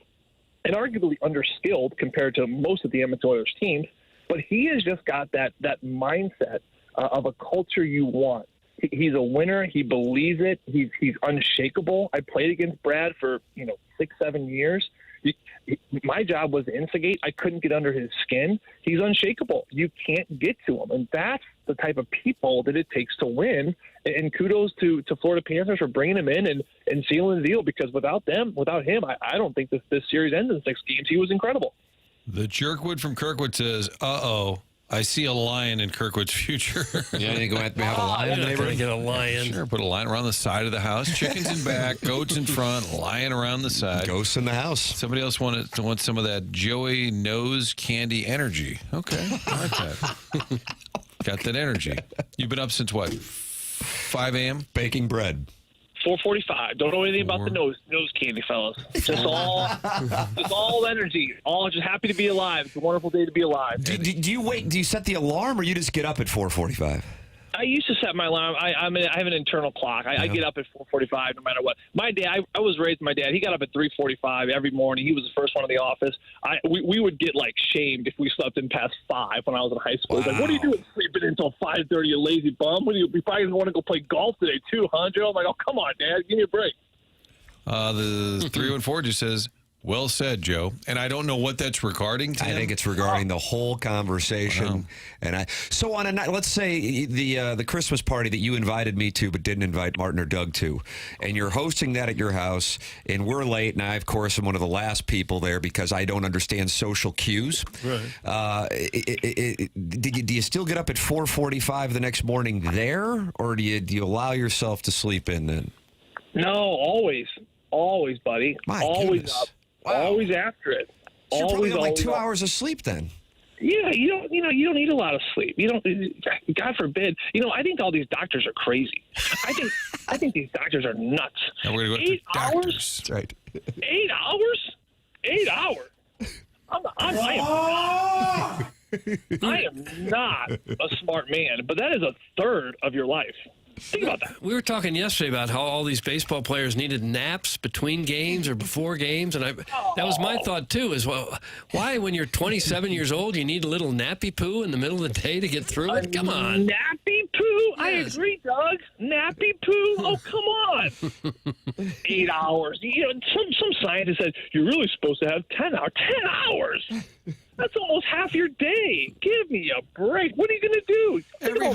And arguably underskilled compared to most of the Edmonton Oilers teams, but he has just got that mindset of a culture you want. He's a winner. He believes it. He's unshakable. I played against Brad for 6-7 years. My job was to instigate. I couldn't get under his skin. He's unshakable. You can't get to him, and that's the type of people that it takes to win. And kudos to Florida Panthers for bringing him in and sealing the deal, because without him, I don't think this series ends in 6 games. He was incredible. The Jerkwood from Kirkwood says, uh-oh. I see a lion in Kirkwood's future. Yeah, you go have a lion in the neighborhood? Get a lion. Sure, put a lion around the side of the house. Chickens in back, goats in front, lion around the side. Ghosts in the house. Somebody else wants some of that Joey Nose candy energy. Okay, I like that. Got that energy. You've been up since what? 5 a.m.? Baking bread. 4:45. Don't know anything about the nose candy, fellas. Just all energy. All just happy to be alive. It's a wonderful day to be alive. Do you wait? Do you set the alarm, or you just get up at 4:45? I used to set my alarm. I have an internal clock. I get up at 4:45 no matter what. My dad, I was raised with my dad. He got up at 3:45 every morning. He was the first one in the office. We would get shAmed if we slept in past 5 when I was in high school. Wow. Like, what are you doing sleeping until 5:30, you lazy bum? We probably want to go play golf today too, huh, Joe? I'm like, oh, come on, Dad, give me a break. The 314 just says, well said, Joe. And I don't know what that's regarding, Tim. I think it's regarding the whole conversation. Wow. And so on a night, let's say the Christmas party that you invited me to but didn't invite Martin or Doug to, and you're hosting that at your house, and we're late, and I, of course, am one of the last people there because I don't understand social cues. Right. Do you still get up at 4:45 the next morning there, or do you allow yourself to sleep in then? No, always, buddy. Always goodness. Up. Wow. Always after it. So you're probably always like 2 up. hours of sleep then. Yeah, you don't need a lot of sleep. You don't. God forbid. I think all these doctors are crazy. I think these doctors are nuts. And we're gonna go 8 to hours. doctors. That's right. 8 hours. 8 hours. I am not a smart man, but that is a third of your life. Think about that. We were talking yesterday about how all these baseball players needed naps between games or before games, and that was my thought too. Is well, why when you're 27 years old you need a little nappy poo in the middle of the day to get through it? Come on, nappy poo. Yes. I agree, Doug. Nappy poo. Oh, come on. 8 hours. You know, some scientist said you're really supposed to have 10 hours. 10 hours. That's almost half your day. Give me a break. What are you going to do? Every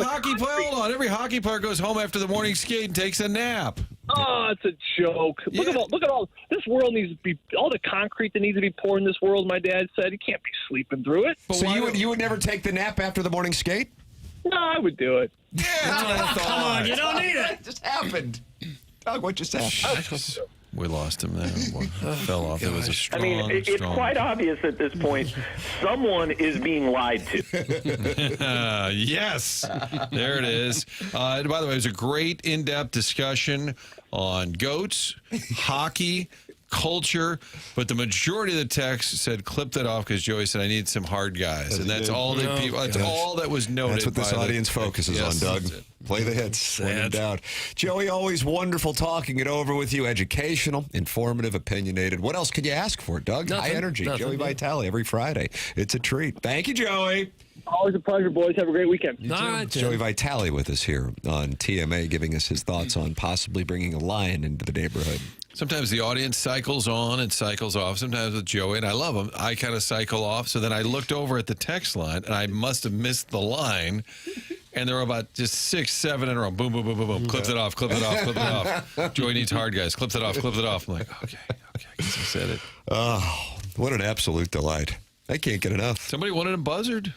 hockey player goes home after the morning skate and takes a nap. Oh, it's a joke. Yeah. Look at all this world needs to be all the concrete that needs to be poured in this world. My dad said you can't be sleeping through it. So you would never take the nap after the morning skate? No, I would do it. Yeah, that's what I thought. Come on, you don't need it. What just happened? Doug, what just happened? We lost him there. Fell off. It was a strong, it's quite obvious at this point. Someone is being lied to. Yes. There it is. By the way, it was a great in-depth discussion on goats, hockey, culture, but the majority of the text said clip that off because Joey said I need some hard guys, and that's all that people. That's all that was noted. That's what this audience focuses on, Doug. Play the hits. When in doubt. Joey, always wonderful talking it over with you. Educational, informative, opinionated. What else could you ask for, Doug? High energy. Joey Vitali every Friday. It's a treat. Thank you, Joey. Always a pleasure, boys. Have a great weekend. Joey Vitali with us here on TMA, giving us his thoughts on possibly bringing a lion into the neighborhood. Sometimes the audience cycles on and cycles off. Sometimes with Joey, and I love him, I kind of cycle off. So then I looked over at the text line, and I must have missed the line. And there were about just 6, 7 in a row. Boom, boom, boom, boom, boom. Clipped it off, clipped it off, clipped it off. Joey needs hard guys. Clipped it off, clipped it off. I'm like, okay, I guess I said it. Oh, what an absolute delight. I can't get enough. Somebody wanted a buzzard.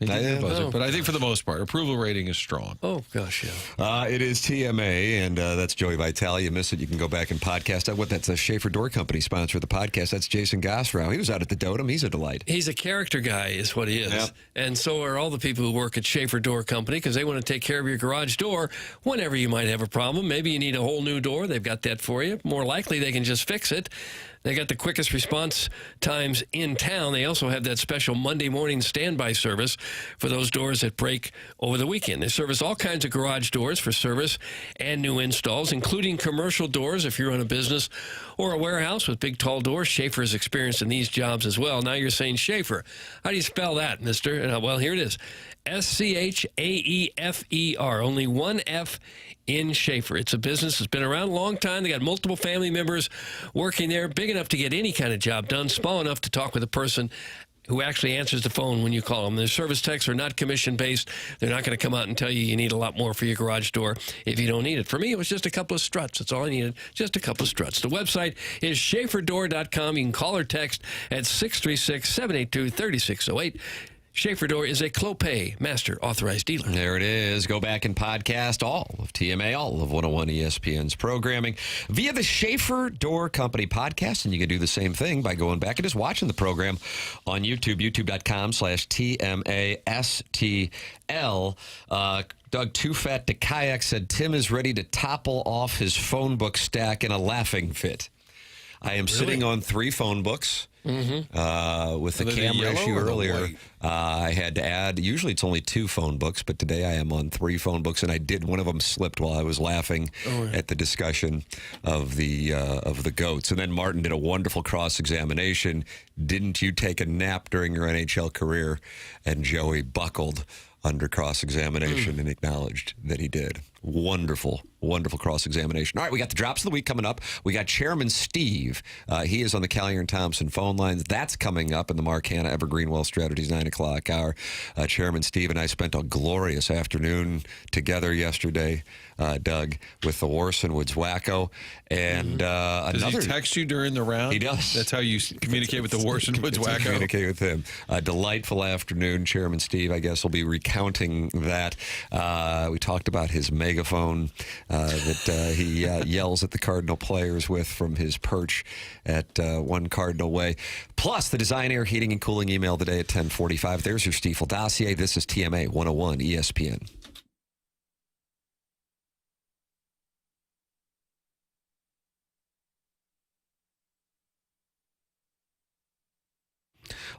But I think for the most part, approval rating is strong. Oh, gosh, yeah. It is TMA, and that's Joey Vitali. You miss it, you can go back and podcast. That's a Schaefer Door Company sponsor of the podcast. That's Jason Gosrow. He was out at the Dotem. He's a delight. He's a character guy is what he is. Yep. And so are all the people who work at Schaefer Door Company because they want to take care of your garage door whenever you might have a problem. Maybe you need a whole new door. They've got that for you. More likely, they can just fix it. They got the quickest response times in town. They also have that special Monday morning standby service for those doors that break over the weekend. They service all kinds of garage doors for service and new installs, including commercial doors if you run a business or a warehouse with big, tall doors. Schaefer is experienced in these jobs as well. Now you're saying Schaefer. How do you spell that, mister? Well, here it is. Schaefer. Only one F in Schaefer. It's a business that's been around a long time. They got multiple family members working there, big enough to get any kind of job done, small enough to talk with a person who actually answers the phone when you call them. Their service techs are not commission-based. They're not going to come out and tell you need a lot more for your garage door if you don't need it. For me, it was just a couple of struts. That's all I needed, just a couple of struts. The website is schaeferdoor.com. You can call or text at 636-782-3608. Schaefer Door is a Clopay Master Authorized Dealer. There it is. Go back and podcast all of TMA, all of 101 ESPN's programming via the Schaefer Door Company podcast. And you can do the same thing by going back and just watching the program on YouTube, youtube.com/TMASTL. Doug Too Fat to Kayak said Tim is ready to topple off his phone book stack in a laughing fit. I am sitting on 3 phone books. With the camera issue earlier, I had to add. Usually it's only 2 phone books, but today I am on 3 phone books, and I did. One of them slipped while I was laughing at the discussion of the goats. And then Martin did a wonderful cross-examination. Didn't you take a nap during your NHL career? And Joey buckled under cross-examination and acknowledged that he did. Wonderful, wonderful cross-examination. All right, we got the drops of the week coming up. We got Chairman Steve. He is on the Callier and Thompson phone lines. That's coming up in the Mark Hanna Evergreen Wealth Strategies 9 o'clock hour. Chairman Steve and I spent a glorious afternoon together yesterday, Doug, with the Warson Woods Wacko. And does he text you during the round? He does. That's how you communicate with the Warson Woods Wacko? Communicate with him. A delightful afternoon. Chairman Steve, I guess, will be recounting that. We talked about his megaphone that he yells at the Cardinal players with from his perch at One Cardinal Way. Plus, the Design Air Heating and Cooling email today at 10:45. There's your Stiefel dossier. This is TMA 101 ESPN.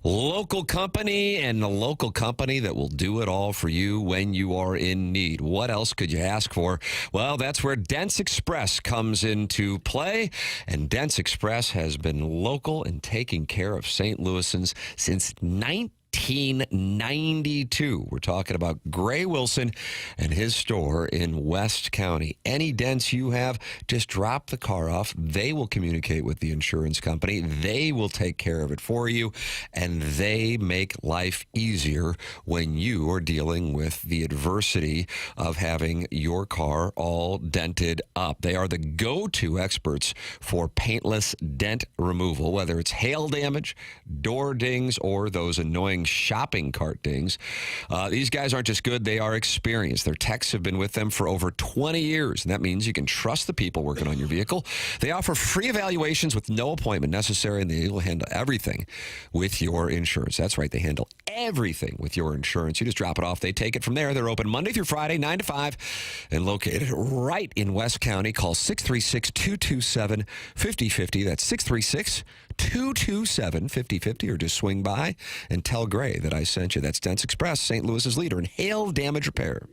Local company, and the local company that will do it all for you when you are in need. What else could you ask for? Well, that's where Dents Express comes into play. And Dents Express has been local and taking care of St. Louisans since 1992. We're talking about Gray Wilson and his store in West County. Any dents you have, just drop the car off. They will communicate with the insurance company. They will take care of it for you, and they make life easier when you are dealing with the adversity of having your car all dented up. They are the go-to experts for paintless dent removal, whether it's hail damage, door dings, or those annoying shopping cart dings. These guys aren't just good, they are experienced. Their techs have been with them for over 20 years, and that means you can trust the people working on your vehicle. They offer free evaluations with no appointment necessary, and they will handle everything with your insurance. That's right, they handle everything with your insurance. You just drop it off, they take it from there. They're open Monday through Friday, 9 to 5, and located right in West County. Call 636-227-5050. That's 636-227-5050, or just swing by and tell Gray that I sent you. That's Dents Express, St. Louis's leader in hail damage repair.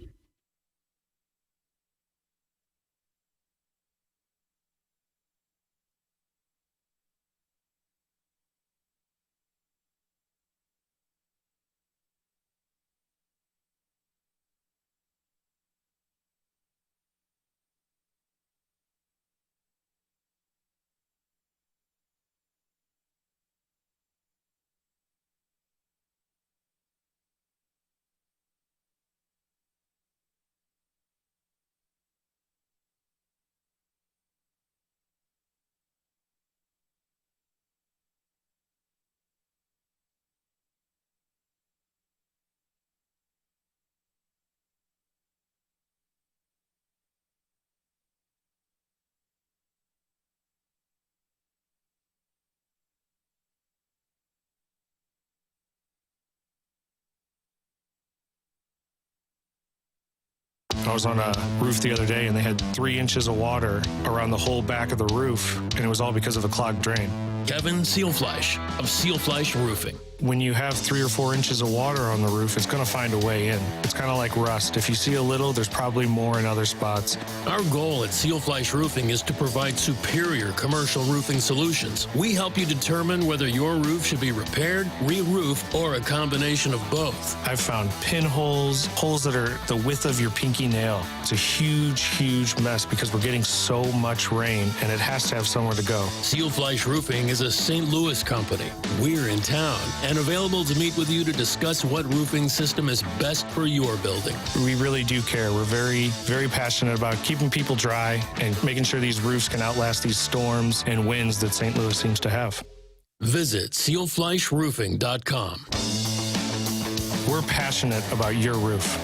I was on a roof the other day, and they had 3 inches of water around the whole back of the roof, and it was all because of a clogged drain. Kevin Sealfleisch of Sealfleisch Roofing. When you have 3 or 4 inches of water on the roof, it's going to find a way in. It's kind of like rust. If you see a little, there's probably more in other spots. Our goal at Sealfleisch Roofing is to provide superior commercial roofing solutions. We help you determine whether your roof should be repaired, re-roofed, or a combination of both. I've found pinholes, holes that are the width of your pinky nail. It's a huge, huge mess because we're getting so much rain, and it has to have somewhere to go. Sealfleisch Roofing is a St. Louis company. We're in town and available to meet with you to discuss what roofing system is best for your building. We really do care. We're very, very passionate about keeping people dry and making sure these roofs can outlast these storms and winds that St. Louis seems to have. Visit sealfleischroofing.com. We're passionate about your roof.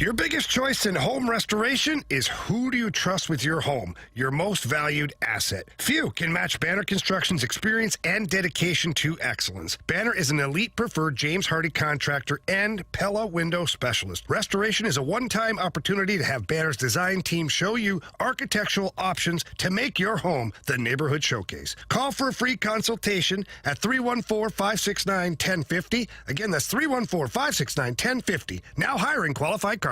Your biggest choice in home restoration is who do you trust with your home, your most valued asset. Few can match Banner Construction's experience and dedication to excellence. Banner is an elite preferred James Hardy contractor and Pella window specialist. Restoration is a one-time opportunity to have Banner's design team show you architectural options to make your home the neighborhood showcase. Call for a free consultation at 314-569-1050. Again, that's 314-569-1050. Now hiring qualified carpenters.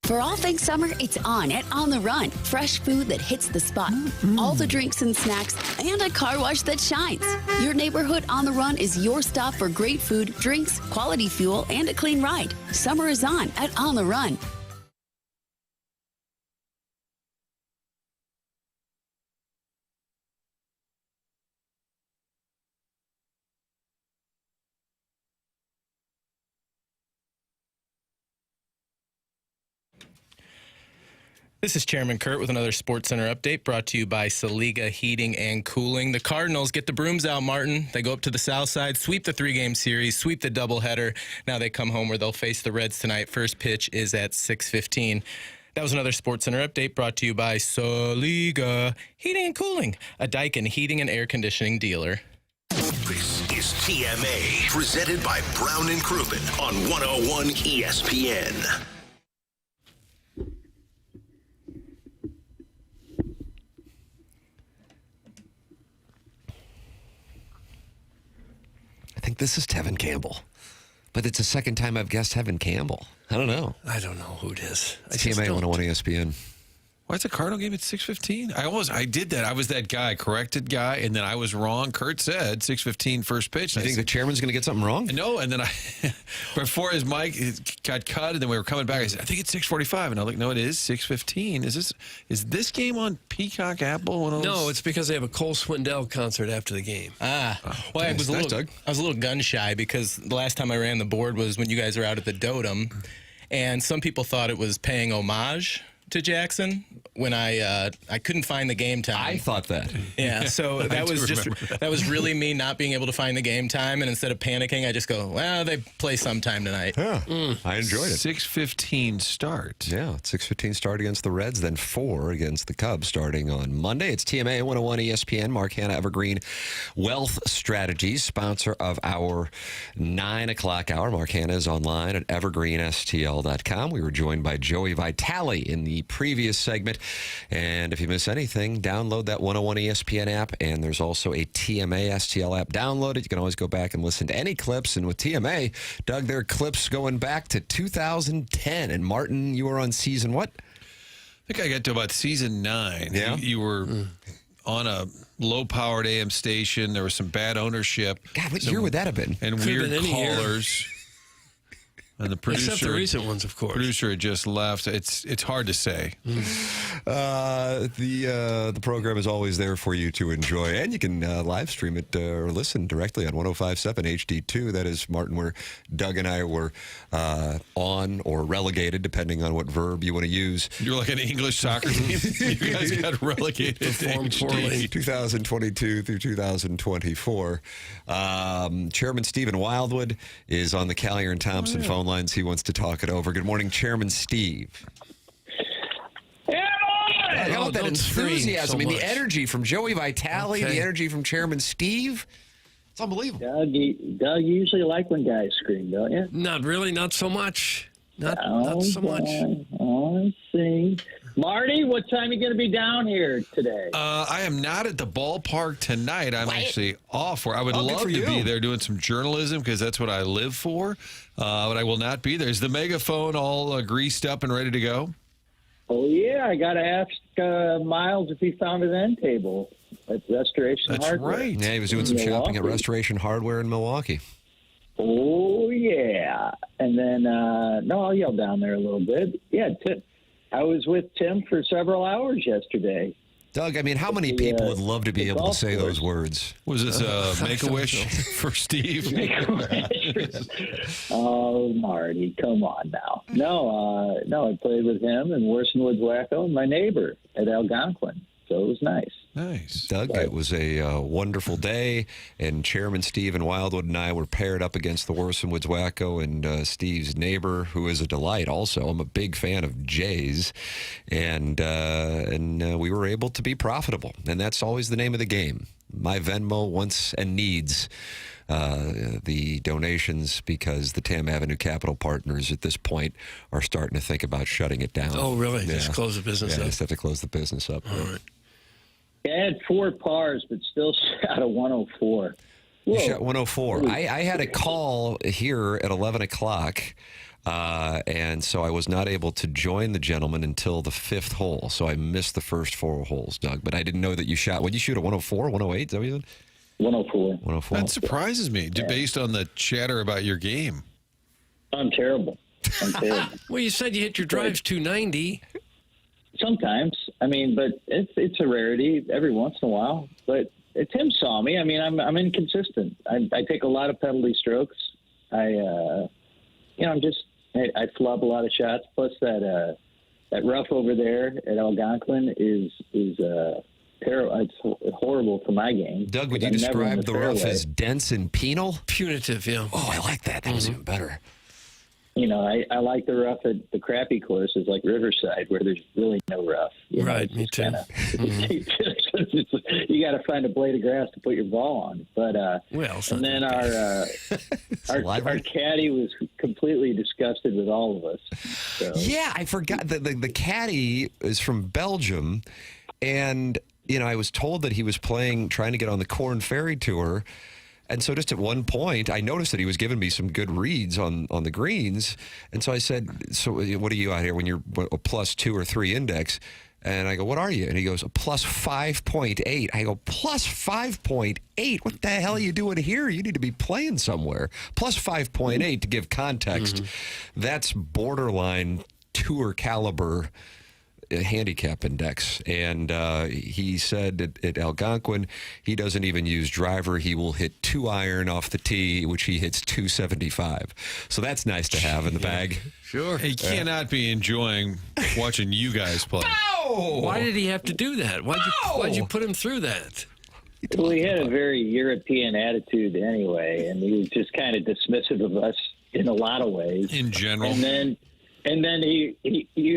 For all things summer, it's on at On the Run. Fresh food that hits the spot. All the drinks and snacks, and a car wash that shines. Your neighborhood On the Run is your stop for great food, drinks, quality fuel, and a clean ride. Summer is on at On the Run. This is Chairman Kurt with another Sports Center update brought to you by Saliga Heating and Cooling. The Cardinals get the brooms out, Martin. They go up to the south side, sweep the three-game series, sweep the doubleheader. Now they come home where they'll face the Reds tonight. First pitch is at 6:15. That was another Sports Center update brought to you by Saliga Heating and Cooling, a Daikin heating and air conditioning dealer. This is TMA, presented by Brown and Crouppen on 101 ESPN. I think this is Tevin Campbell, but it's the second time I've guessed Tevin Campbell. I don't know. I don't know who it is. It's TMA 101 ESPN. Why is the Cardinal game at 6:15? I did that. I was that guy, corrected guy, and then I was wrong. Kurt said 6:15 first pitch. You think the chairman's going to get something wrong? No, and then before his mic got cut, and then we were coming back, I said, I think it's 6:45, and I'm like, no, it is 6:15. Is this game on Peacock Apple? No, it's because they have a Cole Swindell concert after the game. I was a little gun shy because the last time I ran the board was when you guys were out at the Dotem, and some people thought it was paying homage to Jackson when I couldn't find the game time. I thought that. Yeah, so that was really me not being able to find the game time, and instead of panicking, I just go, well, they play sometime tonight. Yeah, I enjoyed it. 6:15 start. Yeah, 6:15 start against the Reds, then 4 against the Cubs starting on Monday. It's TMA 101 ESPN, Mark Hanna Evergreen Wealth Strategies, sponsor of our 9 o'clock hour. Mark Hanna is online at evergreenstl.com. We were joined by Joey Vitali in the previous segment. And if you miss anything, download that 101 ESPN app. And there's also a TMA STL app. Download it. You can always go back and listen to any clips. And with TMA, Doug, there are clips going back to 2010. And Martin, you were on season what? I think I got to about season 9. Yeah. You were on a low-powered AM station. There was some bad ownership. God, what year would that have been? And weird callers. And the producer, except the recent ones, of course. Producer had just left. It's hard to say. The program is always there for you to enjoy, and you can live stream it or listen directly on 105.7 HD2. That is, Martin, where Doug and I were on or relegated, depending on what verb you want to use. You're like an English soccer team. You guys got relegated to HD. 2022 through 2024. Chairman Stephen Wildwood is on the Callier and Thompson phone lines. He wants to talk it over. Good morning, Chairman Steve. How about that enthusiasm and the energy from Joey Vitali, the energy from Chairman Steve? It's unbelievable. Doug, you usually like when guys scream, don't you? Not really, not so much. Not so much. I see. Marty, what time are you going to be down here today? I am not at the ballpark tonight. I'm actually off. I would love to be there doing some journalism because that's what I live for. But I will not be there. Is the megaphone all greased up and ready to go? Oh, yeah. I got to ask Miles if he found an end table at Restoration Hardware. That's right. Yeah, he was doing some shopping at Restoration Hardware in Milwaukee. Oh, yeah. And then, no, I'll yell down there a little bit. Yeah, I was with Tim for several hours yesterday. Doug, I mean, how many people would love to be able to say those words? Was this Make-A-Wish for Steve? Oh, Marty, come on now. No, I played with him and Worson Woods Wacko and my neighbor at Algonquin. So it was nice. Nice. Doug, it was a wonderful day, and Chairman Steve and Wildwood and I were paired up against the Worson Woods Wacko and Steve's neighbor, who is a delight also. I'm a big fan of Jay's, and we were able to be profitable, and that's always the name of the game. My Venmo wants and needs the donations because the Tam Avenue Capital Partners at this point are starting to think about shutting it down. Oh, really? Just close the business up? Yeah, just have to close the business up. All right. I had 4 pars, but still shot a 104. You shot 104. I had a call here at 11 o'clock, and so I was not able to join the gentleman until the 5th hole. So I missed the first 4 holes, Doug. But I didn't know that you shot. What did you shoot, a 104, 108? Is that what you did? 104. 104. That surprises me, based on the chatter about your game. I'm terrible. Well, you said you hit your drives 290. Sometimes. I mean, but it's a rarity every once in a while. But Tim saw me. I mean, I'm inconsistent. I take a lot of penalty strokes. I flub a lot of shots. Plus that rough over there at Algonquin is terrible. It's horrible for my game. Doug, would you describe the rough as dense and penal? Punitive, yeah. Oh, I like that. That was even better. You know, I like the rough at the crappy courses like Riverside, where there's really no rough. Right, me too. You got to find a blade of grass to put your ball on. But and then our caddy was completely disgusted with all of us. So. Yeah, I forgot that the caddy is from Belgium, and I was told that he was trying to get on the Corn Ferry Tour. And so just at one point, I noticed that he was giving me some good reads on the greens. And so I said, so what are you out here when you're a +2 or 3 index? And I go, what are you? And he goes, a +5.8. I go, +5.8? What the hell are you doing here? You need to be playing somewhere. +5.8, to give context, that's borderline tour caliber handicap index. And he said at Algonquin, he doesn't even use driver. He will hit 2-iron off the tee, which he hits 275. So that's nice to have in the bag. Sure. He cannot be enjoying watching you guys play. No! Why did he have to do that? Why'd you put him through that? Well, he had a very European attitude anyway, and he was just kind of dismissive of us in a lot of ways. In general. And then he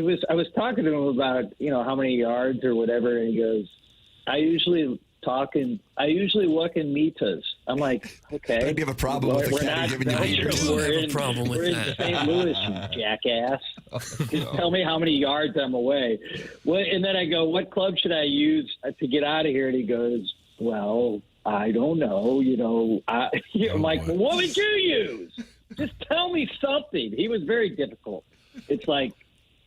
was. I was talking to him about how many yards or whatever, and he goes, I usually walk in meters. I'm like, okay. But do you have a problem with the caddy giving you meters? We're in St. Louis, you jackass. Just tell me how many yards I'm away. And then I go, what club should I use to get out of here? And he goes, well, I don't know. I'm like, well, what would you use? Just tell me something. He was very difficult. It's like,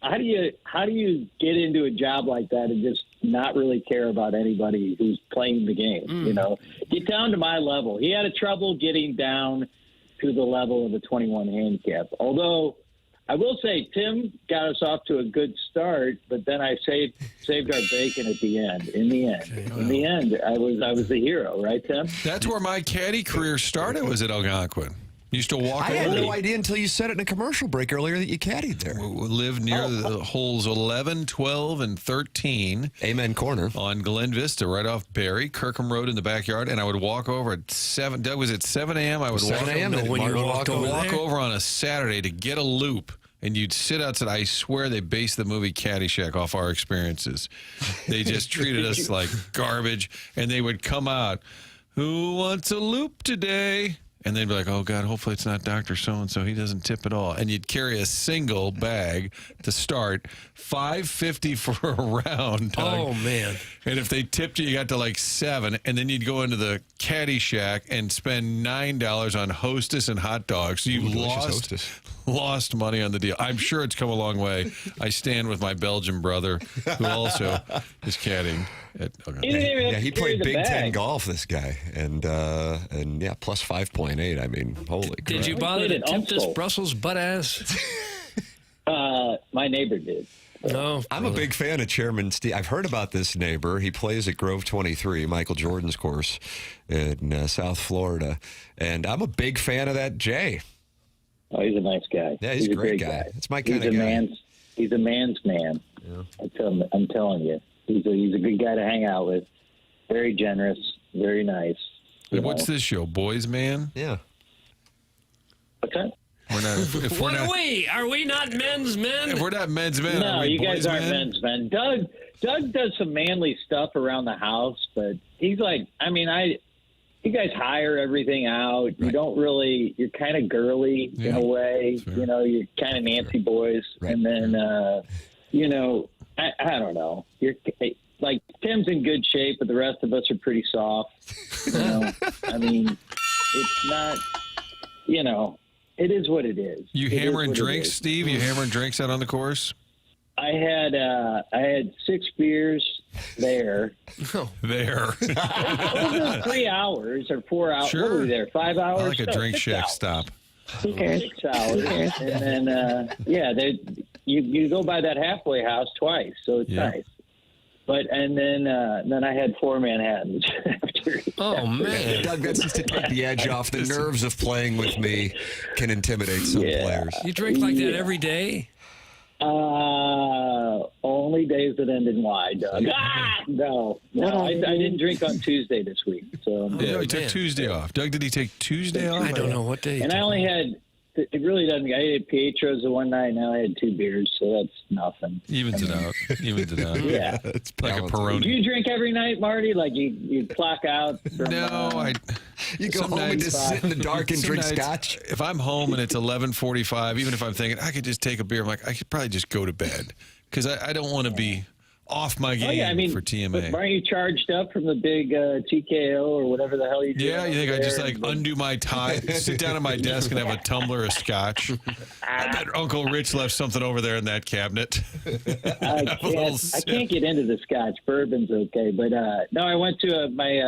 how do you get into a job like that and just not really care about anybody who's playing the game? Get down to my level. He had trouble getting down to the level of a 21 handicap. Although I will say Tim got us off to a good start, but then I saved our bacon at the end. In the end, I was the hero, right, Tim? That's where my caddy career started. Was at Algonquin. Used to walk I over. had no idea until you said it in a commercial break earlier that you caddied there. We lived near the holes 11, 12, and 13. Amen corner. On Glen Vista, right off Barry, Kirkham Road in the backyard. And I would walk over at 7. Doug, was at 7 a.m.? I would 7 a.m. walk over on a Saturday to get a loop. And you'd sit outside. I swear they based the movie Caddyshack off our experiences. They just treated us like garbage. And they would come out, who wants a loop today? And they'd be like, oh, God, hopefully it's not Dr. So-and-so. He doesn't tip at all. And you'd carry a single bag to start, $5.50 for a round. Doug. Oh, man. And if they tipped you, you got to like 7. And then you'd go into the Caddy Shack and spend $9 on Hostess and hot dogs. So you lost money on the deal. I'm sure it's come a long way. I stand with my Belgian brother, who also is caddying. He played Big Ten golf, this guy. And yeah, plus 5.8. I mean, holy crap. Did you bother to tip this Brussels butt ass? my neighbor did. No, I'm a big fan of Chairman Steve. I've heard about this neighbor. He plays at Grove 23, Michael Jordan's course in South Florida. And I'm a big fan of that Jay. Oh, he's a nice guy. Yeah, he's a great guy. It's my kind of guy. He's a man's man. Yeah. I'm telling you. He's a good guy to hang out with. Very generous, very nice. What's this show, Boys Man? Yeah. What's that? We're not. If we're What not, are we? Are we not men's men? if we're not men's men, No, are we you guys boys aren't men? men's men. Doug does some manly stuff around the house, but he's like, you guys hire everything out. Right. You don't really, you're kind of girly in a way. You know, you're kind of Nancy boys. Right. And then, I don't know. You're like, Tim's in good shape, but the rest of us are pretty soft. You know, it's not, it is what it is. You hammering drinks, Steve? You hammering drinks out on the course? I had 6 beers there. There. Over 3 hours or 4 hours. Sure. What were we there? 5 hours? I like a drink 6 shack hours. stop. 6 hours. And then, you go by that halfway house twice, so it's nice. But then I had 4 Manhattans after. Oh man, Doug, that's just to take the edge off. The nerves of playing with me can intimidate some players. You drink like that every day? Only days that end in Y, Doug. No, I didn't drink on Tuesday this week. So he took Tuesday off. Doug, did he take Tuesday off? I don't know what day. And I only had. It really doesn't. I ate Pietro's the one night. Now I had 2 beers, so that's nothing. Evens it out. Yeah, it's like a Peroni. Do you drink every night, Marty? Like you clock out? From, you go home and just sit in the dark and drink scotch. If I'm home and it's 11:45, even if I'm thinking I could just take a beer, I'm like I could probably just go to bed because I don't want to be off my game for TMA. But aren't you charged up from the big TKO or whatever the hell you do? Yeah, you think I just undo my tie, sit down at my desk and have a tumbler of scotch? I bet Uncle Rich left something over there in that cabinet. I can't get into the scotch. Bourbon's okay, but no, I went to my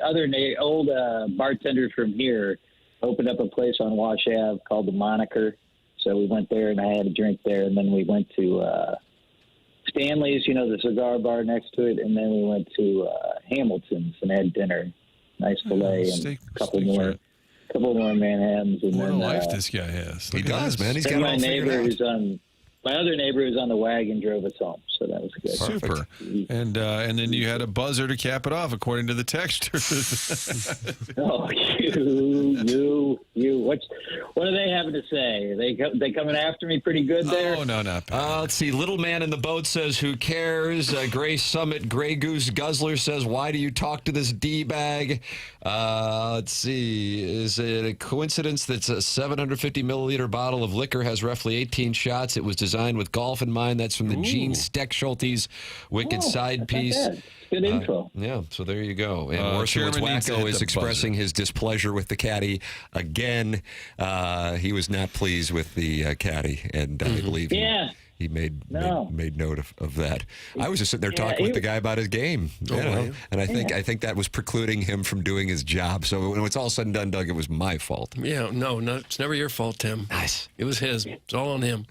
other old bartender from here opened up a place on Wash Ave called the Moniker. So we went there and I had a drink there, and then we went to Stanley's, the cigar bar next to it, and then we went to Hamilton's and had dinner. Nice filet and a couple more Manhattans. And what then, a life this guy has. He does, man. He's got it all figured out. My other neighbor who's on the wagon drove us home, so that was good. Super. And then you had a buzzer to cap it off, according to the texters. Oh, you. What are they having to say? They coming after me pretty good there? Oh, no, not bad. Let's see. Little Man in the Boat says, who cares? Gray Summit, Gray Goose Guzzler says, why do you talk to this D-bag? Let's see. Is it a coincidence that a 750 milliliter bottle of liquor has roughly 18 shots? It was designed with golf in mind. That's from the Gene Steckschulte's Wicked Side Piece. Good info. Yeah, so there you go. And Orson Chairman needs to Wacko hit is the expressing his displeasure with the caddy again. He was not pleased with the caddy, and I believe he made note of that. I was just sitting there talking with the guy about his game, and I think that was precluding him from doing his job. So when it's all said and done, Doug, it was my fault. Yeah, no, it's never your fault, Tim. Nice. It was his. It's all on him.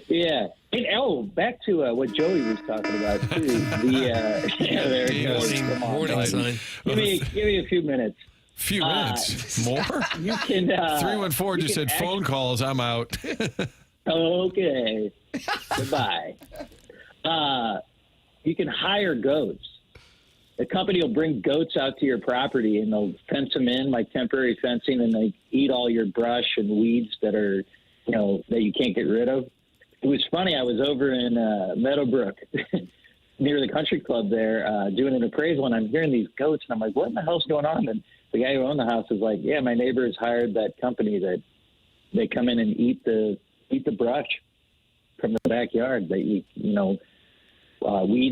Yeah. And, back to what Joey was talking about too. There it goes. Come on, warning sign. Give me a few minutes. Few minutes more. You can 314 just said phone calls. I'm out. Okay. Goodbye. You can hire goats. The company will bring goats out to your property and they'll fence them in like temporary fencing, and they eat all your brush and weeds that are, that you can't get rid of. It was funny. I was over in Meadowbrook near the country club there doing an appraisal, and I'm hearing these goats, and I'm like, what in the hell's going on? And the guy who owned the house was like, yeah, my neighbor has hired that company that they come in and eat the brush from the backyard that weeds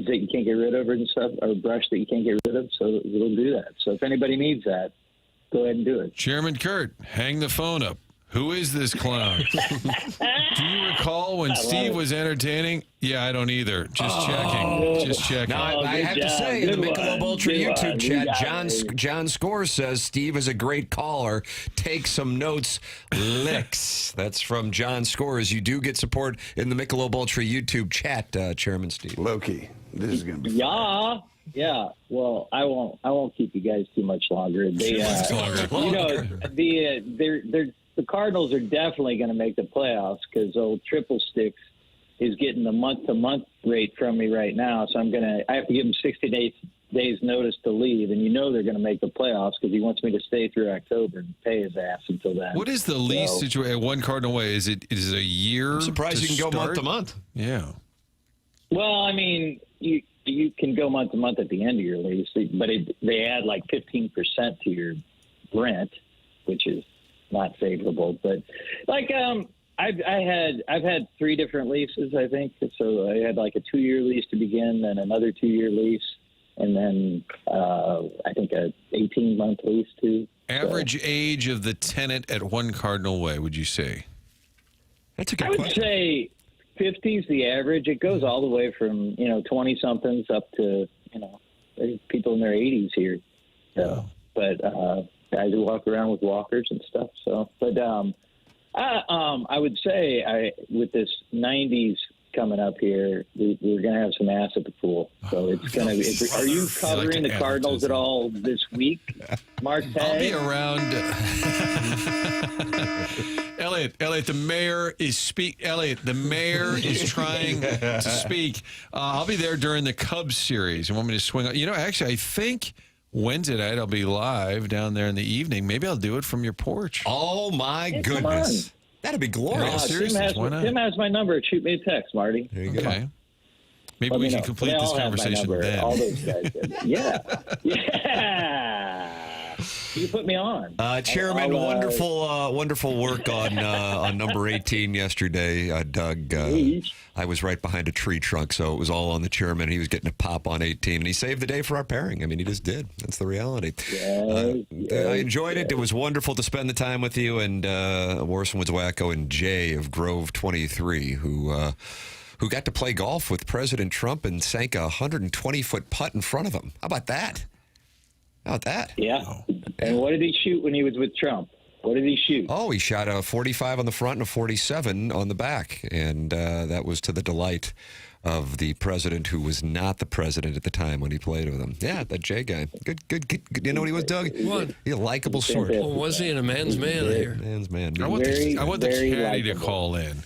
that you can't get rid of and stuff, or brush that you can't get rid of. So it'll do that. So if anybody needs that, go ahead and do it. Chairman Kurt, hang the phone up. Who is this clown? Do you recall when Steve was entertaining? Yeah, I don't either. Just checking. Just checking. Now, I have to say, in the Michelob Ultra YouTube chat, John Scores says Steve is a great caller. Take some notes. Licks. That's from John Scores. You do get support in the Michelob Ultra YouTube chat, Chairman Steve. Low-key. This is going to be Yeah. Well, I won't keep you guys too much longer. The Cardinals are definitely going to make the playoffs because old Triple Sticks is getting the month-to-month rate from me right now. So I have to give him 60 days notice to leave, and they're going to make the playoffs because he wants me to stay through October and pay his ass until then. What is the lease situation at One Cardinal Way? Is it a year? I'm surprised you can go month to month. Yeah. Well, I mean, you can go month to month at the end of your lease, but they add like 15% to your rent, which is not favorable. But like I've had 3 different leases, I think. So I had like a 2-year lease to begin, then another 2-year lease, and then I think a 18-month lease too. Average age of the tenant at One Cardinal Way, would you say? That's a good question. I would say 50's the average. It goes all the way from 20-somethings up to there's people in their 80s here. So, but guys who walk around with walkers and stuff. So, but I would say with this 90s coming up here, we're going to have some ass at the pool. So it's going to be. Are you covering the Cardinals at all this week, Mark? I'll be around. Elliot, the mayor is Elliot, the mayor is trying to speak. I'll be there during the Cubs series. You want me to swing? Actually, I think Wednesday night I'll be live down there in the evening. Maybe I'll do it from your porch. Oh my goodness, that'd be glorious. Tim has my number. Shoot me a text, Marty. There you go. Okay. Maybe we can complete this conversation then. All those guys. Yeah. You put me on. Chairman, wonderful work on number 18 yesterday, Doug. I was right behind a tree trunk, so it was all on the chairman. He was getting a pop on 18, and he saved the day for our pairing. I mean, he just did. That's the reality. I enjoyed it. It was wonderful to spend the time with you and Warson Woods Wacko and Jay of Grove 23, who got to play golf with President Trump and sank a 120-foot putt in front of him. How about that? Yeah. And what did he shoot when he was with Trump? What did he shoot? Oh, he shot a 45 on the front and a 47 on the back. And that was to the delight of the president, who was not the president at the time when he played with him. Yeah, that Jay guy. Good. You know what he was, Doug? What? He's a likable sort. Well, was he a man's man here? Man's man. I want the caddy to call in.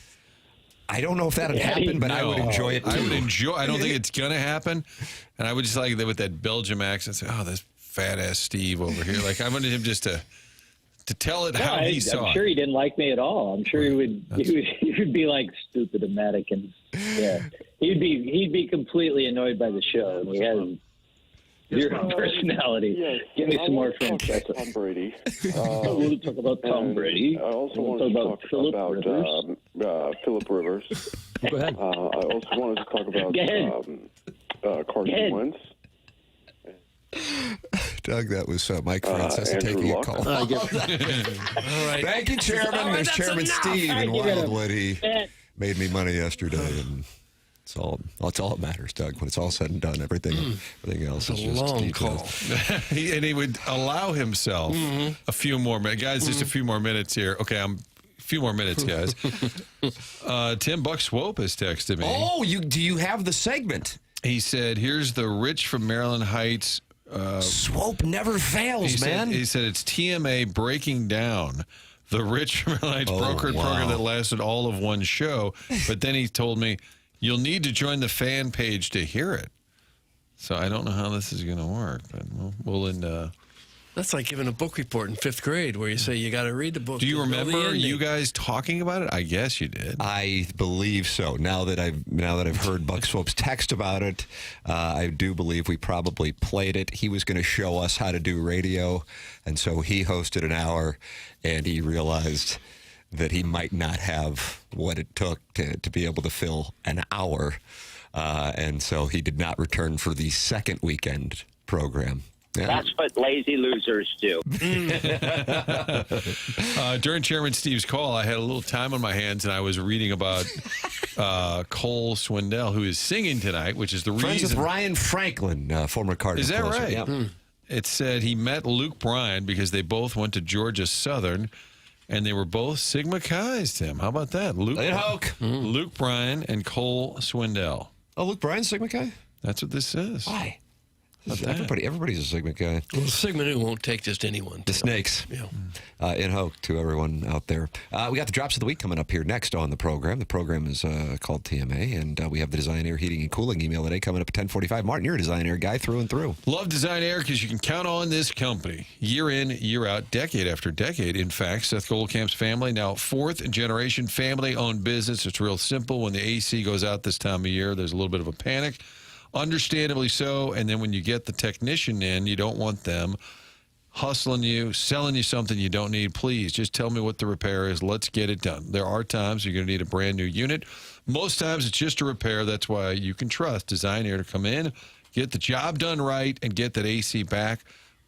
I don't know if that would happen, but I would enjoy it too. I don't think it's going to happen. And I would just like that with that Belgium accent, say, oh, this fat-ass Steve over here. Like, I wanted him just to tell it how he saw it. I'm sure he didn't like me at all. I'm sure he would be like stupid-o-matic, and he'd be completely annoyed by the show. He has zero personality. Yes, Give me some more French. Tom Brady. We'll talk about Tom Brady. I also wanted to talk about Phillip Rivers. Go ahead. I also wanted to talk about Carson Wentz. Doug, that was Mike Francis taking a call. All right. Thank you, Chairman. There's Chairman Steve in Wildwood. He made me money yesterday, and it's all that matters, Doug. When it's all said and done, everything else is just long details. call. And he would allow himself a few more minutes. Guys, just a few more minutes here. Okay, a few more minutes, guys. Tim Buck Swope has texted me. Oh, do you have the segment? He said, here's the Rich from Maryland Heights. Swope never fails, man. He said it's TMA breaking down the Rich from Maryland Heights brokered program that lasted all of one show. But then he told me, you'll need to join the fan page to hear it. So I don't know how this is going to work, but we'll end. That's like giving a book report in 5th grade where you say you got to read the book. Do you remember you guys talking about it? I guess you did. I believe so. Now that I've heard Buck Swope's text about it, I do believe we probably played it. He was going to show us how to do radio, and so he hosted an hour, and he realized that he might not have what it took to be able to fill an hour, and so he did not return for the second weekend program. Yeah. That's what lazy losers do. During Chairman Steve's call, I had a little time on my hands, and I was reading about Cole Swindell, who is singing tonight, which is the Friends reason. with Ryan Franklin, former Cardinal. Is that closer. right? Yeah. It said he met Luke Bryan because they both went to Georgia Southern, and they were both Sigma Chi's, Tim. How about that? Luke Bryan and Cole Swindell. Oh, Luke Bryan's Sigma Chi? That's what this says. Why? Everybody's a Sigma Chi. Well, Sigma Nu won't take just anyone. The snakes. Yeah. In hope to everyone out there. We got the drops of the week coming up here next on the program. The program is called TMA, and we have the Design Air Heating and Cooling email today coming up at 10:45. Martin, you're a Design Air guy through and through. Love Design Air because you can count on this company year in, year out, decade after decade. In fact, Seth Goldcamp's family, now fourth generation family-owned business. It's real simple. When the AC goes out this time of year, there's a little bit of a panic. Understandably so. And then when you get the technician in, you don't want them hustling you, selling you something you don't need. Please just tell me what the repair is. Let's get it done. There are times you're going to need a brand new unit. Most times it's just a repair. That's why you can trust Design Air to come in, get the job done right, and get that AC back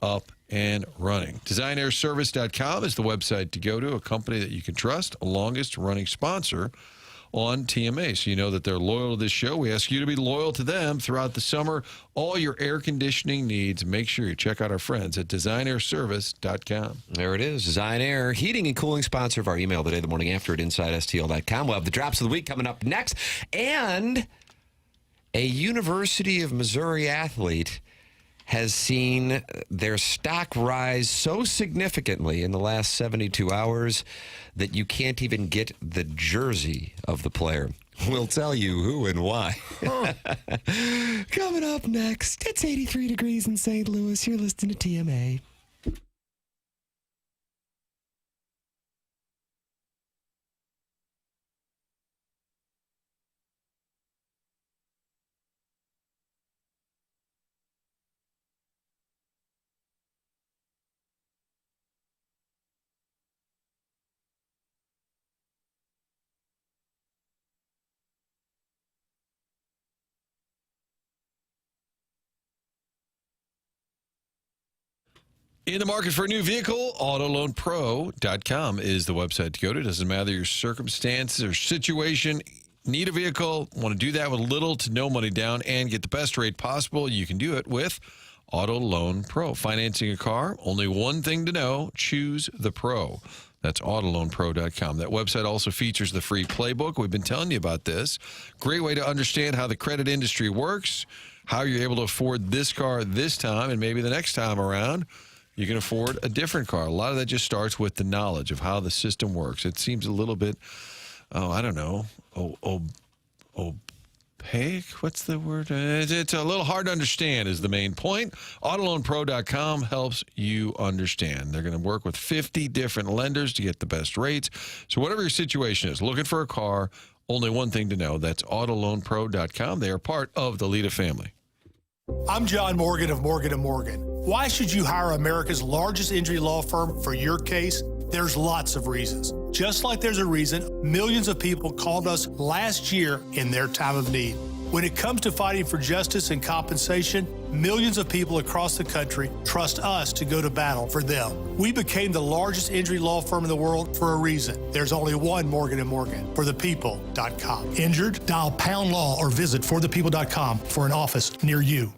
up and running. DesignAirService.com is the website to go to, a company that you can trust, a longest running sponsor on TMA. So you know that they're loyal to this show. We ask you to be loyal to them throughout the summer. All your air conditioning needs, make sure you check out our friends at DesignAirService.com. There it is. Design Air Heating and Cooling, sponsor of our email today, the morning after at InsideSTL.com. We'll have the drops of the week coming up next. And a University of Missouri athlete has seen their stock rise so significantly in the last 72 hours that you can't even get the jersey of the player. We'll tell you who and why. Coming up next, it's 83 degrees in St. Louis. You're listening to TMA. In the market for a new vehicle, AutoLoanPro.com is the website to go to. Doesn't matter your circumstances or situation. Need a vehicle, want to do that with little to no money down and get the best rate possible. You can do it with Auto Loan Pro. Financing a car, only one thing to know, choose the pro. That's AutoLoanPro.com. That website also features the free playbook. We've been telling you about this. Great way to understand how the credit industry works, how you're able to afford this car this time, and maybe the next time around you can afford a different car. A lot of that just starts with the knowledge of how the system works. It seems a little bit, opaque. What's the word? It's a little hard to understand is the main point. AutoLoanPro.com helps you understand. They're going to work with 50 different lenders to get the best rates. So whatever your situation is, looking for a car, only one thing to know. That's AutoLoanPro.com. They are part of the Lita family. I'm John Morgan of Morgan & Morgan. Why should you hire America's largest injury law firm for your case? There's lots of reasons. Just like there's a reason millions of people called us last year in their time of need. When it comes to fighting for justice and compensation, millions of people across the country trust us to go to battle for them. We became the largest injury law firm in the world for a reason. There's only one Morgan & Morgan, forthepeople.com. Injured? Dial pound law or visit forthepeople.com for an office near you.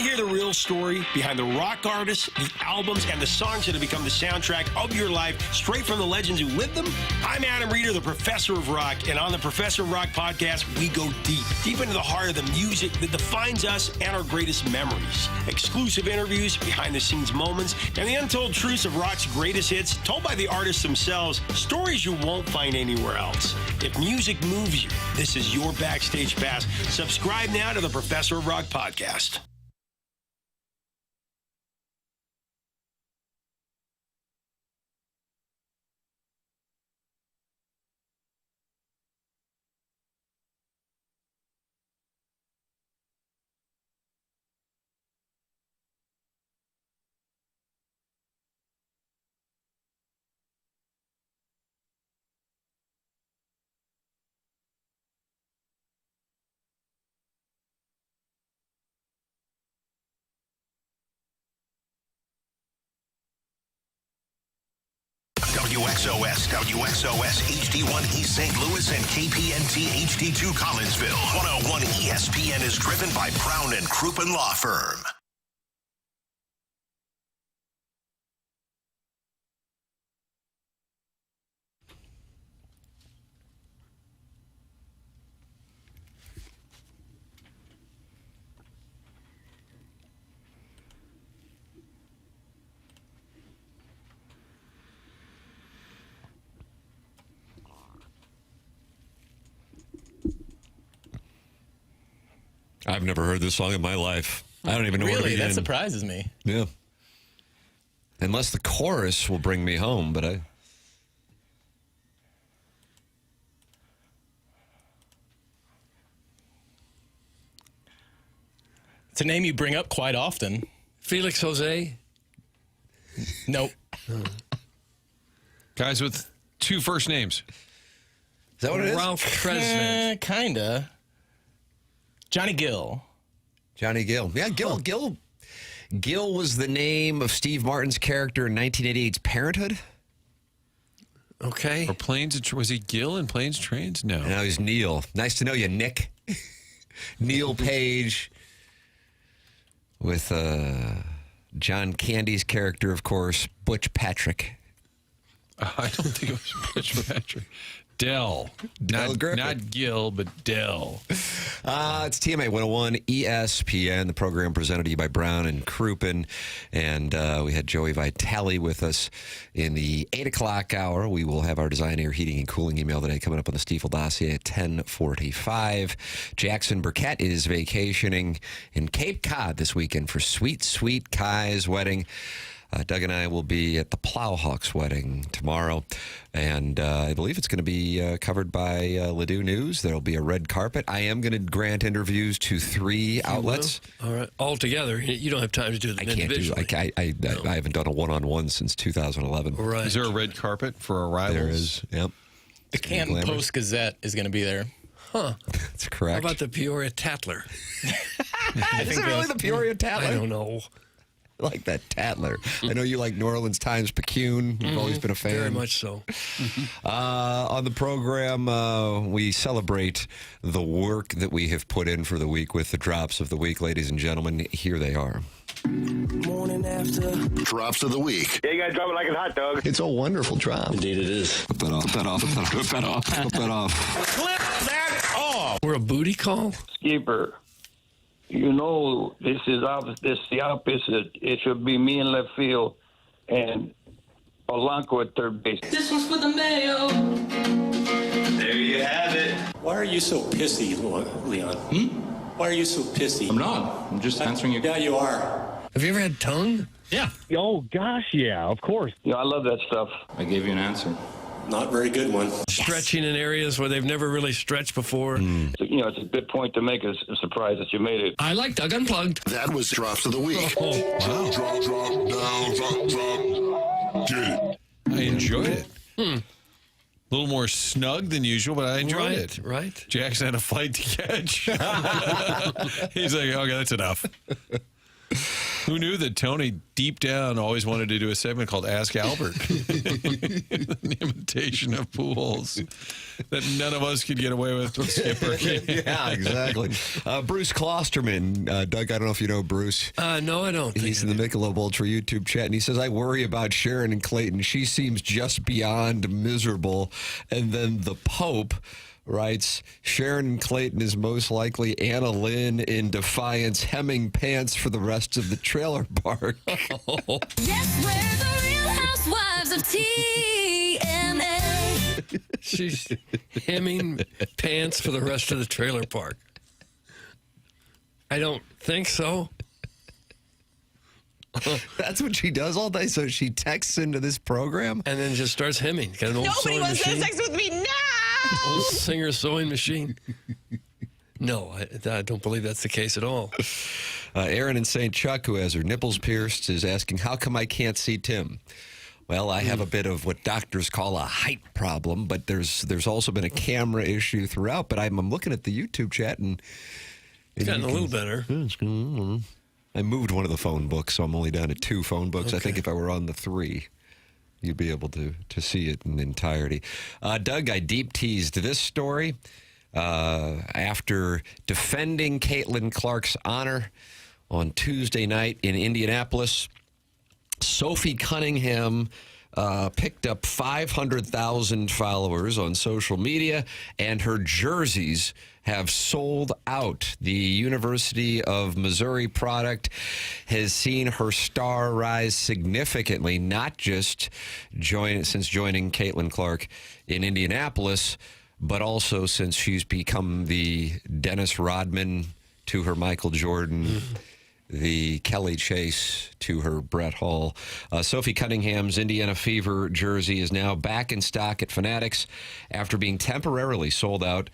hear the real story behind the rock artists, the albums, and the songs that have become the soundtrack of your life, straight from the legends who lived them? I'm Adam Reeder, the Professor of Rock, and on the Professor of Rock podcast, we go deep into the heart of the music that defines us and our greatest memories. Exclusive interviews, behind-the-scenes moments, and the untold truths of rock's greatest hits, told by the artists themselves, stories you won't find anywhere else. If music moves you, this is your Backstage Pass. Subscribe now to the Professor of Rock podcast. WXOS, WXOS HD1 East St. Louis, and KPNT HD2 Collinsville. 101 ESPN is driven by Brown and Crouppen Law Firm. I've never heard this song in my life. I don't even know where to begin. That surprises me. Yeah. Unless the chorus will bring me home, but I... It's a name you bring up quite often. Felix Jose? Nope. Guys with two first names. Is that what it is? Ralph Tresvant. Kinda. Johnny Gill. Johnny Gill. Yeah, Gill. Gill was the name of Steve Martin's character in 1988's Parenthood. Okay. Or Planes, was he Gill in Planes, Trains? No. No, he's Neil. Nice to know you, Nick. Neil Page with John Candy's character, of course, Butch Patrick. I don't think it was Butch Patrick. Dell. Not Gill, but Dell. It's TMA 101 ESPN, the program presented to you by Brown and Crouppen. And we had Joey Vitali with us in the 8 o'clock hour. We will have our design, air, heating, and cooling email today coming up on the Stiefel dossier at 10:45. Jackson Burkett is vacationing in Cape Cod this weekend for Sweet, Sweet Kai's wedding. Doug and I will be at the Plowhawks wedding tomorrow, and I believe it's going to be covered by Ladue News. There'll be a red carpet. I am going to grant interviews to 3 outlets. All right, all together. You don't have time to do them individually. I haven't done a one-on-one since 2011. Right. Is there a red carpet for arrivals? There is. Yep. The Canton Post-Gazette is going to be there. Huh. That's correct. How about the Peoria Tatler? Is it really the Peoria Tatler? I don't know. I like that Tatler. I know you like New Orleans Times Picayune. You've always been a fan. Very much so. On the program, we celebrate the work that we have put in for the week with the drops of the week. Ladies and gentlemen, here they are. Morning after. Drops of the week. Yeah, you gotta drop it like a hot dog. It's a wonderful drop. Indeed it is. Put that off. Put that off. Put that off. Put that off. Clip that off. We're a booty call? Skipper, you know this is the opposite. It should be me in left field and Polanco at third base. This one's for the mayo. There you have it. Why are you so pissy, Leon? Why are you so pissy? I'm not. I'm just answering you. Yeah, you are. Have you ever had tongue? Yeah. Oh, gosh, yeah, of course. Yeah, I love that stuff. I gave you an answer. Not very good one. Stretching in areas where they've never really stretched before. So, it's a good point to make. A surprise that you made it. I like Doug Unplugged. That was Drops of the Week. Wow. Drop, get it. I enjoyed it. A little more snug than usual, but I enjoyed it. Right. Jackson had a flight to catch. He's like, okay, that's enough. Who knew that Tony deep down always wanted to do a segment called Ask Albert? An imitation of Pujols that none of us could get away with. Skipper. Yeah, exactly. Bruce Klosterman. Doug, I don't know if you know Bruce. No, I don't. He's in the Michelob Ultra YouTube chat, and he says, I worry about Sharon and Clayton. She seems just beyond miserable. And then the Pope writes, Sharon Clayton is most likely Anna Lynn in Defiance, hemming pants for the rest of the trailer park. Yes, we're the Real Housewives of TNA. She's hemming pants for the rest of the trailer park. I don't think so. That's what she does all day. So she texts into this program and then just starts hemming. Got an old Nobody sewing wants to machine. have sex with me now. Old Singer sewing machine. No, I don't believe that's the case at all. Aaron in St. Chuck, who has her nipples pierced, is asking, how come I can't see Tim? Well, I have a bit of what doctors call a height problem, but there's also been a camera issue throughout. But I'm looking at the YouTube chat, and It's gotten a little better. I moved one of the phone books, so I'm only down to 2 phone books. Okay. I think if I were on the 3, you'd be able to see it in entirety. Doug, I deep teased this story after defending Caitlin Clark's honor on Tuesday night in Indianapolis. Sophie Cunningham picked up 500,000 followers on social media, and her jerseys have sold out. The University of Missouri product has seen her star rise significantly, not just since joining Caitlin Clark in Indianapolis, but also since she's become the Dennis Rodman to her Michael Jordan, the Kelly Chase to her Brett Hall. Sophie Cunningham's Indiana Fever jersey is now back in stock at Fanatics after being temporarily sold out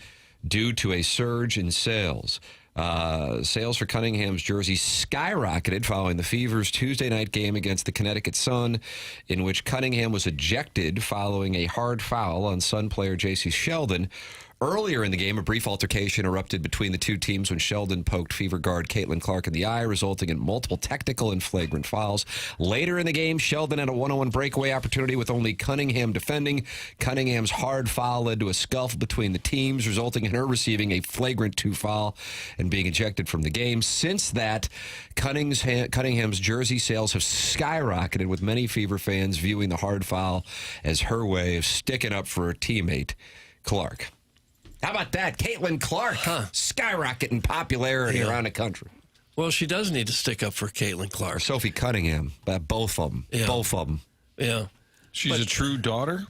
due to a surge in sales. Sales for Cunningham's jersey skyrocketed following the Fever's Tuesday night game against the Connecticut Sun, in which Cunningham was ejected following a hard foul on Sun player J.C. Sheldon. Earlier in the game, a brief altercation erupted between the two teams when Sheldon poked Fever guard Caitlin Clark in the eye, resulting in multiple technical and flagrant fouls. Later in the game, Sheldon had a one-on-one breakaway opportunity with only Cunningham defending. Cunningham's hard foul led to a scuffle between the teams, resulting in her receiving a flagrant 2 foul and being ejected from the game. Since that, Cunningham's jersey sales have skyrocketed, with many Fever fans viewing the hard foul as her way of sticking up for her teammate, Clark. How about that? Caitlin Clark skyrocketing popularity around the country. Well, she does need to stick up for Caitlin Clark. Sophie Cunningham, both of them. Yeah. Both of them. Yeah. She's a true daughter?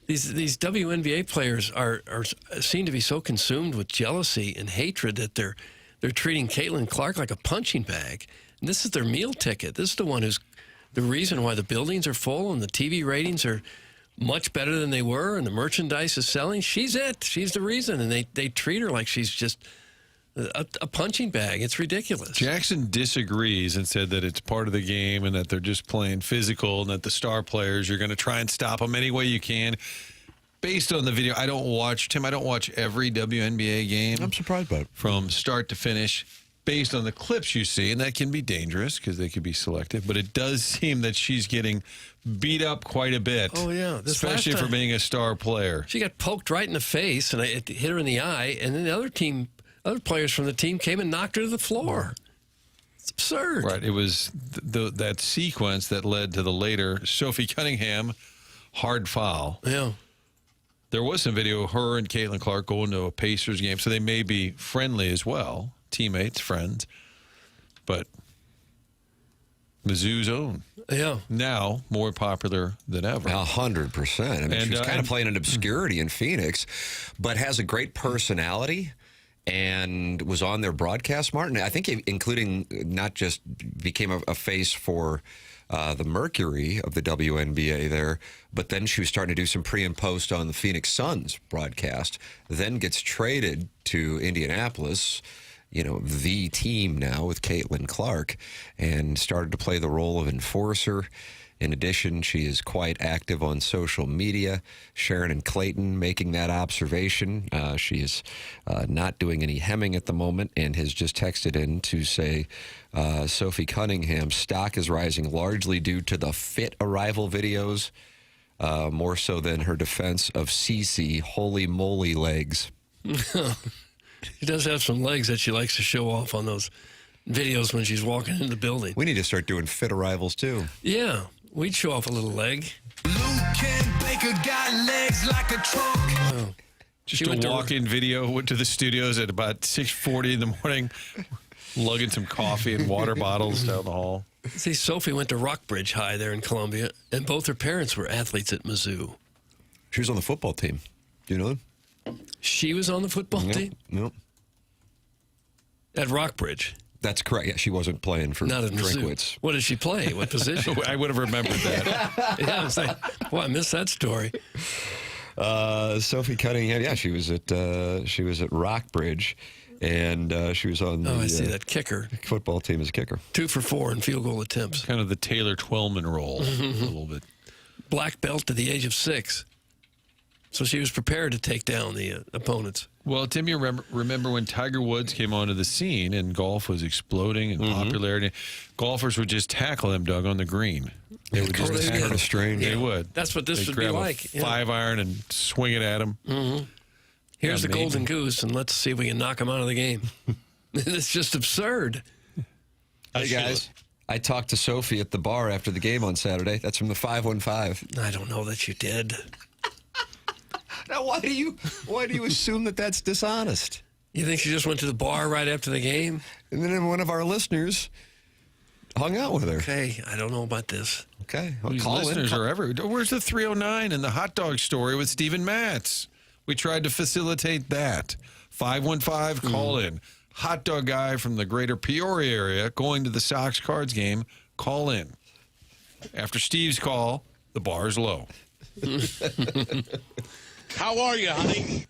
These WNBA players are seem to be so consumed with jealousy and hatred that they're treating Caitlin Clark like a punching bag. And this is their meal ticket. This is the one who's the reason why the buildings are full and the TV ratings are much better than they were, and the merchandise is selling. She's it. She's the reason, and they treat her like she's just a punching bag. It's ridiculous. Jackson disagrees and said that it's part of the game and that they're just playing physical and that the star players, you're going to try and stop them any way you can. Based on the video, I don't watch every WNBA game. I'm surprised by it. From start to finish. Based on the clips you see, and that can be dangerous because they could be selective, but it does seem that she's getting beat up quite a bit. Oh, yeah. Especially for being a star player. She got poked right in the face, and it hit her in the eye, and then the other players from the team came and knocked her to the floor. It's absurd. Right. It was that sequence that led to the later Sophie Cunningham hard foul. Yeah. There was some video of her and Caitlin Clark going to a Pacers game, so they may be friendly as well. Teammates, friends, but Mizzou's own. Yeah. Now more popular than ever. 100%. I mean, she's kind of playing in obscurity in Phoenix, but has a great personality and was on their broadcast, Martin. I think including not just became a face for the Mercury of the WNBA there, but then she was starting to do some pre and post on the Phoenix Suns broadcast, then gets traded to Indianapolis, the team now with Caitlin Clark, and started to play the role of enforcer In addition, she is quite active on social media. Sharon and Clayton making that observation. She is not doing any hemming at the moment and has just texted in to say Sophie Cunningham stock is rising largely due to the fit arrival videos, more so than her defense of Cece holy moly legs. She does have some legs that she likes to show off on those videos when she's walking in the building. We need to start doing fit arrivals too. Yeah, we'd show off a little leg. Luke and Baker got legs like a trunk. Oh. Just a walk-in video. Went to the studios at about 6:40 in the morning, lugging some coffee and water bottles down the hall. See, Sophie went to Rockbridge High there in Columbia, and both her parents were athletes at Mizzou. She was on the football team. Do you know them? She was on the football team? Nope. At Rockbridge? That's correct. Yeah, she wasn't playing for Not at Mizzou. Drinkwitz. What did she play? What position? I would have remembered that. Yeah, I was like, boy, I missed that story. Sophie Cunningham, yeah, she was at Rockbridge, and she was on the I see that kicker. Football team as a kicker. 2 for 4 in field goal attempts. Kind of the Taylor Twellman role, a little bit. Black belt to the age of 6. So she was prepared to take down the opponents. Well, Tim, you remember when Tiger Woods came onto the scene and golf was exploding in popularity? Golfers would just tackle him, Doug, on the green. They would just tackle him. Strange. They would. That's what this They'd would be grab like. a 5-iron and swing it at him. Here's the maybe. golden goose, and let's see if we can knock him out of the game. It's just absurd. Hey, guys. I talked to Sophie at the bar after the game on Saturday. That's from the 515. I don't know that you did. Now, why do you assume that that's dishonest? You think she just went to the bar right after the game? And then one of our listeners hung out with her. Okay, I don't know about this. Okay, well, These listeners are everywhere. Where's the 309 and the hot dog story with Stephen Matz? We tried to facilitate that. 515, call in. Hot dog guy from the greater Peoria area going to the Sox Cards game, call in. After Steve's call, the bar's low. How are you, honey?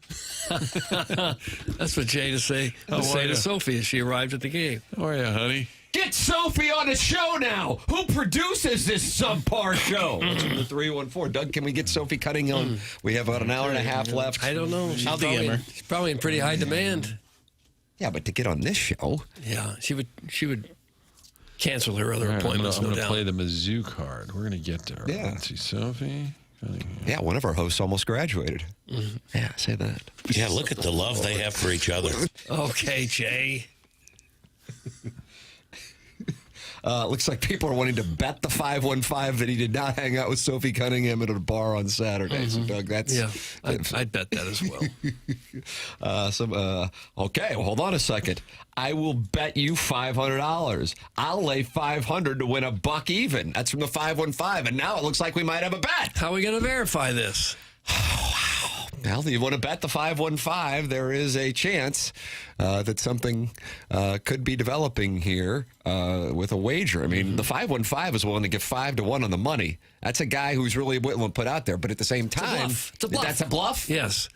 That's what Jay would say to Sophie as she arrived at the game. How are you, honey? Get Sophie on the show now. Who produces this subpar show? That's from the 314. Doug, can we get Sophie Cunningham? We have about an hour and a half left. I don't know. I'll DM her. She's probably in pretty high demand. Yeah, but to get on this show. Yeah, she would cancel her other appointments, I'm no going to doubt. play the Mizzou card. We're going to get to her. Yeah. Let's see, Sophie. Yeah, one of our hosts almost graduated. Yeah, say that. Yeah, look at the love they have for each other. Okay, Jay. Looks like people are wanting to bet the 515 that he did not hang out with Sophie Cunningham at a bar on Saturday. So, Doug, that's... Yeah, I'd bet that as well. Okay, well, hold on a second. I will bet you $500. I'll lay $500 to win a buck even. That's from the 515, and now it looks like we might have a bet. How are we going to verify this? Well, you want to bet the 515, there is a chance that something could be developing here with a wager. I mean, the 515 is willing to give 5 to 1 on the money. That's a guy who's really willing to put out there. But at the same time, it's a bluff. That's a bluff? Yes.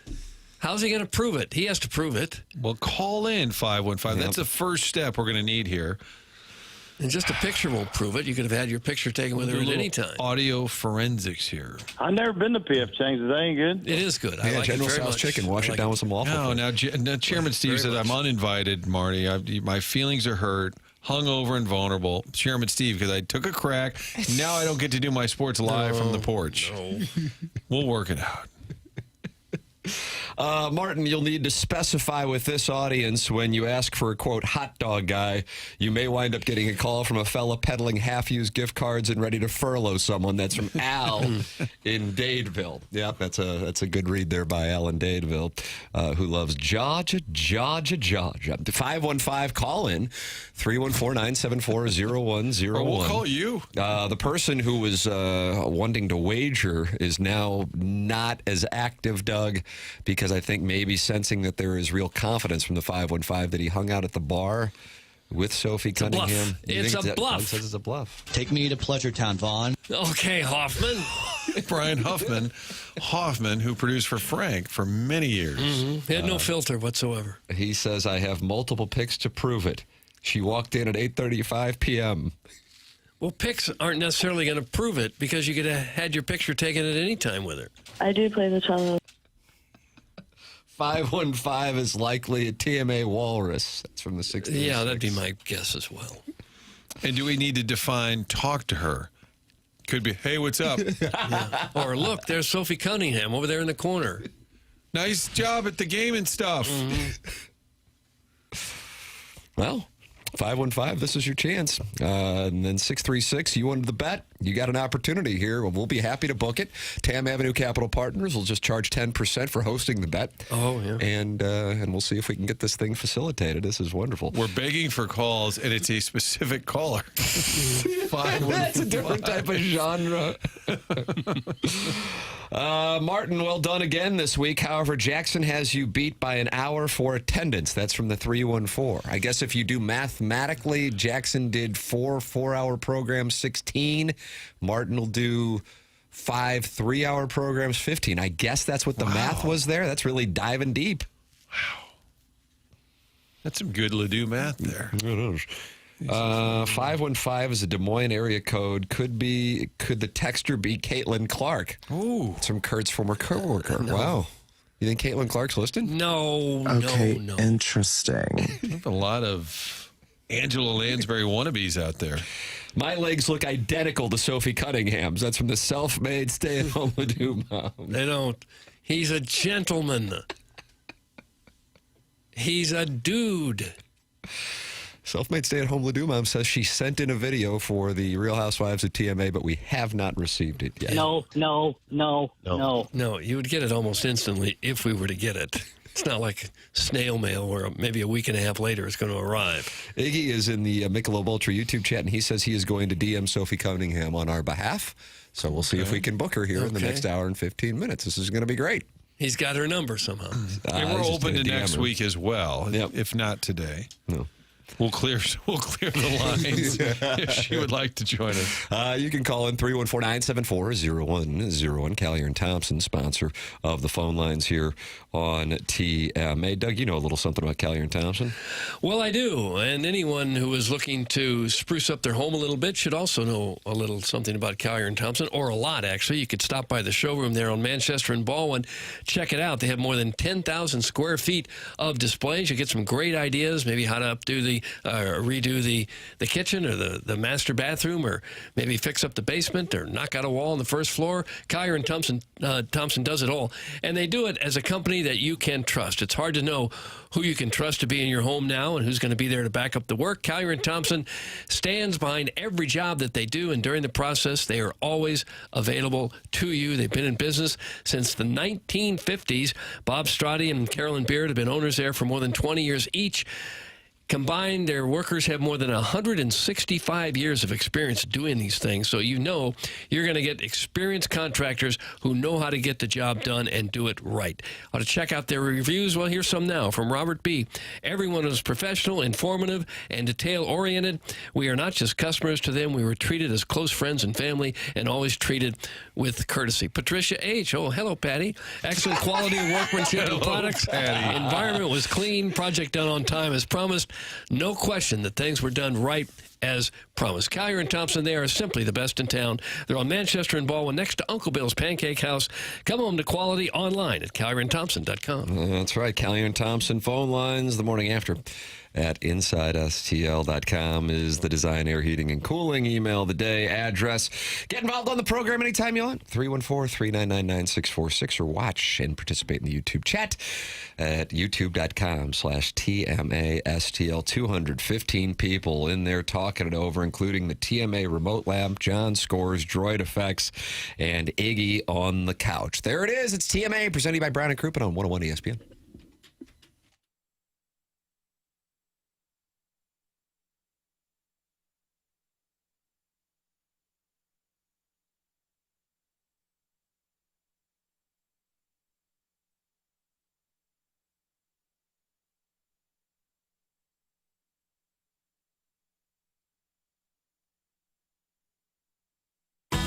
How's he going to prove it? He has to prove it. Well, call in 515. Yep. That's the first step we're going to need here. And just a picture won't prove it. You could have had your picture taken with her at any time. Audio forensics here. I've never been to PF Chang's. Is that any good? It is good. I Yeah, like General it very Tso's much. chicken. Wash it down with some waffle. No, flavor. now Chairman Steve said I'm uninvited, Marty. My feelings are hurt, hungover, and vulnerable. Chairman Steve, because I took a crack. Now I don't get to do my sports live from the porch. No. We'll work it out. Martin, you'll need to specify with this audience when you ask for a, quote, hot dog guy, you may wind up getting a call from a fella peddling half-used gift cards and ready to furlough someone. That's from Al in Dadeville. Yep, that's a good read there by Al in Dadeville, who loves Georgia. 515, call in, 314-974-0101. Or we'll call you. The person who was wanting to wager is now not as active, Doug, because I think maybe sensing that there is real confidence from the 515 that he hung out at the bar with Sophie Cunningham. It's a bluff. Doug says it's a bluff. Take me to Pleasure Town, Vaughn. Okay, Hoffman. Brian Hoffman, who produced for Frank for many years. He had no filter whatsoever. He says, I have multiple picks to prove it. She walked in at 8:35 p.m. Well, pics aren't necessarily going to prove it because you could have had your picture taken at any time with her. I do play the cello. 515 is likely a TMA walrus. That's from the 60s. Yeah, that'd be my guess as well. And do we need to define talk to her? Could be, hey, what's up? Yeah. Or look, there's Sophie Cunningham over there in the corner. Nice job at the game and stuff. Well, 515, this is your chance. And then 636, you wanted the bet. You got an opportunity here. We'll be happy to book it. Tam Avenue Capital Partners will just charge 10% for hosting the bet. Oh, yeah. And we'll see if we can get this thing facilitated. This is wonderful. We're begging for calls, and it's a specific caller. That's a different type of genre. Martin, well done again this week. However, Jackson has you beat by an hour for attendance. That's from the 314. I guess if you do mathematically, Jackson did 4 4-hour programs, 16. Martin will do 5 3-hour programs, 15. I guess that's what the math was there. That's really diving deep. Wow. That's some good Ledoux math there. It is. 515 is a Des Moines area code. Could the texter be Caitlin Clark? Ooh. It's from Kurt's former coworker. No. Wow. You think Caitlin Clark's listening? No, no. Interesting. We have a lot of Angela Lansbury wannabes out there. My legs look identical to Sophie Cunningham's. That's from the self-made stay-at-home Ledoux mom. They don't. He's a gentleman. He's a dude. Self-made stay-at-home Ledoux mom says she sent in a video for the Real Housewives of TMA, but we have not received it yet. No. No, you would get it almost instantly if we were to get it. It's not like snail mail where maybe a week and a half later it's going to arrive. Iggy is in the Michelob Ultra YouTube chat, and he says he is going to DM Sophie Cunningham on our behalf. So we'll see if we can book her here in the next hour and 15 minutes. This is going to be great. He's got her number somehow. And we're open to next week as well, if not today. No. We'll clear the lines if she would like to join us. You can call in 314-974-0101. Callier and Thompson, sponsor of the phone lines here on TMA. Doug, you know a little something about Callier and Thompson? Well, I do. And anyone who is looking to spruce up their home a little bit should also know a little something about Callier and Thompson, or a lot, actually. You could stop by the showroom there on Manchester and Baldwin. Check it out. They have more than 10,000 square feet of displays. You get some great ideas, maybe how to redo the kitchen or the master bathroom, or maybe fix up the basement or knock out a wall on the first floor. Callier and Thompson does it all. And they do it as a company that you can trust. It's hard to know who you can trust to be in your home now and who's going to be there to back up the work. Callier and Thompson stands behind every job that they do, and during the process, they are always available to you. They've been in business since the 1950s. Bob Strati and Carolyn Beard have been owners there for more than 20 years each. Combined, their workers have more than 165 years of experience doing these things. So you know you're going to get experienced contractors who know how to get the job done and do it right. Ought to check out their reviews. Well, here's some now from Robert B. Everyone is professional, informative, and detail-oriented. We are not just customers to them. We were treated as close friends and family and always treated with courtesy. Patricia H. Oh, hello, Patty. Excellent quality of workmanship and products. Patty. Environment was clean. Project done on time as promised. No question that things were done right as promised. Callier and Thompson, they are simply the best in town. They're on Manchester and Baldwin next to Uncle Bill's Pancake House. Come home to quality online at CallierandThompson.com. That's right. Callier and Thompson phone lines the morning after at InsideSTL.com is the design, air, heating, and cooling email of the day address. Get involved on the program anytime you want. 314-399-9646 or watch and participate in the YouTube chat at youtube.com/TMASTL. 215 people in there talking it over, including the TMA remote lab, John Scores, Droid Effects, and Iggy on the couch. There it is. It's TMA presented by Brown and Crouppen on 101 ESPN.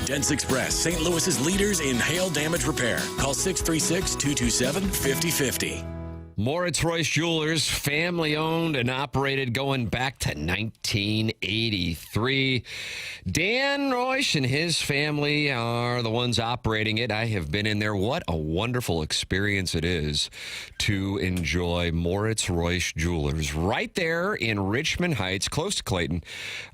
Dents Express, St. Louis's leaders in hail damage repair. Call 636-227-5050. Moritz Royce Jewelers, family owned and operated going back to 1983. Dan Royce and his family are the ones operating it. I have been in there. What a wonderful experience it is to enjoy Moritz Royce Jewelers right there in Richmond Heights, close to Clayton,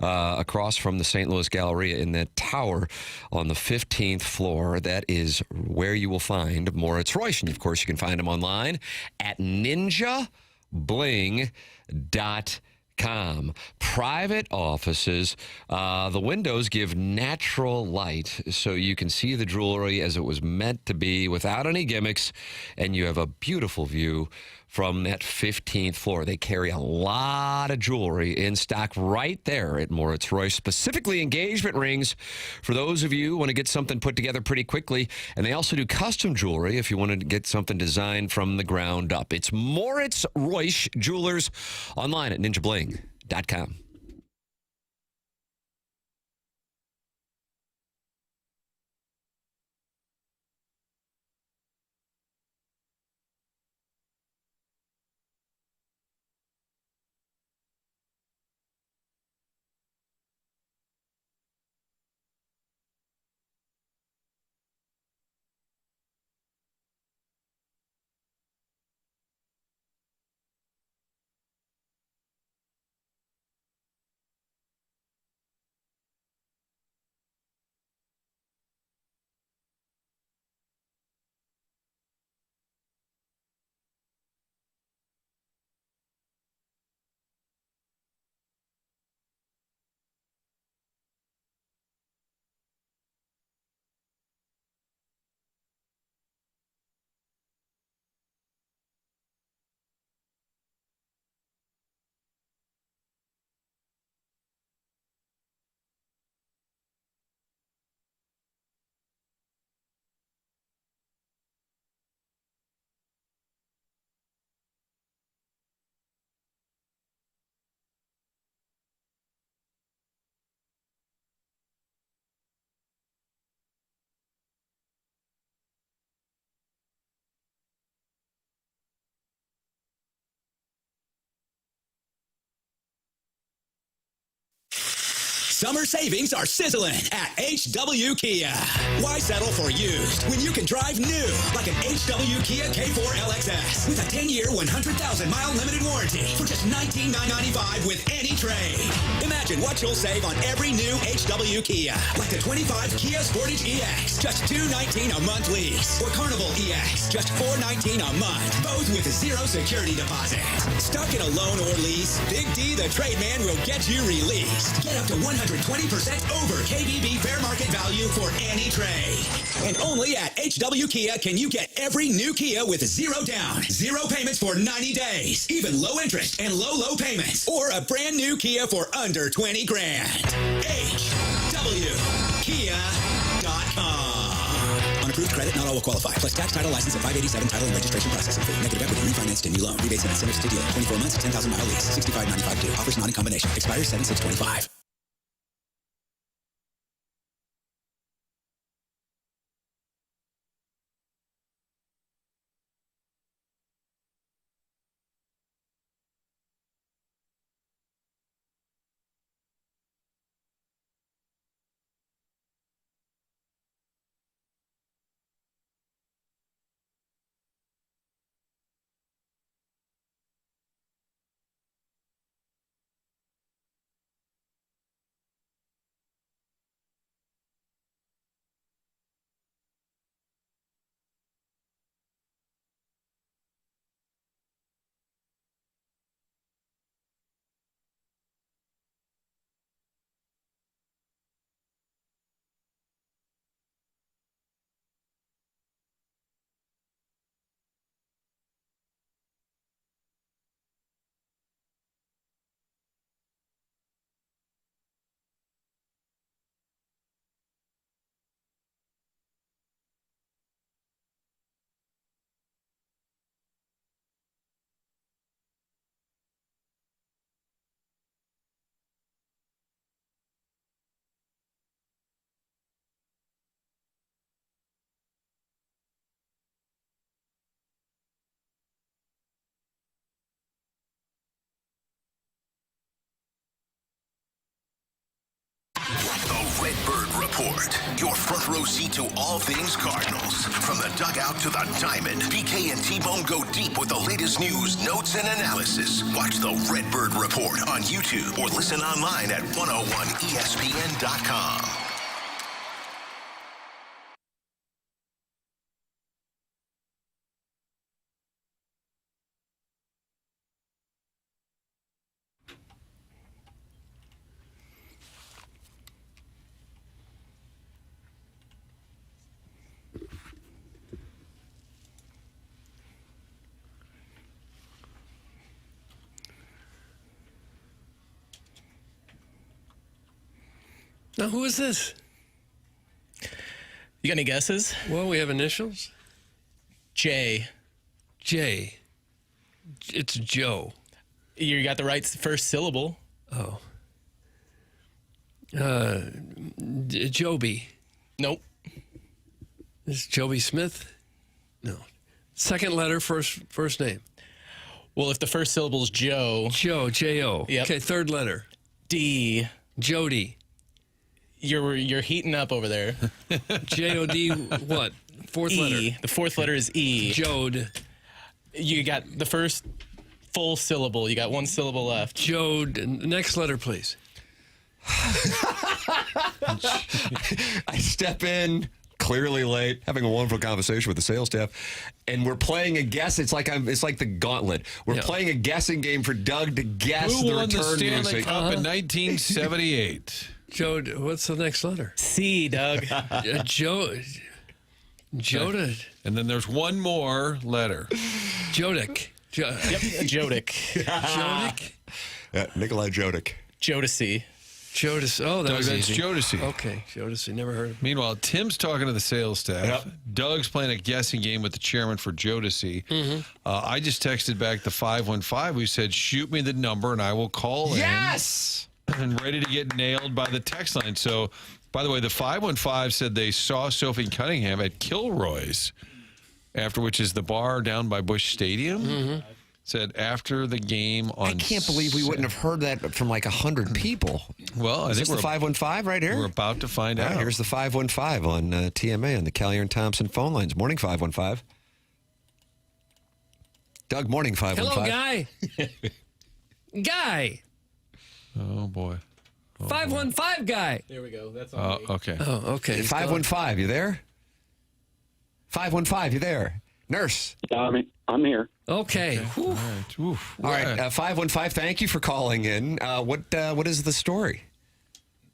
across from the St. Louis Galleria in that tower on the 15th floor. That is where you will find Moritz Royce. And, of course, you can find them online at ninjabling.com. Private offices. The windows give natural light so you can see the jewelry as it was meant to be without any gimmicks, and you have a beautiful view from that 15th floor. They carry a lot of jewelry in stock right there at Moritz Royce, specifically engagement rings for those of you who want to get something put together pretty quickly. And they also do custom jewelry if you want to get something designed from the ground up. It's Moritz Royce Jewelers online at ninjabling.com. Summer savings are sizzling at HW Kia. Why settle for used when you can drive new, like an HW Kia K4 LXS with a 10-year, 100,000-mile limited warranty for just $19,995 with any trade. Imagine what you'll save on every new HW Kia, like the 25 Kia Sportage EX, just $219 a month lease, or Carnival EX, just $419 a month, both with a zero security deposit. Stuck in a loan or lease? Big D, the trade man, will get you released. Get up to 120% over KBB fair market value for any trade. And only at HW Kia can you get every new Kia with zero down, zero payments for 90 days, even low interest and low payments, or a brand new Kia for under 20 grand. HWKia.com. Unapproved credit, not all will qualify. Plus tax, title, license, and 587 title and registration processing fee. Negative equity refinanced in new loan. Rebates and incentives to dealer. 24 months, 10,000 mile lease. 65.95 due. Offers not in combination. Expires 7/6/25. Redbird Report. Your front row seat to all things Cardinals. From the dugout to the diamond, BK and T-Bone go deep with the latest news, notes, and analysis. Watch the Redbird Report on YouTube or listen online at 101ESPN.com. Now, who is this? You got any guesses? Well, we have initials. J. J. It's Joe. You got the right first syllable. Oh. Joby. Nope. Is Joby Smith? No. Second letter, first name. Well, if the first syllable is Joe. Joe, J-O. Yep. Okay, third letter. D. Jody. You're heating up over there. J-O-D, what? Fourth letter. The fourth letter is E. Jode. You got the first full syllable. You got one syllable left. Jode. Next letter, please. I step in, clearly late, having a wonderful conversation with the sales staff, and we're playing a guess. It's like the gauntlet. We're playing a guessing game for Doug to guess Who the won return the Stanley music. Cup in 1978? Joe, what's the next letter? C, Doug. Joda. And then there's one more letter. Jodic. Yep, Jodic. Jodic? Nikolai Jodic. Jodeci. Jodeci. Oh, that was That's easy. Jodeci. Okay, Jodeci. Never heard of him. Meanwhile, Tim's talking to the sales staff. Doug's playing a guessing game with the chairman for Jodeci. I just texted back the 515. We said, shoot me the number and I will call in. Yes! And ready to get nailed by the text line. So, by the way, the 515 said they saw Sophie Cunningham at Kilroy's, which is the bar down by Busch Stadium. Said after the game on. I can't believe we wouldn't have heard that from like 100 people. Well, I Is think this the 515 right here? We're about to find out. Here's the 515 on TMA on the Callier and Thompson phone lines. Morning, 515. Doug, morning, 515. Hello, guy. Guy. Oh, boy. 515 guy. There we go. That's on me. Okay. Oh, okay. 515, you there? 515, you there? Nurse. I'm here. Okay. All right. 515, thank you for calling in. What is the story?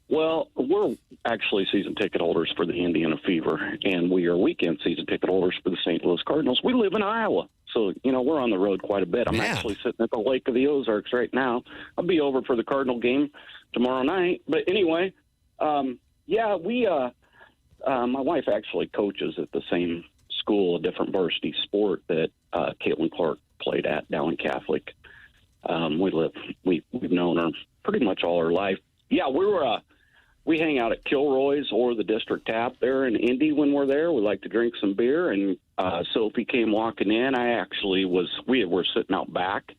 Well, we're actually season ticket holders for the Indiana Fever, and we are weekend season ticket holders for the St. Louis Cardinals. We live in Iowa, so, we're on the road quite a bit. I'm actually sitting at the Lake of the Ozarks right now. I'll be over for the Cardinal game tomorrow night. But anyway, my wife actually coaches at the same school, a different varsity sport that Caitlin Clark played at down in Catholic. We've known her pretty much all her life. Yeah, we hang out at Kilroy's or the District Tap there in Indy when we're there. We like to drink some beer, and Sophie came walking in. We were sitting out back,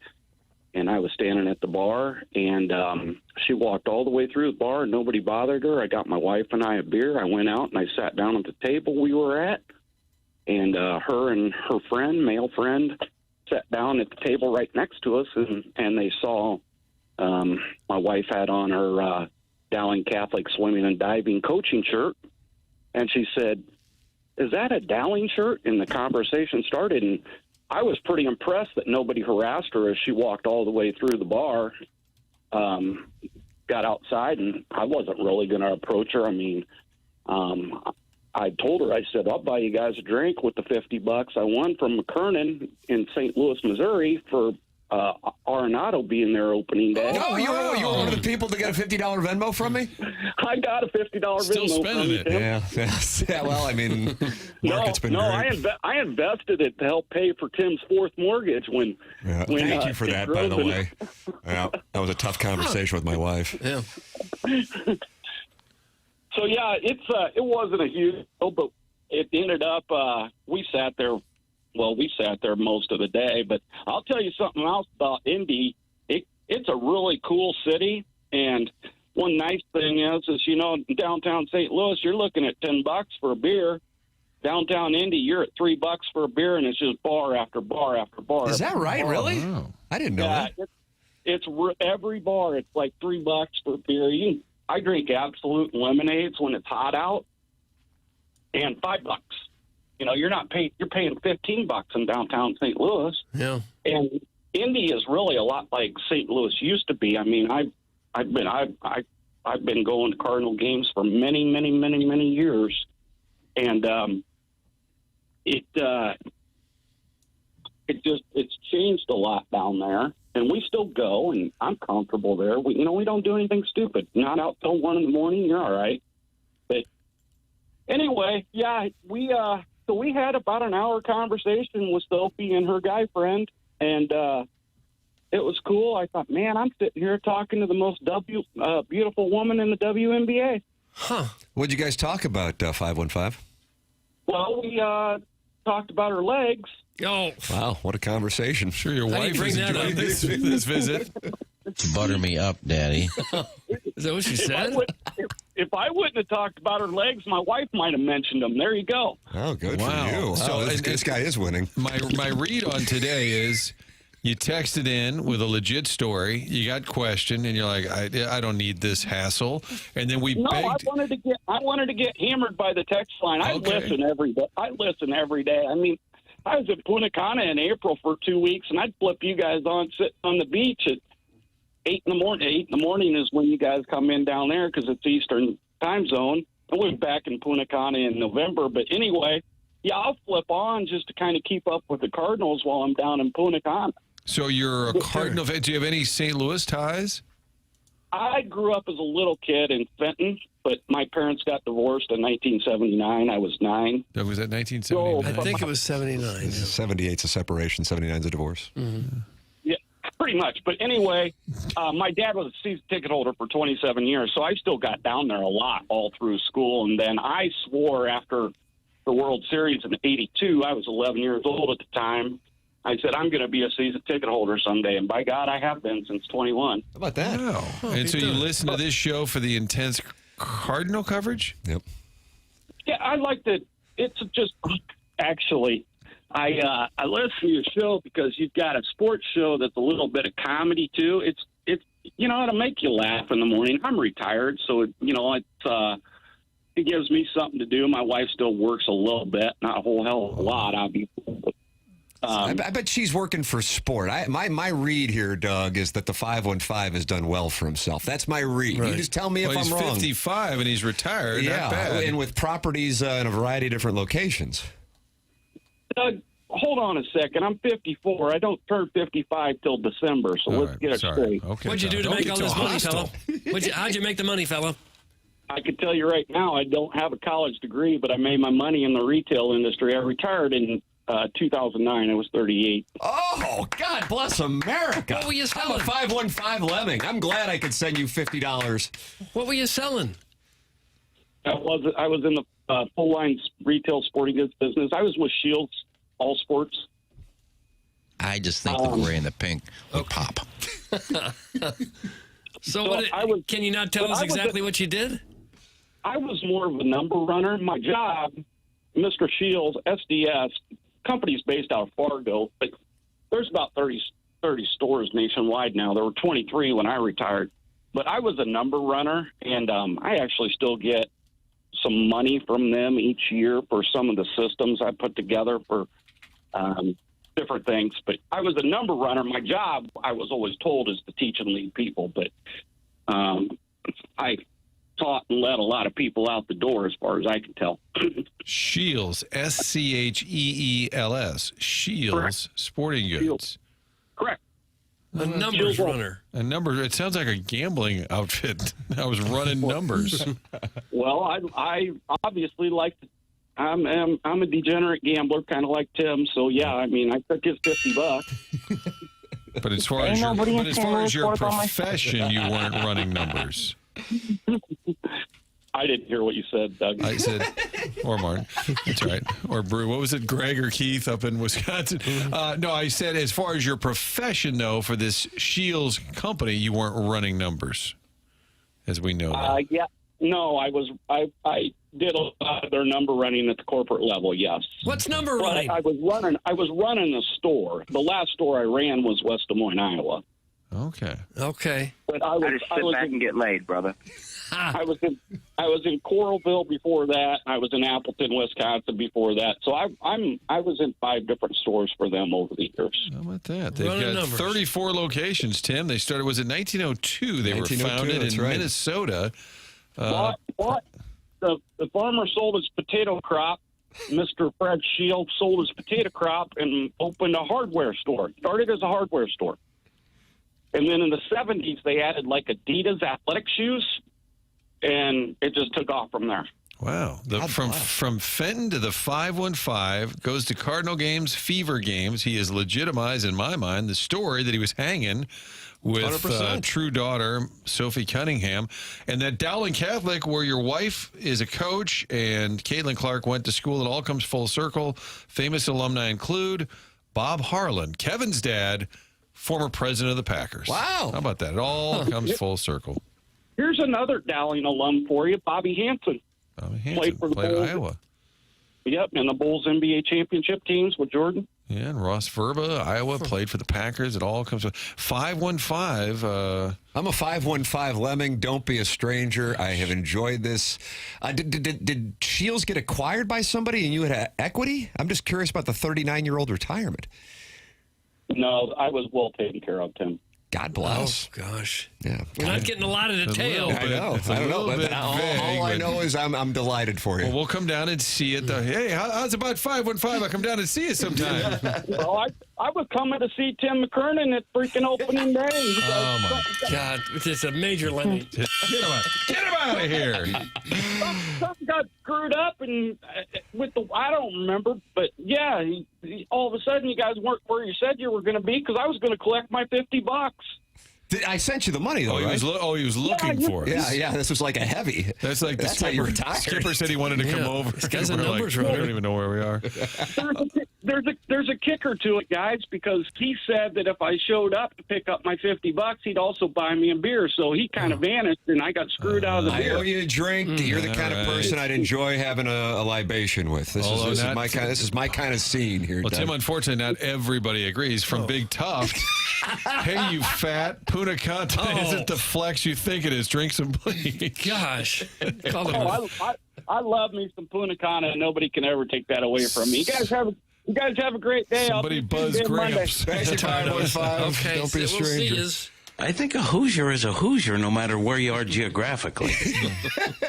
and I was standing at the bar, and she walked all the way through the bar, and nobody bothered her. I got my wife and I a beer. I went out, and I sat down at the table we were at, and her and her male friend, sat down at the table right next to us, and they saw my wife had on her Dowling Catholic swimming and diving coaching shirt, and she said, "Is that a Dowling shirt?" And the conversation started, and I was pretty impressed that nobody harassed her as she walked all the way through the bar, got outside, and I wasn't really going to approach her. I mean, I told her, I said, "I'll buy you guys a drink with the $50 I won from McKernan in St. Louis, Missouri for Arenado being their opening day." Oh, you were one of the people that got a $50 Venmo from me? I got a $50 Still Venmo spending from it. Tim. Yeah, well, I mean, market's been great. I invested it to help pay for Tim's fourth mortgage when Thank you for that, by the way. Yeah, that was a tough conversation with my wife. Yeah. So, yeah, it wasn't a huge deal, but it ended up we sat there most of the day. But I'll tell you something else about Indy. It's a really cool city, and one nice thing is in downtown St. Louis, you're looking at $10 for a beer. Downtown Indy, you're at $3 for a beer, and it's just bar after bar after bar. Is that right? Bar. Really? Wow. I didn't know that. It's every bar. It's like $3 for a beer. I drink Absolute lemonades when it's hot out, and $5. You're not paying. You're paying $15 in downtown St. Louis. Yeah. And Indy is really a lot like St. Louis used to be. I mean, I've been going to Cardinal games for many, many, many, many years, and it's changed a lot down there. And we still go, and I'm comfortable there. We don't do anything stupid. Not out till 1 a.m. You're all right. But anyway, yeah, we had about an hour conversation with Sophie and her guy friend, and it was cool. I thought, man, I'm sitting here talking to the most beautiful woman in the WNBA. Huh? What'd you guys talk about, 515? Well, we talked about her legs. Oh, wow! What a conversation. Sure, your wife is enjoying this visit. Butter me up, Daddy. Is that what she said? If I wouldn't have talked about her legs, my wife might have mentioned them. There you go. Oh, good for Wow. you. So, This guy is winning. My read on today is you texted in with a legit story. You got questioned, and you're like, I don't need this hassle. And then we begged. I wanted to get hammered by the text line. I listen every day. I mean, I was at Punta Cana in April for 2 weeks, and I'd flip you guys on sitting on the beach at 8 in the morning. 8 in the morning is when you guys come in down there because it's Eastern time zone. I was back in Punta Cana in November. But anyway, yeah, I'll flip on just to kind of keep up with the Cardinals while I'm down in Punta Cana. So you're a Cardinal fan. Do you have any St. Louis ties? I grew up as a little kid in Fenton, but my parents got divorced in 1979. I was 9. That was at 1979. I think it was 79. 78's a separation, 79's a divorce. Mm-hmm. Yeah, pretty much. But anyway, my dad was a season ticket holder for 27 years, so I still got down there a lot all through school. And then I swore after the World Series in '82, I was 11 years old at the time, I said, I'm going to be a season ticket holder someday. And by God, I have been since 21. How about that? Wow. And so you listen to this show for the intense Cardinal coverage? Yep. Yeah, I like that. It's just, actually, I listen to your show because you've got a sports show that's a little bit of comedy, too. It's it'll make you laugh in the morning. I'm retired, so, it gives me something to do. My wife still works a little bit, not a whole hell of a lot, obviously. I bet she's working for sport. My read here, Doug, is that the 515 has done well for himself. That's my read. Right. You just tell me if I'm wrong. He's 55 and he's retired. Yeah, not bad. and with properties in a variety of different locations. Doug, hold on a second. I'm 54. I don't turn 55 till December, so let's get it straight. Okay, What'd you do to make all this money, fella? How'd you make the money, fella? I can tell you right now, I don't have a college degree, but I made my money in the retail industry. I retired in 2009. I was 38. Oh, God bless America. What were you selling? I'm a 515 lemming. I'm glad I could send you $50. What were you selling? I was in the full line retail sporting goods business. I was with Shields All Sports. I just think the gray and the pink would pop. Can you not tell us exactly what you did? I was more of a number runner. My job, Mr. Shields, SDS, company's based out of Fargo, but there's about 30 stores nationwide now. There were 23 when I retired. But I was a number runner, and I actually still get some money from them each year for some of the systems I put together for different things. But I was a number runner. My job, I was always told, is to teach and lead people. But I taught and led a lot of people out the door as far as I can tell. Shields, Scheels, Shields Correct. Sporting Goods. Correct. A numbers runner. A number. It sounds like a gambling outfit. I was running numbers. Well, I obviously like to. I'm a degenerate gambler, kind of like Tim. So yeah, I mean, I took his $50. But as far as your profession, you weren't running numbers. I didn't hear what you said, Doug. I said, or Martin. That's right. Or Brew. What was it? Greg or Keith up in Wisconsin? No, I said as far as your profession, though, for this Shields company, you weren't running numbers. as we know that. Yeah. No, I did a lot of their number running at the corporate level. Yes. What's number running? I was running a store. The last store I ran was West Des Moines, Iowa. Okay. But I just sit back and get laid, brother. I was in Coralville before that. I was in Appleton, Wisconsin before that. So I was in 5 different stores for them over the years. How about that? They've got 34 locations, Tim. They started, was it 1902? They were founded in Minnesota. The farmer sold his potato crop. Mr. Fred Shield sold his potato crop and opened a hardware store. Started as a hardware store. And then in the 70s, they added like Adidas athletic shoes, and it just took off from there. Wow. From Fenton to the 515, goes to Cardinal games, Fever games. He has legitimized, in my mind, the story that he was hanging with true daughter, Sophie Cunningham. And that Dowling Catholic, where your wife is a coach and Caitlin Clark went to school, it all comes full circle. Famous alumni include Bob Harlan, Kevin's dad, former president of the Packers. Wow. How about that? It all comes full circle. Here's another Dowling alum for you, Bobby Hansen. Played for the Bulls. Iowa. Yep, and the Bulls NBA championship teams with Jordan. Yeah, and Ross Verba, Iowa, played for the Packers. It all comes with 515. I'm a 515 lemming. Don't be a stranger. I have enjoyed this. Did Shields get acquired by somebody and you had equity? I'm just curious about the 39-year-old retirement. No, I was well taken care of, Tim. God bless. Oh, gosh. Yeah. We're not getting a lot of detail. I know. I don't know. But all I know is I'm delighted for you. Well, we'll come down and see it. Hey, how's about 515? I'll come down and see you sometime. Well, I was coming to see Tim McKernan at freaking opening day. Oh, my God. It's a major lemming. Get him out of here. Something got screwed up, and with I don't remember, but yeah, all of a sudden you guys weren't where you said you were going to be because I was going to collect my $50. I sent you the money, though, right? He was looking for it. Yeah, this was like a heavy. That's like That's how you retired. Skipper said he wanted to come over. This guy's a numbers runner. I don't even know where we are. There's a kicker to it, guys, because he said that if I showed up to pick up my $50, he'd also buy me a beer. So he kind of vanished, and I got screwed out of the beer. I owe you a drink. You're the kind of person I'd enjoy having a libation with. This is my kind of scene here. Well, Doug. Tim, unfortunately, not everybody agrees. From Big Tough, hey, you fat Punta isn't the flex you think it is. Drink some, please. Gosh. I love me some Punta Cana, and nobody can ever take that away from me. You guys have a great day. Somebody buzz Gramps. Thank you, 515. Okay, Don't be a stranger. We'll see. I think a Hoosier is a Hoosier no matter where you are geographically.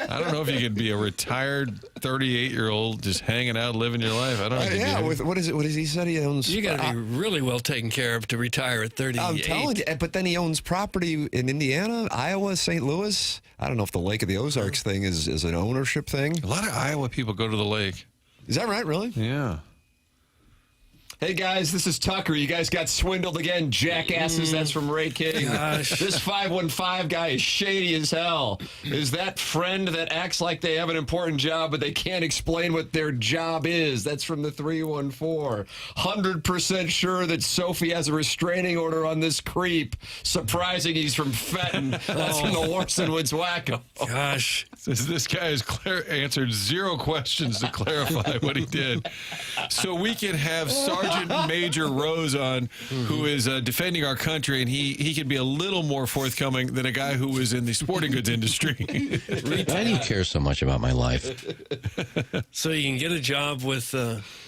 I don't know if you can be a retired 38-year-old just hanging out, living your life. I don't know. What is it? What does he say? He owns. You got to be really well taken care of to retire at 38. I'm telling you, but then he owns property in Indiana, Iowa, St. Louis. I don't know if the Lake of the Ozarks thing is an ownership thing. A lot of Iowa people go to the lake. Is that right, really? Yeah. Hey, guys, this is Tucker. You guys got swindled again, jackasses. That's from Ray King. Gosh. This 515 guy is shady as hell. Is that friend that acts like they have an important job, but they can't explain what their job is? That's from the 314. 100% sure that Sophie has a restraining order on this creep. Surprising he's from Fenton. That's from the Warson Woods Wacko. Gosh. This guy has answered 0 questions to clarify what he did. So we can have Sergeant Major Rose on, who is defending our country, and he can be a little more forthcoming than a guy who was in the sporting goods industry. Why do you care so much about my life? So you can get a job with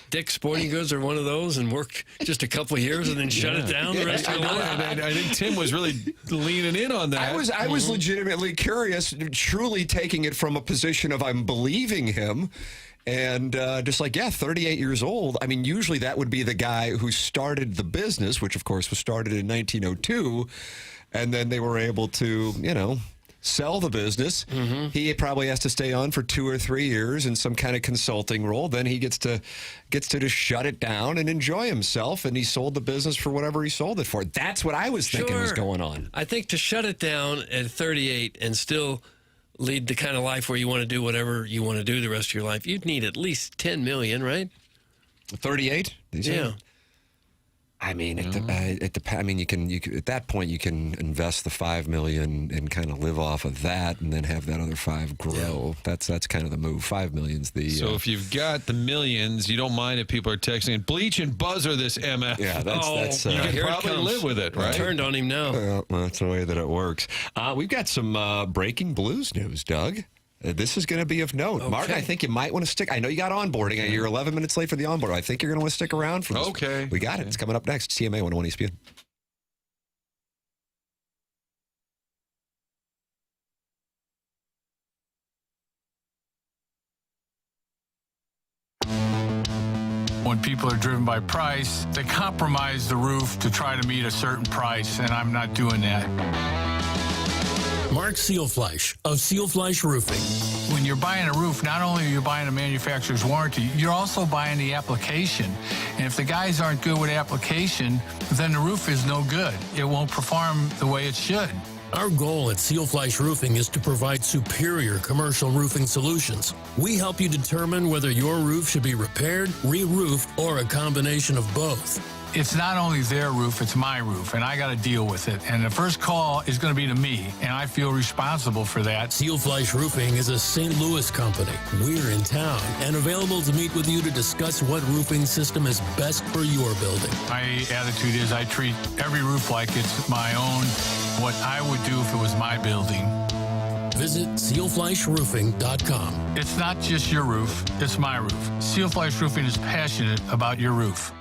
Dick's Sporting Goods or one of those and work just a couple of years and then shut it down the rest of your life? I think Tim was really leaning in on that. I was legitimately curious, truly taking it from a position of I'm believing him. And just like, 38 years old. I mean, usually that would be the guy who started the business, which, of course, was started in 1902. And then they were able to, sell the business. Mm-hmm. He probably has to stay on for 2 or 3 years in some kind of consulting role. Then he gets to just shut it down and enjoy himself. And he sold the business for whatever he sold it for. That's what I was thinking was going on. I think to shut it down at 38 and still lead the kind of life where you want to do whatever you want to do the rest of your life, you'd need at least $10 million, right? 38? Yeah. I mean, I mean, you can at that point you can invest the $5 million and kind of live off of that, and then have that other $5 grow. Yeah. That's kind of the move. $5 million's the. So if you've got the millions, you don't mind if people are texting and bleach and buzzer this MF. Yeah, that's you can probably live with it, right? Turned on him now. Well, that's the way that it works. We've got some breaking Blues news, Doug. This is going to be of note. Okay. Martin, I think you might want to stick. I know you got onboarding. You're 11 minutes late for the onboard. I think you're going to want to stick around for this. Okay. We got it. It's coming up next. CMA 101 ESPN. When people are driven by price, they compromise the roof to try to meet a certain price, and I'm not doing that. Mark Seelfleisch of Seelfleisch Roofing. When you're buying a roof, not only are you buying a manufacturer's warranty, you're also buying the application. And if the guys aren't good with application, then the roof is no good. It won't perform the way it should. Our goal at Seelfleisch Roofing is to provide superior commercial roofing solutions. We help you determine whether your roof should be repaired, re-roofed, or a combination of both. It's not only their roof, it's my roof, and I got to deal with it. And the first call is going to be to me, and I feel responsible for that. Seelfleisch Roofing is a St. Louis company. We're in town and available to meet with you to discuss what roofing system is best for your building. My attitude is I treat every roof like it's my own, what I would do if it was my building. Visit seelfleischroofing.com. It's not just your roof, it's my roof. Seelfleisch Roofing is passionate about your roof.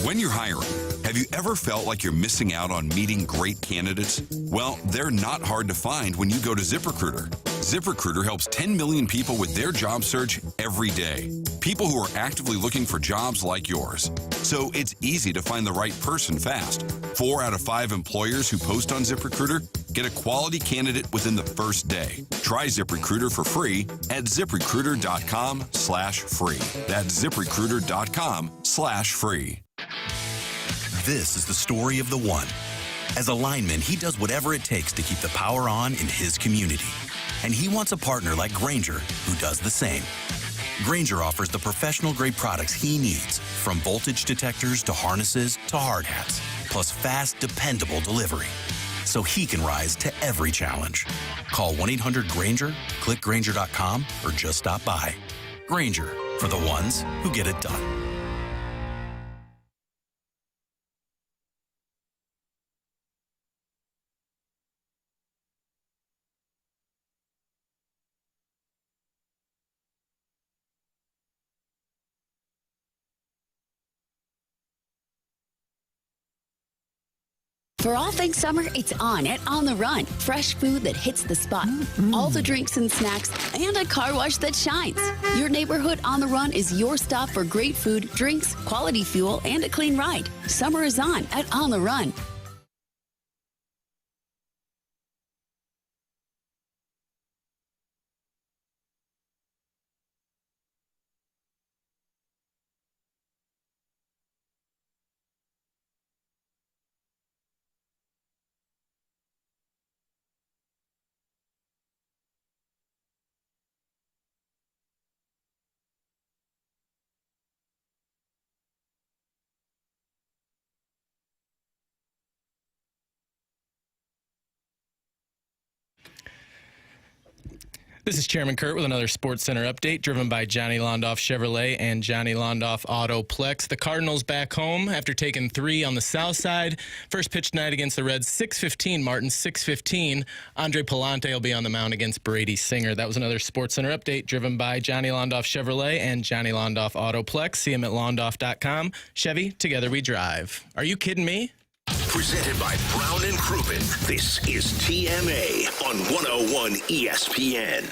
When you're hiring, have you ever felt like you're missing out on meeting great candidates? Well, they're not hard to find when you go to ZipRecruiter. ZipRecruiter helps 10 million people with their job search every day. People who are actively looking for jobs like yours. So it's easy to find the right person fast. 4 out of 5 employers who post on ZipRecruiter get a quality candidate within the first day. Try ZipRecruiter for free at ZipRecruiter.com/free. That's ZipRecruiter.com/free. This is the story of the one. As a lineman, he does whatever it takes to keep the power on in his community. And he wants a partner like Grainger who does the same. Grainger offers the professional-grade products he needs, from voltage detectors to harnesses to hard hats, plus fast, dependable delivery, so he can rise to every challenge. Call 1-800-GRAINGER, click Grainger.com, or just stop by. Grainger, for the ones who get it done. For all things summer, it's on at On the Run. Fresh food that hits the spot. All the drinks and snacks, and a car wash that shines. Your neighborhood On the Run is your stop for great food, drinks, quality fuel, and a clean ride. Summer is on at On the Run. This is Chairman Kurt with another Sports Center update driven by Johnny Londoff Chevrolet and Johnny Londoff Autoplex. The Cardinals back home after taking 3 on the south side. First pitch tonight against the Reds, 6:15, Martin, 6:15. Andre Palante will be on the mound against Brady Singer. That was another Sports Center update driven by Johnny Londoff Chevrolet and Johnny Londoff Autoplex. See him at londoff.com. Chevy, together we drive. Are you kidding me? Presented by Brown and Crouppen. This is TMA on 101 ESPN.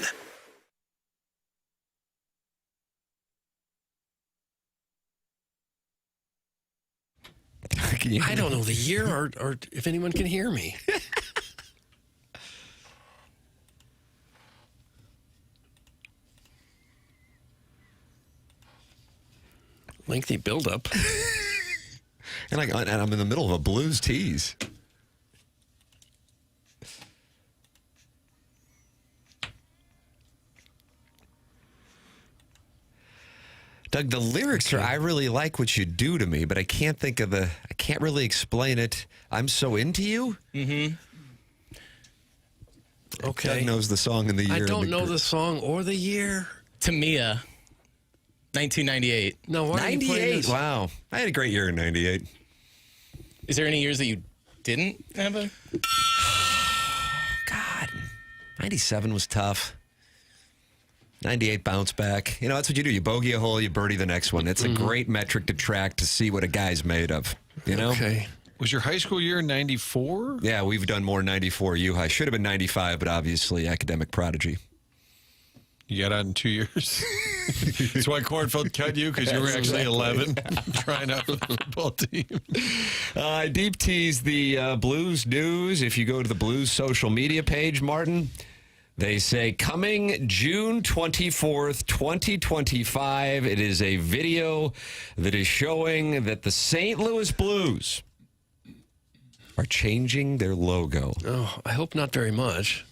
I don't know the year or if anyone can hear me. Lengthy buildup. And I'm in the middle of a blues tease. Doug, the lyrics are, I really like what you do to me, but I can't think of I can't really explain it. I'm so into you? Mm-hmm. Okay. Doug knows the song and the year. I don't know the song or the year. Tamia, 1998. No, why 98. Wow. I had a great year in 98. Is there any years that you didn't have a? God. 97 was tough. 98 bounce back. You know, that's what you do. You bogey a hole, you birdie the next one. It's a great metric to track to see what a guy's made of. You know? Okay. Was your high school year 94? Yeah, we've done more 94 U-High. Should have been 95, but obviously academic prodigy. You got out in 2 years. That's why Kornfeld cut you, because you were actually 11 trying out for the football team. I deep tease the Blues news. If you go to the Blues social media page, Martin, they say coming June 24th, 2025. It is a video that is showing that the St. Louis Blues are changing their logo. Oh, I hope not very much.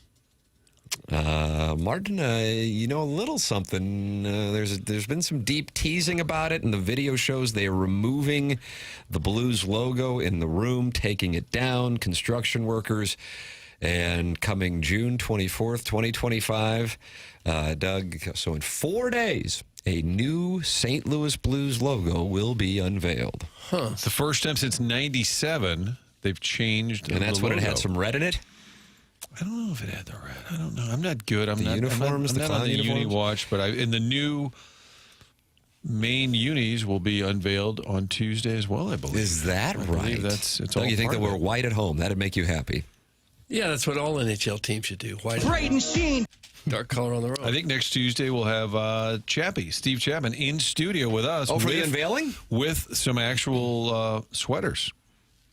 Martin, you know a little something. There's been some deep teasing about it, and the video shows they are removing the Blues logo in the room, taking it down, construction workers, and coming June 24th, 2025, Doug, so in 4 days, a new St. Louis Blues logo will be unveiled. Huh. It's the first time since 97 they've changed. And that's when it had some red in it? I don't know if it had the red. I don't know. I'm not good. I'm not uniforms, I'm the not on the uniforms? uni watch, but in the new main unis will be unveiled on Tuesday as well, I believe. Is that right? It's Doug, all you think part that of we're it. white at home? That'd make you happy. Yeah, that's what all NHL teams should do. White, Braden Sheen. dark color on the road. I think next Tuesday we'll have Steve Chapman, in studio with us. Oh, for the unveiling? With some actual sweaters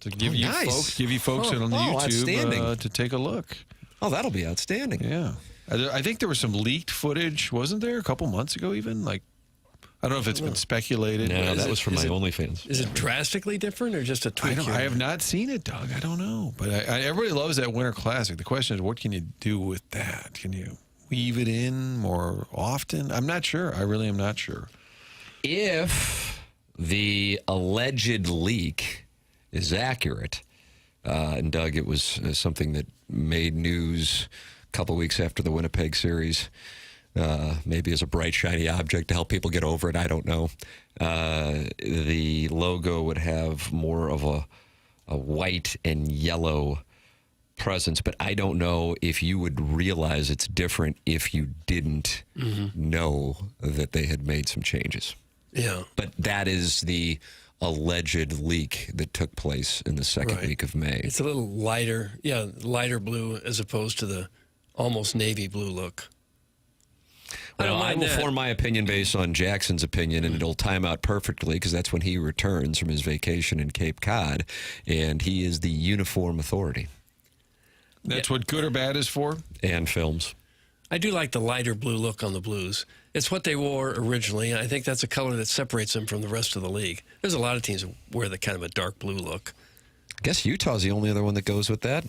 to give you folks on the YouTube to take a look. Oh, that'll be outstanding. Yeah. I think there was some leaked footage, wasn't there, a couple months ago even? Like, I don't know if it's been speculated. No, but that was from my OnlyFans. Is it drastically different or just a tweak? I have not seen it, Doug. I don't know. But everybody loves that Winter Classic. The question is, what can you do with that? Can you weave it in more often? I'm not sure. I really am not sure. If the alleged leak is accurate, and Doug, it was something that made news a couple weeks after the Winnipeg series, maybe as a bright, shiny object to help people get over it. I don't know. The logo would have more of a white and yellow presence, but I don't know if you would realize it's different if you didn't know that they had made some changes. Yeah. But that is the alleged leak that took place in the second week of May. It's a little lighter, lighter blue as opposed to the almost navy blue look. Well, I will form my opinion based on Jackson's opinion, and it'll time out perfectly because that's when he returns from his vacation in Cape Cod, and he is the uniform authority. That's what good or bad is for? And films. I do like the lighter blue look on the Blues. It's what they wore originally, and I think that's a color that separates them from the rest of the league. There's a lot of teams that wear the kind of a dark blue look. I guess Utah's the only other one that goes with that.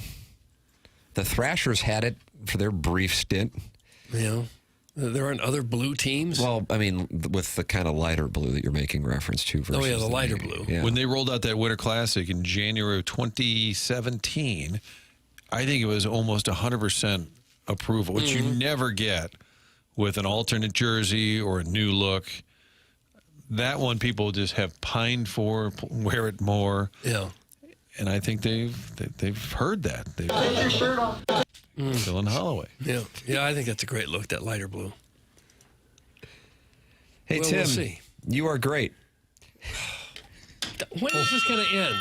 The Thrashers had it for their brief stint. You know, there aren't other blue teams? Well, I mean, with the kind of lighter blue that you're making reference to. Versus the lighter blue. Yeah. When they rolled out that Winter Classic in January of 2017, I think it was almost 100% approval, which you never get with an alternate jersey or a new look. That one people just have pined for, wear it more. Yeah. And I think they've heard that. Take your shirt off. Dylan Holloway. Yeah. Yeah, I think that's a great look, that lighter blue. Hey, Well, Tim, we'll see. you are great. When is this going to end?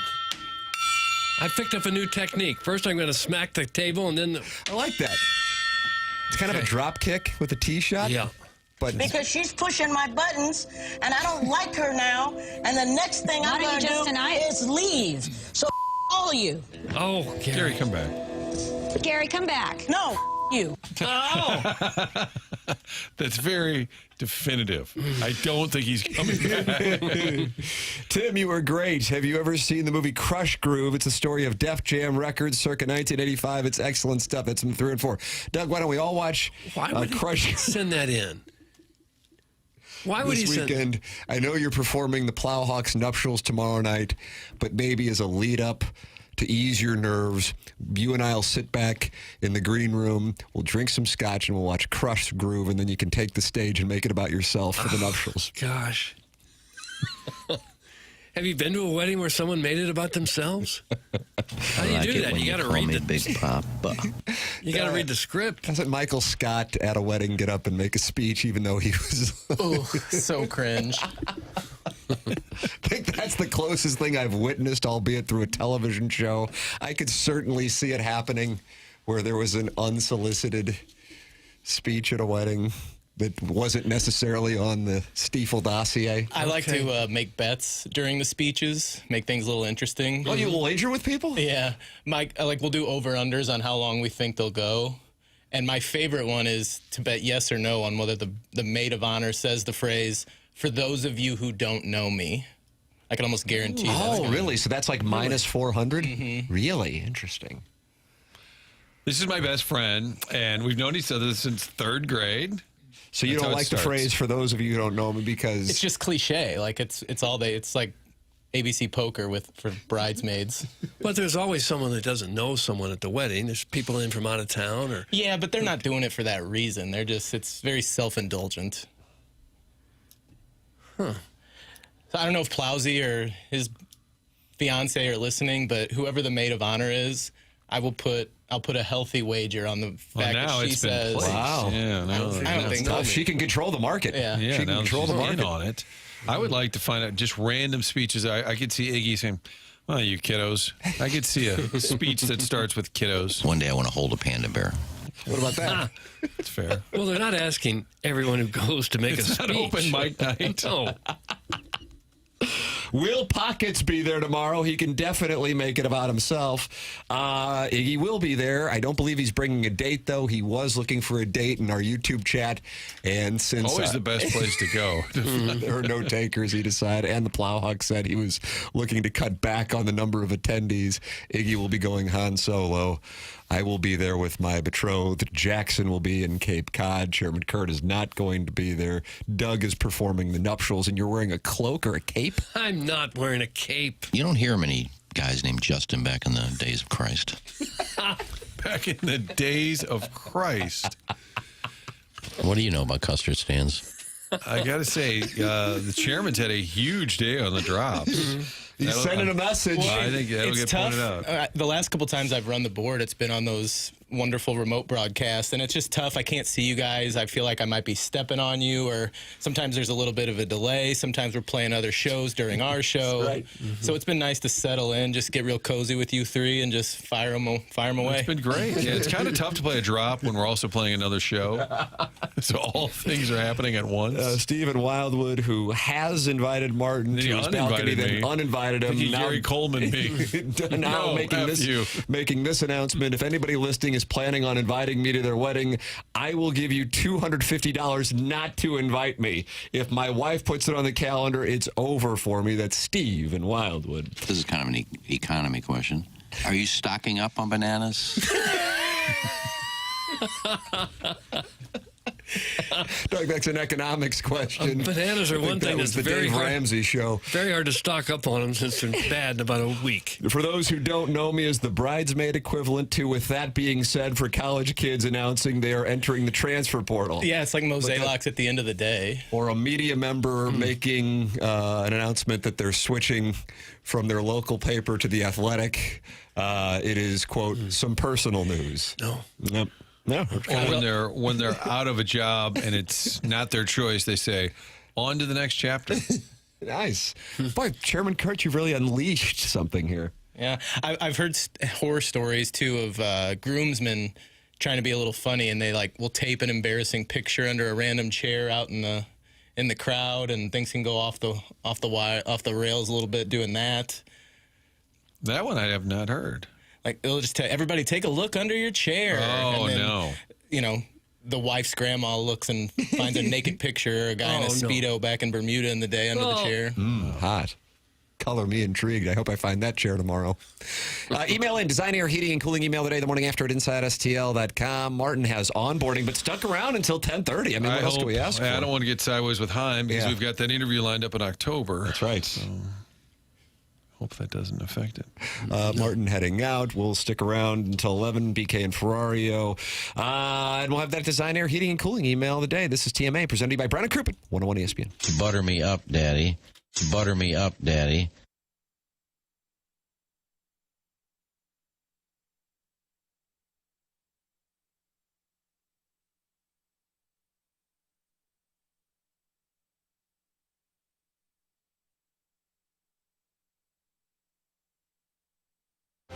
I picked up a new technique. First, I'm going to smack the table, and then... I like that. It's kind of a drop kick with a tee shot. Yeah. But Because she's pushing my buttons, and I don't like her now. And the next thing I'm going to do is leave. So all of you. Oh, Gary, come back. Gary, come back. No, you. Oh. That's very definitive. I don't think he's coming back. Tim, you were great. Have you ever seen the movie Crush Groove? It's a story of Def Jam Records circa 1985. It's excellent stuff. It's in 3 and 4. Doug, why don't we all watch Crush? He send that in? Why would this he weekend? I know you're performing the Plowhawks nuptials tomorrow night, but maybe as a lead up to ease your nerves, you and I'll sit back in the green room, we'll drink some scotch, and we'll watch Crush Groove, and then you can take the stage and make it about yourself for the nuptials. Gosh. Have you been to a wedding where someone made it about themselves? How do you do that? You got to read the Big Papa. You got to read the script. Doesn't Michael Scott at a wedding get up and make a speech even though he was... Oh, so cringe. I think that's the closest thing I've witnessed, albeit through a television show. I could certainly see it happening where there was an unsolicited speech at a wedding that wasn't necessarily on the Stiefel dossier. I like to make bets during the speeches, make things a little interesting. Oh, you wager with people? Yeah. We'll do over-unders on how long we think they'll go. And my favorite one is to bet yes or no on whether the maid of honor says the phrase, "For those of you who don't know me." I can almost guarantee that's Oh, really? So that's like minus 400? Mm-hmm. Really? Interesting. This is my best friend, and we've known each other since 3rd grade. So you That's don't how it like the starts. phrase "for those of you who don't know me" because It's just cliche. Like it's like ABC Poker for bridesmaids. But there's always someone that doesn't know someone at the wedding. There's people in from out of town, or Yeah, but they're not doing it for that reason. It's very self-indulgent. Huh. So I don't know if Plowsy or his fiance are listening, but whoever the maid of honor is, I'll put a healthy wager on the fact now that she it's been says. placed. Wow. Yeah, I don't think tough. She can control the market. Yeah. Yeah, she can now control the she's market. in on it. I would like to find out just random speeches. I could see Iggy saying, "Well, you kiddos." I could see a speech that starts with kiddos. One day I want to hold a panda bear. What about that? It's fair. well, they're not asking everyone who goes to make It's a not speech. open mic night. No. Will Pockets be there tomorrow? He can definitely make it about himself. He will be there. I don't believe he's bringing a date, though. He was looking for a date in our YouTube chat. And since Always the best place to go. there were no takers, he decided, and the Plowhawk said he was looking to cut back on the number of attendees. Iggy will be going Han Solo. I will be there with my betrothed. Jackson will be in Cape Cod. Chairman Kurt is not going to be there. Doug is performing the nuptials, and you're wearing a cloak or a cape? I'm not wearing a cape. You don't hear many guys named Justin back in the days of Christ. Back in the days of Christ. What do you know about custard stands? I got to say, the chairman's had a huge day on the drops. He's sending a message. Well, I think that'll It's get tough. pointed out. The last couple times I've run the board, it's been on those wonderful remote broadcasts, and it's just tough. I can't see you guys. I feel like I might be stepping on you, or sometimes there's a little bit of a delay. Sometimes we're playing other shows during our show. Right. So it's been nice to settle in, just get real cozy with you three, and just fire them away. It's been great. Yeah, it's kind of tough to play a drop when we're also playing another show. So all things are happening at once. Stephen Wildwood, who has invited Martin Then to he his balcony, uninvited then me. uninvited him. Thinking Now, Gary Coleman me. now No, making this announcement. If anybody listening is planning on inviting me to their wedding, I will give you $250 not to invite me. If my wife puts it on the calendar, it's over for me. That's Steve in Wildwood. This is kind of an economy question. Are you stocking up on bananas? Doug, that's an economics question. Bananas are one thing that's the very Dave hard. Ramsey show. Very hard to stock up on them since they're bad in about a week. For those who don't know me as the bridesmaid equivalent to, with that being said, for college kids announcing they are entering the transfer portal. Yeah, it's like Mosaics at the end of the day. Or a media member making an announcement that they're switching from their local paper to The Athletic. It is, quote, some personal news. No. Yep. No. Or when they're out of a job and it's not their choice, they say, on to the next chapter. Nice. Boy, Chairman Kurt, you've really unleashed something here. Yeah, I've heard horror stories, too, of groomsmen trying to be a little funny, and they will tape an embarrassing picture under a random chair out in the crowd, and things can go off the rails a little bit doing that. That one I have not heard. They'll just tell everybody, take a look under your chair. Oh, and then, no. You know, the wife's grandma looks and finds a naked picture, a guy in a Speedo back in Bermuda in the day under the chair. Hot. Color me intrigued. I hope I find that chair tomorrow. Email in, Design Air Heating and Cooling email today, the morning after at InsideSTL.com. Martin has onboarding, but stuck around until 10:30. I mean, what else can we ask for? I don't want to get sideways with Heim because we've got that interview lined up in October. That's right. So hope that doesn't affect it. Martin heading out. We'll stick around until 11. BK and Ferrario. And we'll have that Design Air Heating and Cooling email of the day. This is TMA, presented to you by Brown & Crouppen, 101 ESPN. To butter me up, Daddy. To butter me up, Daddy.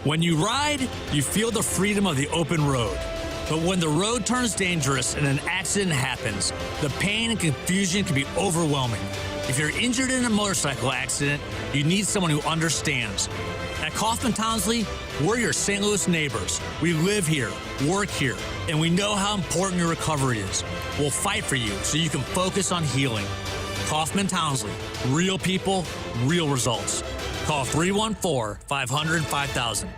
When you ride, you feel the freedom of the open road. But when the road turns dangerous and an accident happens, the pain and confusion can be overwhelming. If you're injured in a motorcycle accident, you need someone who understands. At Kaufman Townsley, we're your St. Louis neighbors. We live here, work here, and we know how important your recovery is. We'll fight for you so you can focus on healing. Kaufman Townsley, real people, real results. Call 314-500-5000.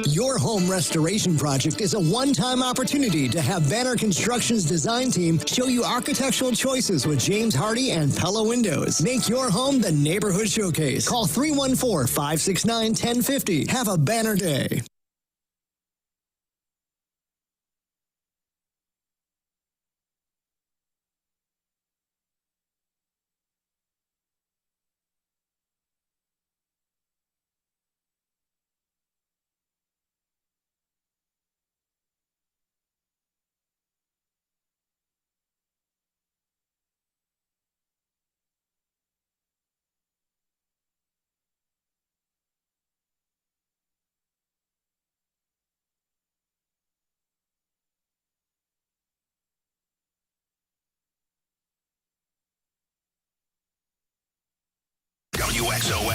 Your home restoration project is a one-time opportunity to have Banner Construction's design team show you architectural choices with James Hardy and Pella Windows. Make your home the neighborhood showcase. Call 314-569-1050. Have a banner day.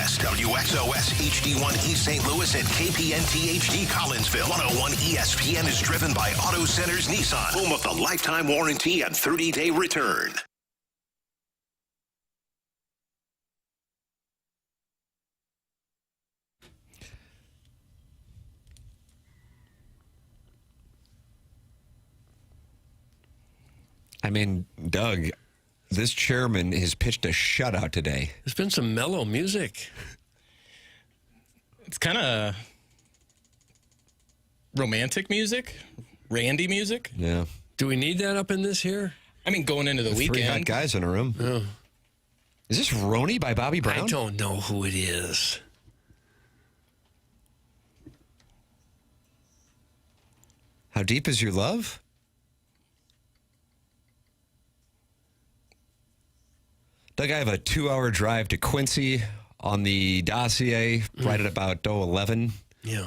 WXOS HD1 East St. Louis and KPNT HD Collinsville. 101 ESPN is driven by Auto Centers Nissan, home of the lifetime warranty and 30-day return. I mean, Doug, this chairman has pitched a shutout today. There's been some mellow music. It's kind of romantic music, Randy music. Yeah. Do we need that up in this here? I mean, going into the weekend. 3 hot guys in a room. Oh. Is this Roni by Bobby Brown? I don't know who it is. How deep is your love? Doug, I have a 2-hour drive to Quincy on the dossier right at about 11. Yeah.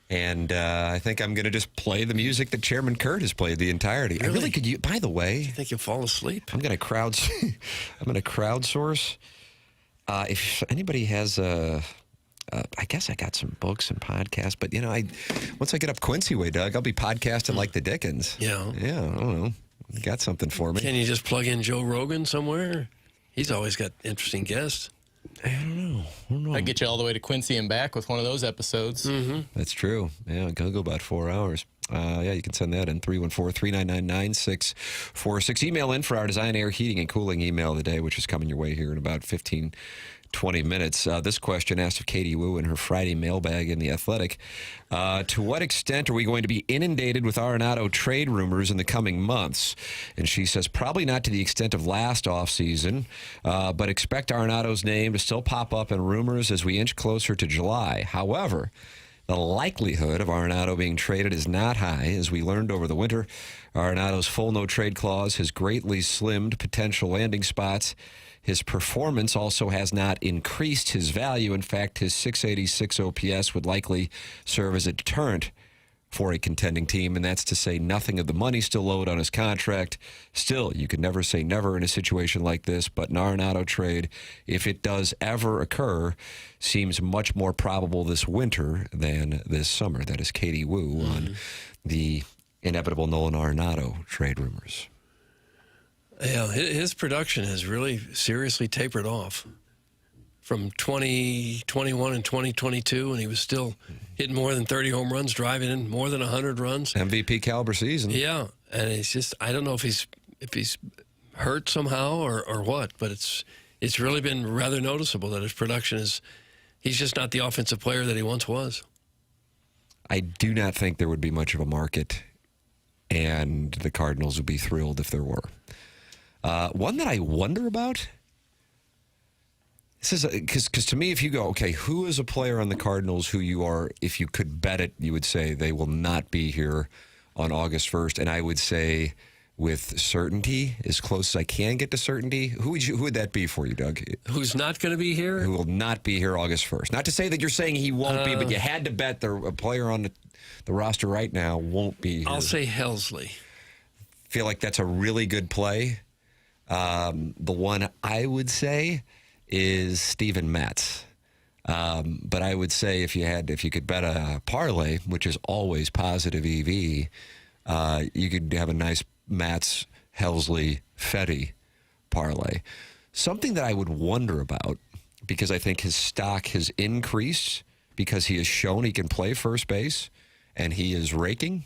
And I think I'm going to just play the music that Chairman Kurt has played the entirety. Really? I really could. By the way, You think you'll fall asleep? I'm going to crowdsource. If anybody has I guess I got some books and podcasts, but once I get up Quincy way, Doug, I'll be podcasting like the Dickens. Yeah. Yeah. I don't know. You got something for me? Can you just plug in Joe Rogan somewhere? He's always got interesting guests. I don't know. I'd get you all the way to Quincy and back with one of those episodes. Mm-hmm. That's true. Yeah, it'll go about 4 hours. You can send that in 314-399-9646. Email in for our Design, Air, Heating, and Cooling email of the day, which is coming your way here in about 20 minutes. This question asked of Katie Wu in her Friday mailbag in The Athletic. To what extent are we going to be inundated with Arenado trade rumors in the coming months? And she says probably not to the extent of last offseason, but expect Arenado's name to still pop up in rumors as we inch closer to July. However, the likelihood of Arenado being traded is not high. As we learned over the winter, Arenado's full no-trade clause has greatly slimmed potential landing spots. His performance also has not increased his value. In fact, his .686 OPS would likely serve as a deterrent for a contending team, and that's to say nothing of the money still owed on his contract. Still, you can never say never in a situation like this, but an Arenado trade, if it does ever occur, seems much more probable this winter than this summer. That is Katie Wu on the inevitable Nolan Arenado trade rumors. Yeah, his production has really seriously tapered off from 2021 and 2022, and he was still hitting more than 30 home runs, driving in more than 100 runs. MVP caliber season. Yeah, and it's just, I don't know if he's hurt somehow or what, but it's really been rather noticeable that his production he's just not the offensive player that he once was. I do not think there would be much of a market, and the Cardinals would be thrilled if there were. One that I wonder about, this is because to me, if you go, okay, who is a player on the Cardinals who you are, if you could bet it, you would say they will not be here on August 1st, and I would say with certainty, as close as I can get to certainty, who would that be for you, Doug? Who's not going to be here? Who will not be here August 1st? Not to say that you're saying he won't be, but you had to bet a player on the roster right now won't be here. I'll say Helsley. Feel like that's a really good play. The one I would say is Steven Matz. But I would say if you could bet a parlay, which is always positive EV, you could have a nice Matz, Helsley, Fetty parlay. Something that I would wonder about, because I think his stock has increased because he has shown he can play first base and he is raking,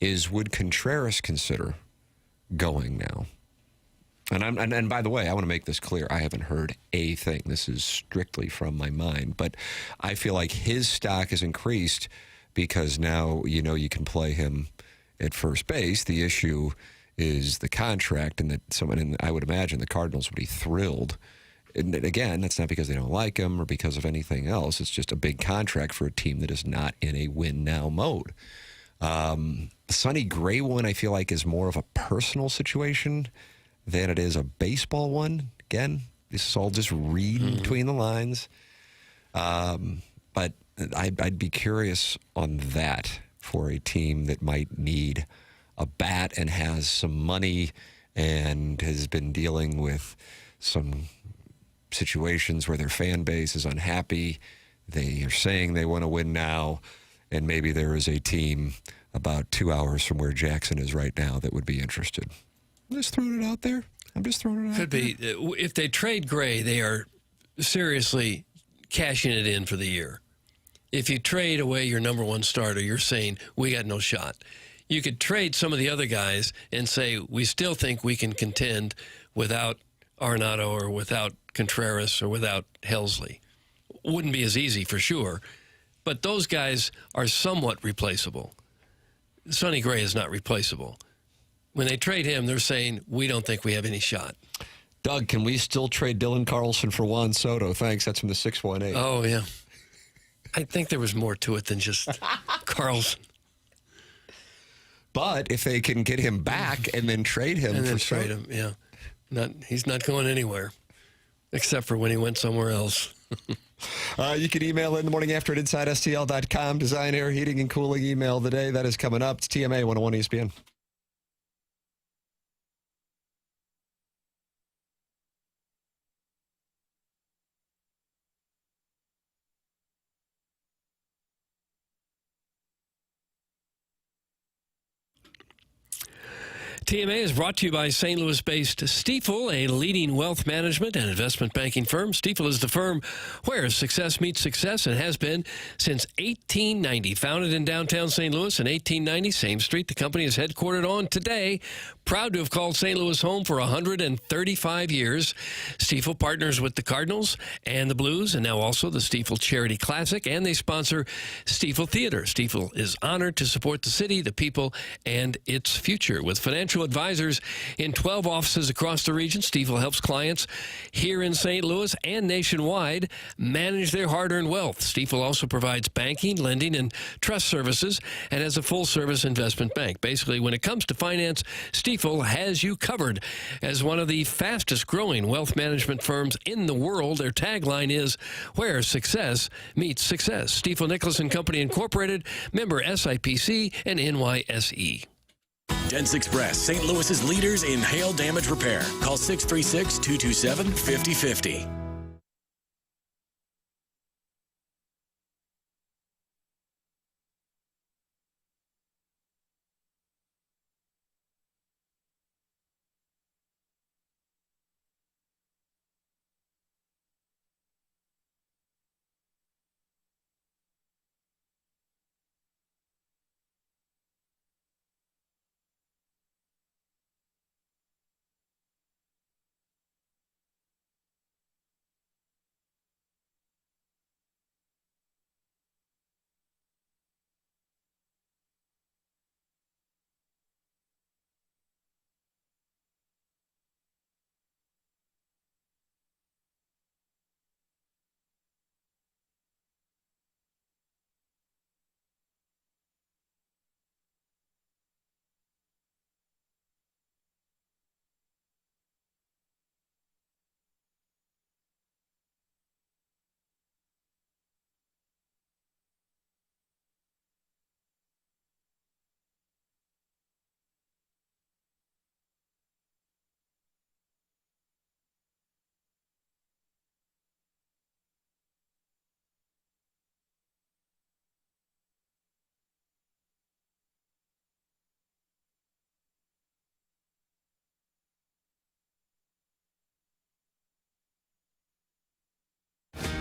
is would Contreras consider going now? And by the way, I want to make this clear. I haven't heard a thing. This is strictly from my mind. But I feel like his stock has increased because now you can play him at first base. The issue is the contract, and that I would imagine the Cardinals would be thrilled. And again, that's not because they don't like him or because of anything else. It's just a big contract for a team that is not in a win-now mode. Sonny Gray one, I feel like, is more of a personal situation than it is a baseball one. Again, this is all just reading between the lines. But I'd be curious on that for a team that might need a bat and has some money and has been dealing with some situations where their fan base is unhappy. They are saying they want to win now, and maybe there is a team about 2 hours from where Jackson is right now that would be interested. I'm just throwing it out there. Could be. If they trade Gray, they are seriously cashing it in for the year. If you trade away your number one starter, you're saying, we got no shot. you could trade some of the other guys and say, we still think we can contend without Arenado or without Contreras or without Helsley. Wouldn't be as easy for sure, but those guys are somewhat replaceable. Sonny Gray is not replaceable. When they trade him, they're saying, we don't think we have any shot. Doug, can we still trade Dylan Carlson for Juan Soto? Thanks. That's from the 618. Oh, yeah. I think there was more to it than just Carlson. But if they can get him back and then trade him for trade him, yeah. He's not going anywhere, except for when he went somewhere else. You can email in the morning after at InsideSTL.com. Design, air, heating, and cooling email today. That is coming up. It's TMA 101 ESPN. TMA is brought to you by St. Louis-based Stifel, a leading wealth management and investment banking firm. Stifel is the firm where success meets success and has been since 1890. Founded in downtown St. Louis in 1890, same street the company is headquartered on today. Proud to have called St. Louis home for 135 years. Stifel partners with the Cardinals and the Blues, and now also the Stifel Charity Classic, and they sponsor Stifel Theater. Stifel is honored to support the city, the people, and its future. With financial advisors in 12 offices across the region, Stifel helps clients here in St. Louis and nationwide manage their hard-earned wealth. Stifel also provides banking, lending, and trust services and has a full-service investment bank. Basically, when it comes to finance, Stifel has you covered. As one of the fastest-growing wealth management firms in the world, their tagline is, where success meets success. Stifel Nicholas & Company Incorporated, member SIPC and NYSE. Dents Express, St. Louis's leaders in hail damage repair. Call 636-227-5050.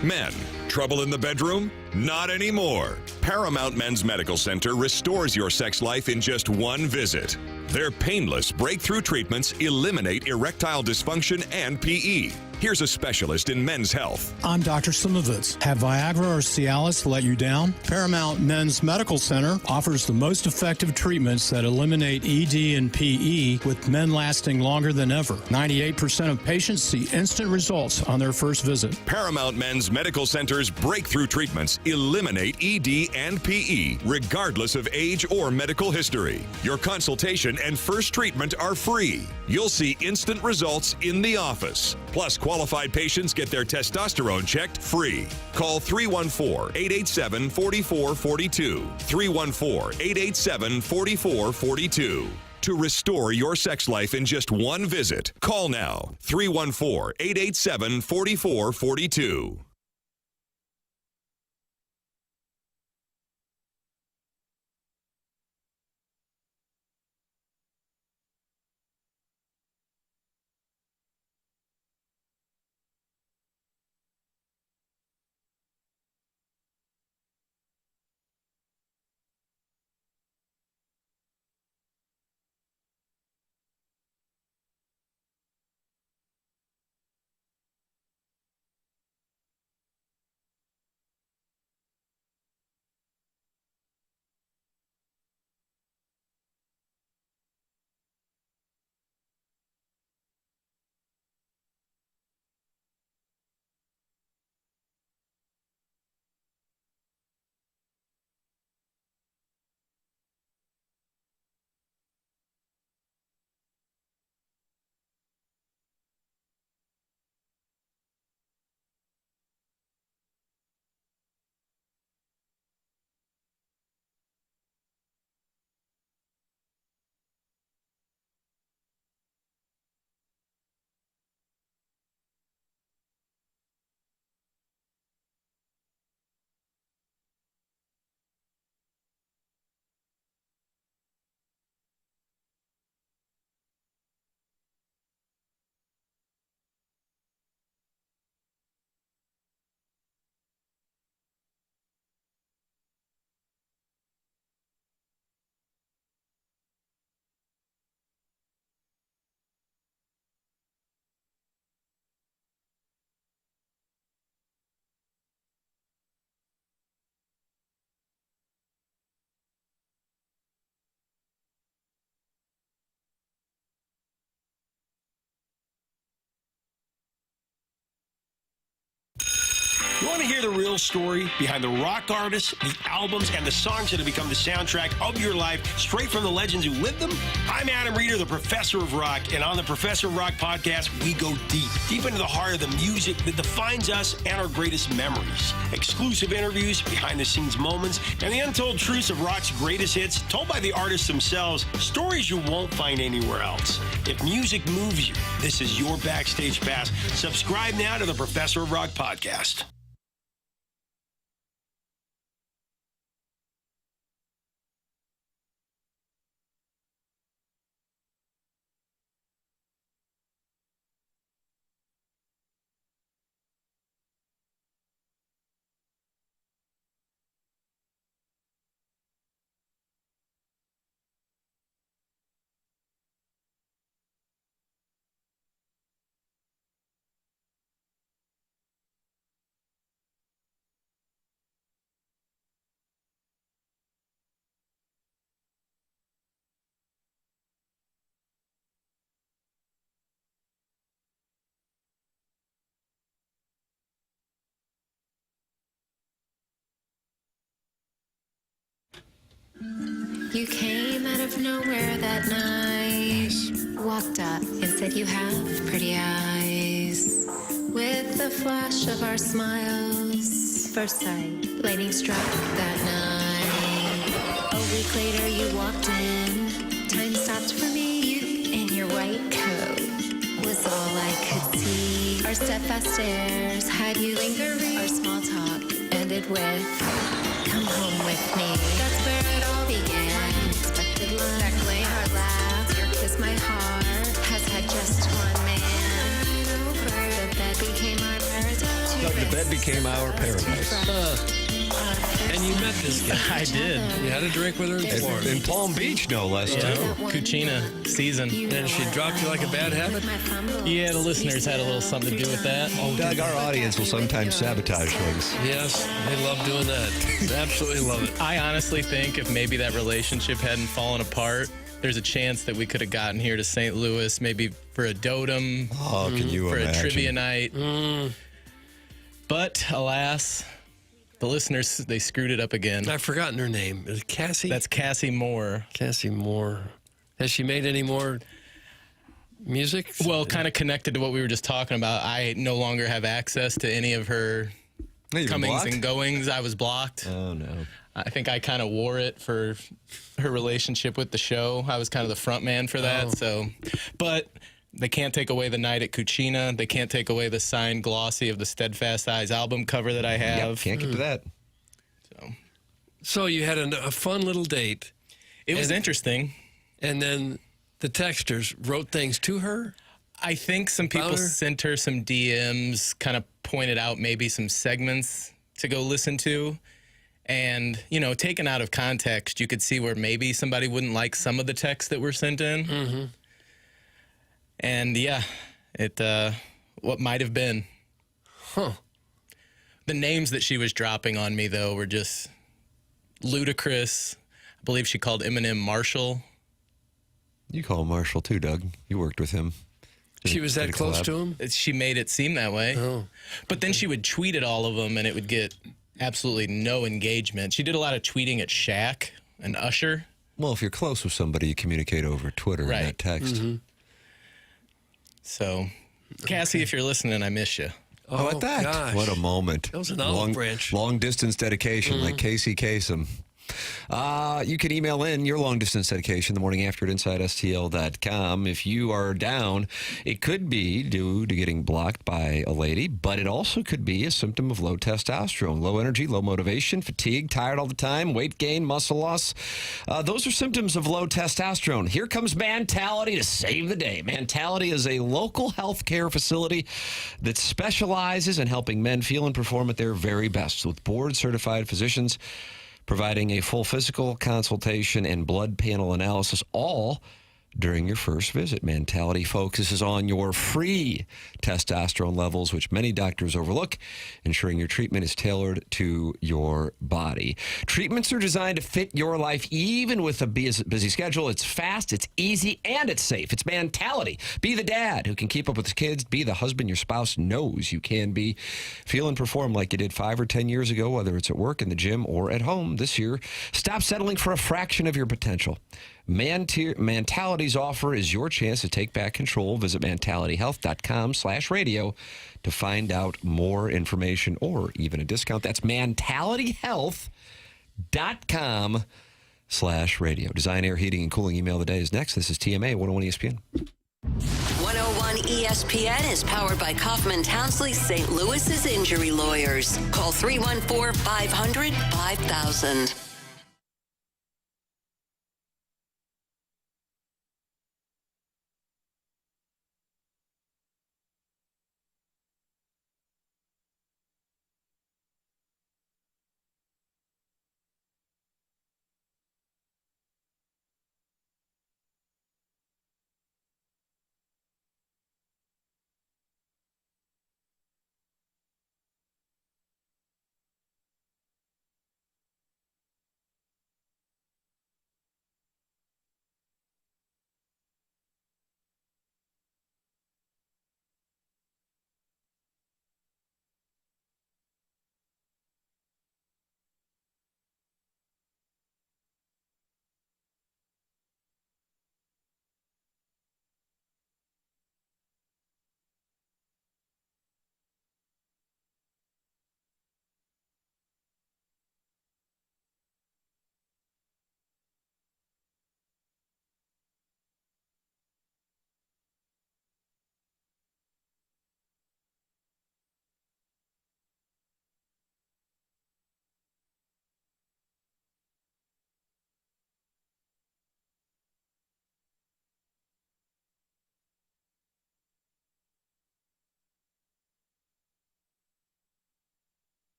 Men, trouble in the bedroom? Not anymore. Paramount Men's Medical Center restores your sex life in just one visit. Their painless breakthrough treatments eliminate erectile dysfunction and PE. Here's a specialist in men's health. I'm Dr. Simovitz. Have Viagra or Cialis let you down? Paramount Men's Medical Center offers the most effective treatments that eliminate ED and PE, with men lasting longer than ever. 98% of patients see instant results on their first visit. Paramount Men's Medical Center's breakthrough treatments eliminate ED and PE, regardless of age or medical history. Your consultation and first treatment are free. You'll see instant results in the office. Plus, qualified patients get their testosterone checked free. Call 314-887-4442. 314-887-4442. To restore your sex life in just one visit, call now. 314-887-4442. You want to hear the real story behind the rock artists, the albums, and the songs that have become the soundtrack of your life, straight from the legends who lived them? I'm Adam Reeder, the Professor of Rock, and on the Professor of Rock podcast, we go deep into the heart of the music that defines us and our greatest memories. Exclusive interviews, behind-the-scenes moments, and the untold truths of rock's greatest hits, told by the artists themselves, stories you won't find anywhere else. If music moves you, this is your backstage pass. Subscribe now to the Professor of Rock podcast. You came out of nowhere that night, walked up and said you have pretty eyes. With the flash of our smiles, first sight, lightning struck that night. A week later you walked in, time stopped for me. You in your white coat was all I could see. Our steadfast stares had you lingering. Our small talk ended with, come home with me. That's where it all began. Unexpected love, echoing our laugh. Your kiss, my heart has had just one man. The bed became our paradise. The bed became our paradise. And you met this guy. I did. You had a drink with her in Florida. In Palm Beach, no less, too. Cucina season. And she dropped you like a bad habit? Yeah, the listeners had a little something to do with that. Doug, our audience will sometimes sabotage things. Yes, they love doing that. They absolutely love it. I honestly think if maybe that relationship hadn't fallen apart, there's a chance that we could have gotten here to St. Louis, maybe for a dotem. Oh, can you for imagine? a trivia night. But alas, the listeners, they screwed it up again. I've forgotten her name. Is it Cassie? That's Cassie Moore. Cassie Moore. Has she made any more music? Well, kind of connected to what we were just talking about. I no longer have access to any of her comings and goings. I was blocked. Oh, no. I think I kind of wore it for her relationship with the show. I was kind of the front man for that. But they can't take away the night at Cucina. They can't take away the signed glossy of the Steadfast Eyes album cover that I have. Yep, can't get to that. So you had a fun little date. It was interesting. And then the texters wrote things to her? I think some people sent her some DMs, kind of pointed out maybe some segments to go listen to. And, you know, taken out of context, you could see where maybe somebody wouldn't like some of the texts that were sent in. Mm-hmm. And, yeah, what might have been. Huh. The names that she was dropping on me, though, were just ludicrous. I believe she called Eminem Marshall. You call him Marshall, too, Doug. You worked with him. She was that close to him? She made it seem that way. Oh. But then she would tweet at all of them, and it would get absolutely no engagement. She did a lot of tweeting at Shaq and Usher. Well, if you're close with somebody, you communicate over Twitter and that text. Mm-hmm. So, Cassie, if you're listening, I miss you. How about that? Gosh. What a moment. That was an olive branch. Long distance dedication like Casey Kasem. You can email in your long distance dedication the morning after at InsideSTL.com. If you are down, it could be due to getting blocked by a lady, but it also could be a symptom of low testosterone, low energy, low motivation, fatigue, tired all the time, weight gain, muscle loss. Those are symptoms of low testosterone. Here comes Mentality to save the day. Mentality is a local healthcare facility that specializes in helping men feel and perform at their very best with board-certified physicians providing a full physical consultation and blood panel analysis, all during your first visit. Mentality focuses on your free testosterone levels, which many doctors overlook, ensuring your treatment is tailored to your body. Treatments are designed to fit your life, even with a busy schedule. It's fast, it's easy, and it's safe. It's Mentality. Be the dad who can keep up with his kids. Be the husband your spouse knows you can be. Feel and perform like you did 5 or 10 years ago, whether it's at work, in the gym, or at home this year. Stop settling for a fraction of your potential. Mentality's offer is your chance to take back control. Visit mentalityhealth.com/radio to find out more information or even a discount. That's mentalityhealth.com/radio. Design, Air, Heating, and Cooling email of the day is next. This is TMA 101 ESPN. 101 ESPN is powered by Kaufman Townsley St. Louis's injury lawyers. Call 314-500-5000.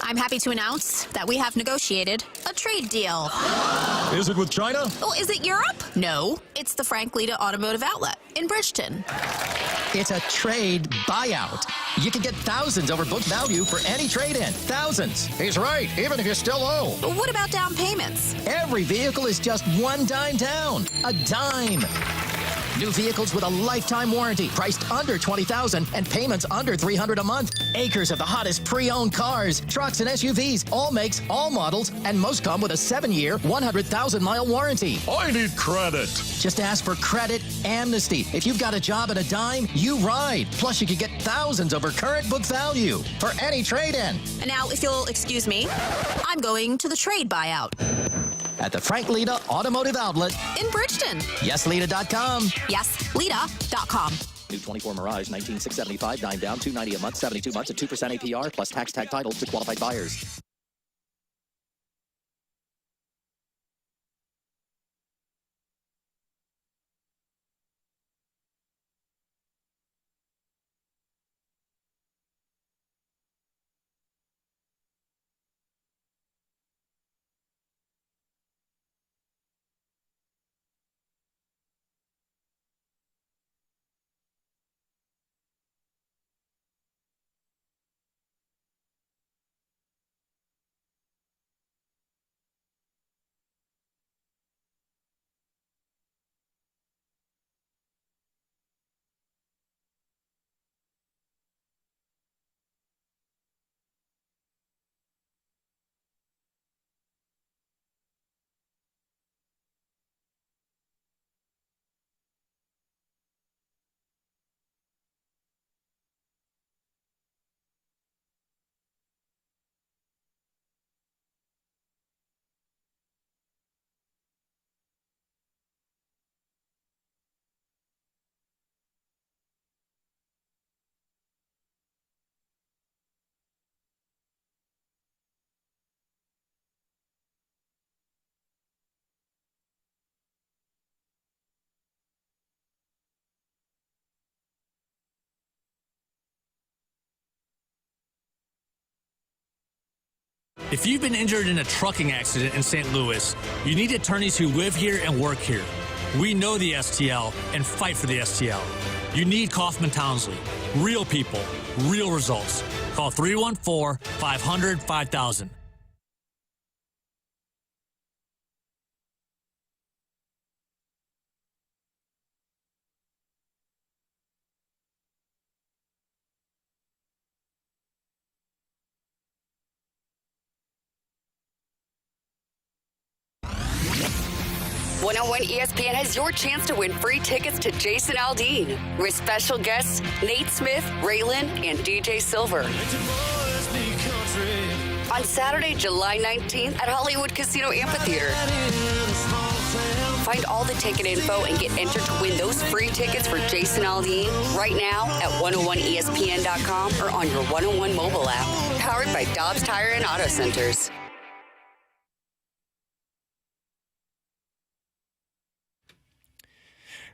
I'm happy to announce that we have negotiated a trade deal. Is it with China? Oh, is it Europe? No, it's the Frank Lita Automotive Outlet in Bridgeton. It's a trade buyout. You can get thousands over book value for any trade-in. Thousands. He's right, even if you still owe. But what about down payments? Every vehicle is just one dime down. A dime. New vehicles with a lifetime warranty, priced under $20,000 and payments under $300 a month. Acres of the hottest pre-owned cars, trucks, and SUVs, all makes, all models, and most come with a 7-year, 100,000-mile warranty. I need credit. Just ask for credit amnesty. If you've got a job and a dime, you ride. Plus, you could get thousands over current book value for any trade-in. And now, if you'll excuse me, I'm going to the trade buyout. At the Frank Lita Automotive Outlet in Bridgeton. YesLita.com. YesLita.com. New 24 Mirage, 19,675, dime down, $290 a month, 72 months at 2% APR, plus tax tag title to qualified buyers. If you've been injured in a trucking accident in St. Louis, you need attorneys who live here and work here. We know the STL and fight for the STL. You need Kaufman Townsley. Real people, real results. Call 314-500-5000. ESPN has your chance to win free tickets to Jason Aldean with special guests Nate Smith, Raylan, and DJ Silver. On Saturday, July 19th at Hollywood Casino Amphitheater. Find all the ticket info and get entered to win those free tickets for Jason Aldean right now at 101ESPN.com or on your 101 mobile app. Powered by Dobbs Tire and Auto Centers.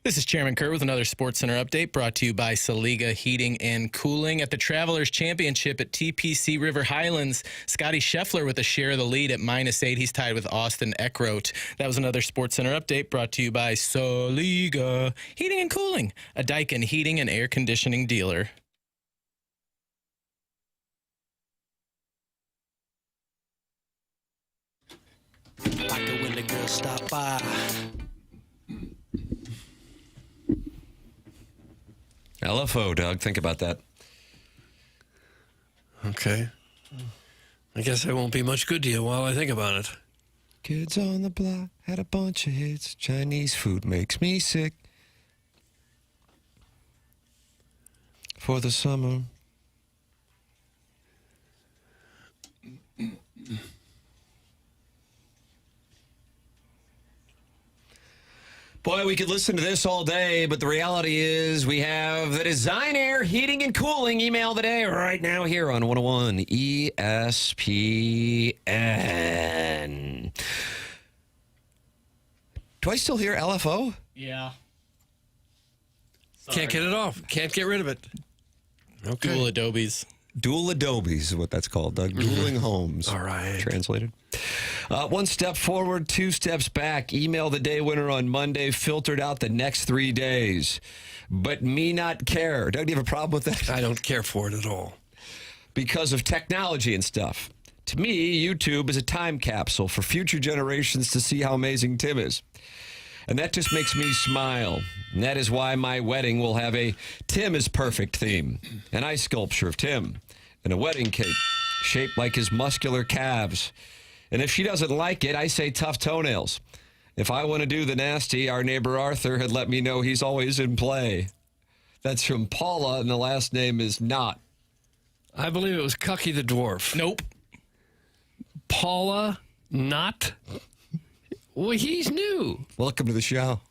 This is Chairman Kurt with another SportsCenter update brought to you by Saliga Heating and Cooling. At the Travelers Championship at TPC River Highlands, Scotty Scheffler with a share of the lead at -8. He's tied with Austin Eckroat. That was another SportsCenter update brought to you by Saliga Heating and Cooling, a Daikin heating and air conditioning dealer. Like it when the girls stop by. LFO, Doug. Think about that. Okay. I guess that won't be much good to you while I think about it. Kids on the block had a bunch of hits. Chinese food makes me sick. For the summer. Boy, we could listen to this all day, but the reality is we have the Design Air Heating and Cooling email of the day right now here on 101 ESPN. Do I still hear LFO? Yeah. Can't get it off. Can't get rid of it. Okay. Dual Adobes. Dual Adobes is what that's called, Doug. Dueling homes. All right. Translated. One step forward, two steps back. Email the day winner on Monday. Filtered out the next 3 days. But me not care. Doug, do you have a problem with that? I don't care for it at all. Because of technology and stuff. To me, YouTube is a time capsule for future generations to see how amazing Tim is. And that just makes me smile. And that is why my wedding will have a Tim is perfect theme. An ice sculpture of Tim. And a wedding cake shaped like his muscular calves. And if she doesn't like it, I say tough toenails. If I want to do the nasty, our neighbor Arthur had let me know he's always in play. That's from Paula, and the last name is not. I believe it was Cucky the Dwarf. Nope. Paula, not. Well, he's new. Welcome to the show.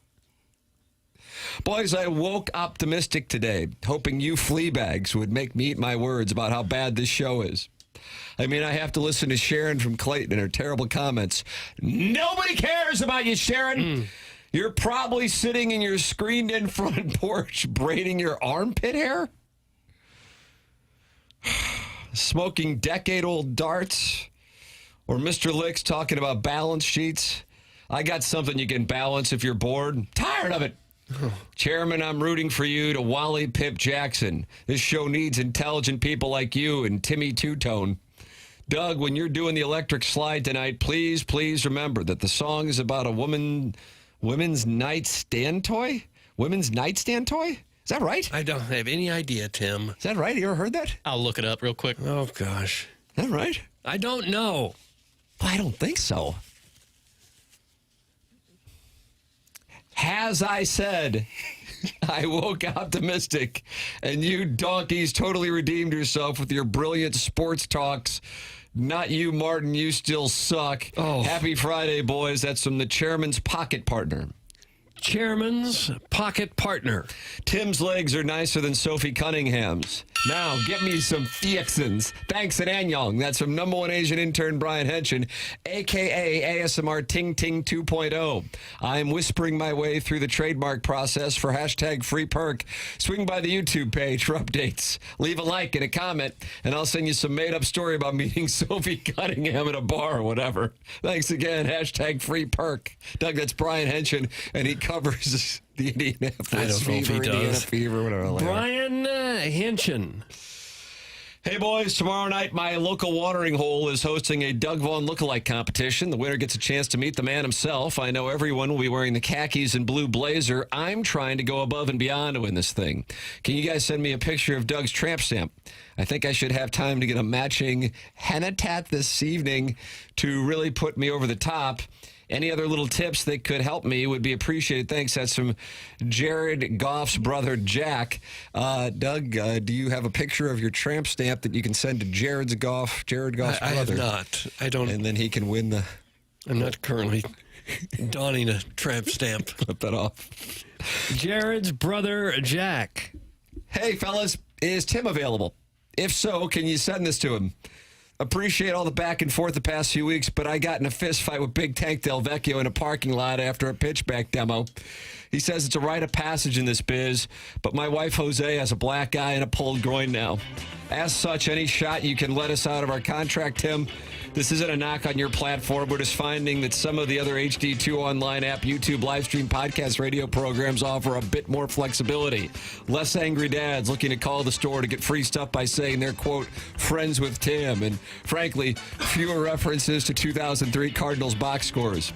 Boys, I woke optimistic today, hoping you flea bags would make me eat my words about how bad this show is. I mean, I have to listen to Sharon from Clayton and her terrible comments. Nobody cares about you, Sharon. You're probably sitting in your screened-in front porch braiding your armpit hair. Smoking decade-old darts. Or Mr. Licks talking about balance sheets. I got something you can balance if you're bored. Tired of it. Chairman, I'm rooting for you to Wally Pip Jackson. This show needs intelligent people like you and Timmy Two-Tone. Doug, when you're doing the electric slide tonight, please remember that the song is about a women's nightstand toy? Women's nightstand toy? Is that right? I don't have any idea, Tim. Is that right? You ever heard that? I'll look it up real quick. Oh, gosh. Is that right? I don't know. I don't think so. As I said, I woke optimistic, and you donkeys totally redeemed yourself with your brilliant sports talks. Not you, Martin. You still suck. Oh. Happy Friday, boys. That's from the chairman's pocket partner. chairman's pocket partner. Tim's legs are nicer than Sophie Cunningham's. Now, get me some Fiexins. Thanks, and Anyong. That's from number one Asian intern Brian Henson, a.k.a. ASMR Ting Ting 2.0. I'm whispering my way through the trademark process for hashtag free perk. Swing by the YouTube page for updates. Leave a like and a comment, and I'll send you some made-up story about meeting Sophie Cunningham at a bar or whatever. Thanks again, hashtag free perk. Doug, that's Brian Henson, and he covers the Indianapolis I don't know if he Indiana does. Fever, whatever. Brian Henson. Hey, boys, tomorrow night, my local watering hole is hosting a Doug Vaughn lookalike competition. The winner gets a chance to meet the man himself. I know everyone will be wearing the khakis and blue blazer. I'm trying to go above and beyond to win this thing. Can you guys send me a picture of Doug's tramp stamp? I think I should have time to get a matching henna tat this evening to really put me over the top. Any other little tips that could help me would be appreciated. Thanks. That's from Jared Goff's brother, Jack. Doug, do you have a picture of your tramp stamp that you can send to Jared Goff's brother? I have not. I don't. And then he can win the... I'm not currently donning a tramp stamp. Flip that off. Jared's brother, Jack. Hey, fellas, is Tim available? If so, can you send this to him? Appreciate all the back and forth the past few weeks, but I got in a fist fight with Big Tank Del Vecchio in a parking lot after a pitchback demo. He says it's a rite of passage in this biz, but my wife Jose has a black eye and a pulled groin now. As such, any shot you can let us out of our contract, Tim. This isn't a knock on your platform. We're just finding that some of the other HD2 online app, YouTube, live stream, podcast, radio programs offer a bit more flexibility. Less angry dads looking to call the store to get free stuff by saying they're, quote, friends with Tim. And frankly, fewer references to 2003 Cardinals box scores.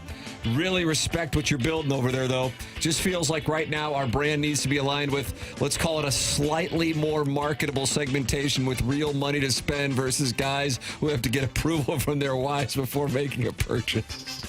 Really respect what you're building over there, though. Just feels like right now our brand needs to be aligned with, let's call it a slightly more marketable segmentation with real money to spend versus guys who have to get approval from their wives before making a purchase.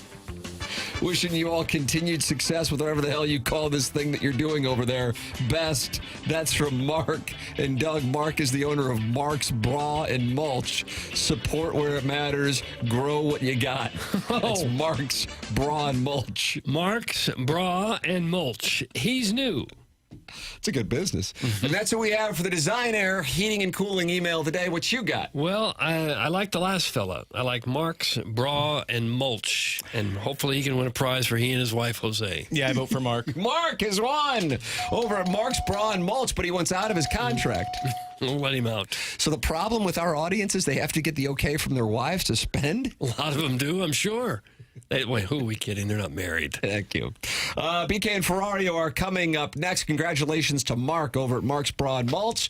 Wishing you all continued success with whatever the hell you call this thing that you're doing over there. Best. That's from Mark and Doug. Mark is the owner of Mark's Brawl and Mulch. Support where it matters. Grow what you got. That's Mark's Brawl and Mulch. Mark's Brawl and Mulch. He's new. It's a good business. And that's what we have for the Design Air heating and cooling email today. What you got? Well, I like the last fella. I like Mark's Brawl and Mulch. And hopefully he can win a prize for he and his wife, Jose. Yeah, I vote for Mark. Mark has won over at Mark's Brawl and Mulch, but he wants out of his contract. We'll let him out. So the problem with our audience is they have to get the okay from their wives to spend? A lot of them do, I'm sure. Wait, who are we kidding? They're not married. Thank you. BK and Ferrario are coming up next. Congratulations to Mark over at Mark's Broad Mulch.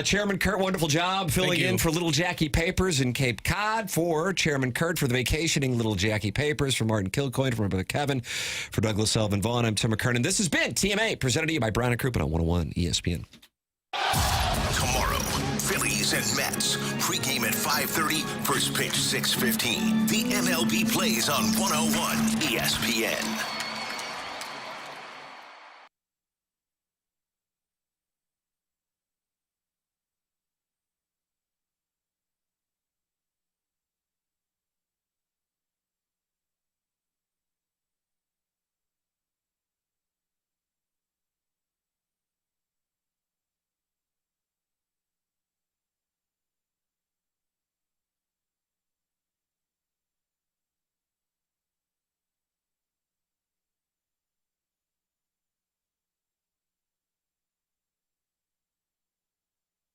Chairman Kurt, wonderful job filling in for Little Jackie Papers in Cape Cod. For Chairman Kurt, for the vacationing Little Jackie Papers. For Martin Kilcoyne, for my brother Kevin. For Douglas Sullivan Vaughn, I'm Tim McKernan. This has been TMA, presented to you by Brown & Crouppen on 101 ESPN. Tomorrow, Phillies and Mets. Pregame at 5:30, first pitch 6:15. The MLB plays on 101 ESPN.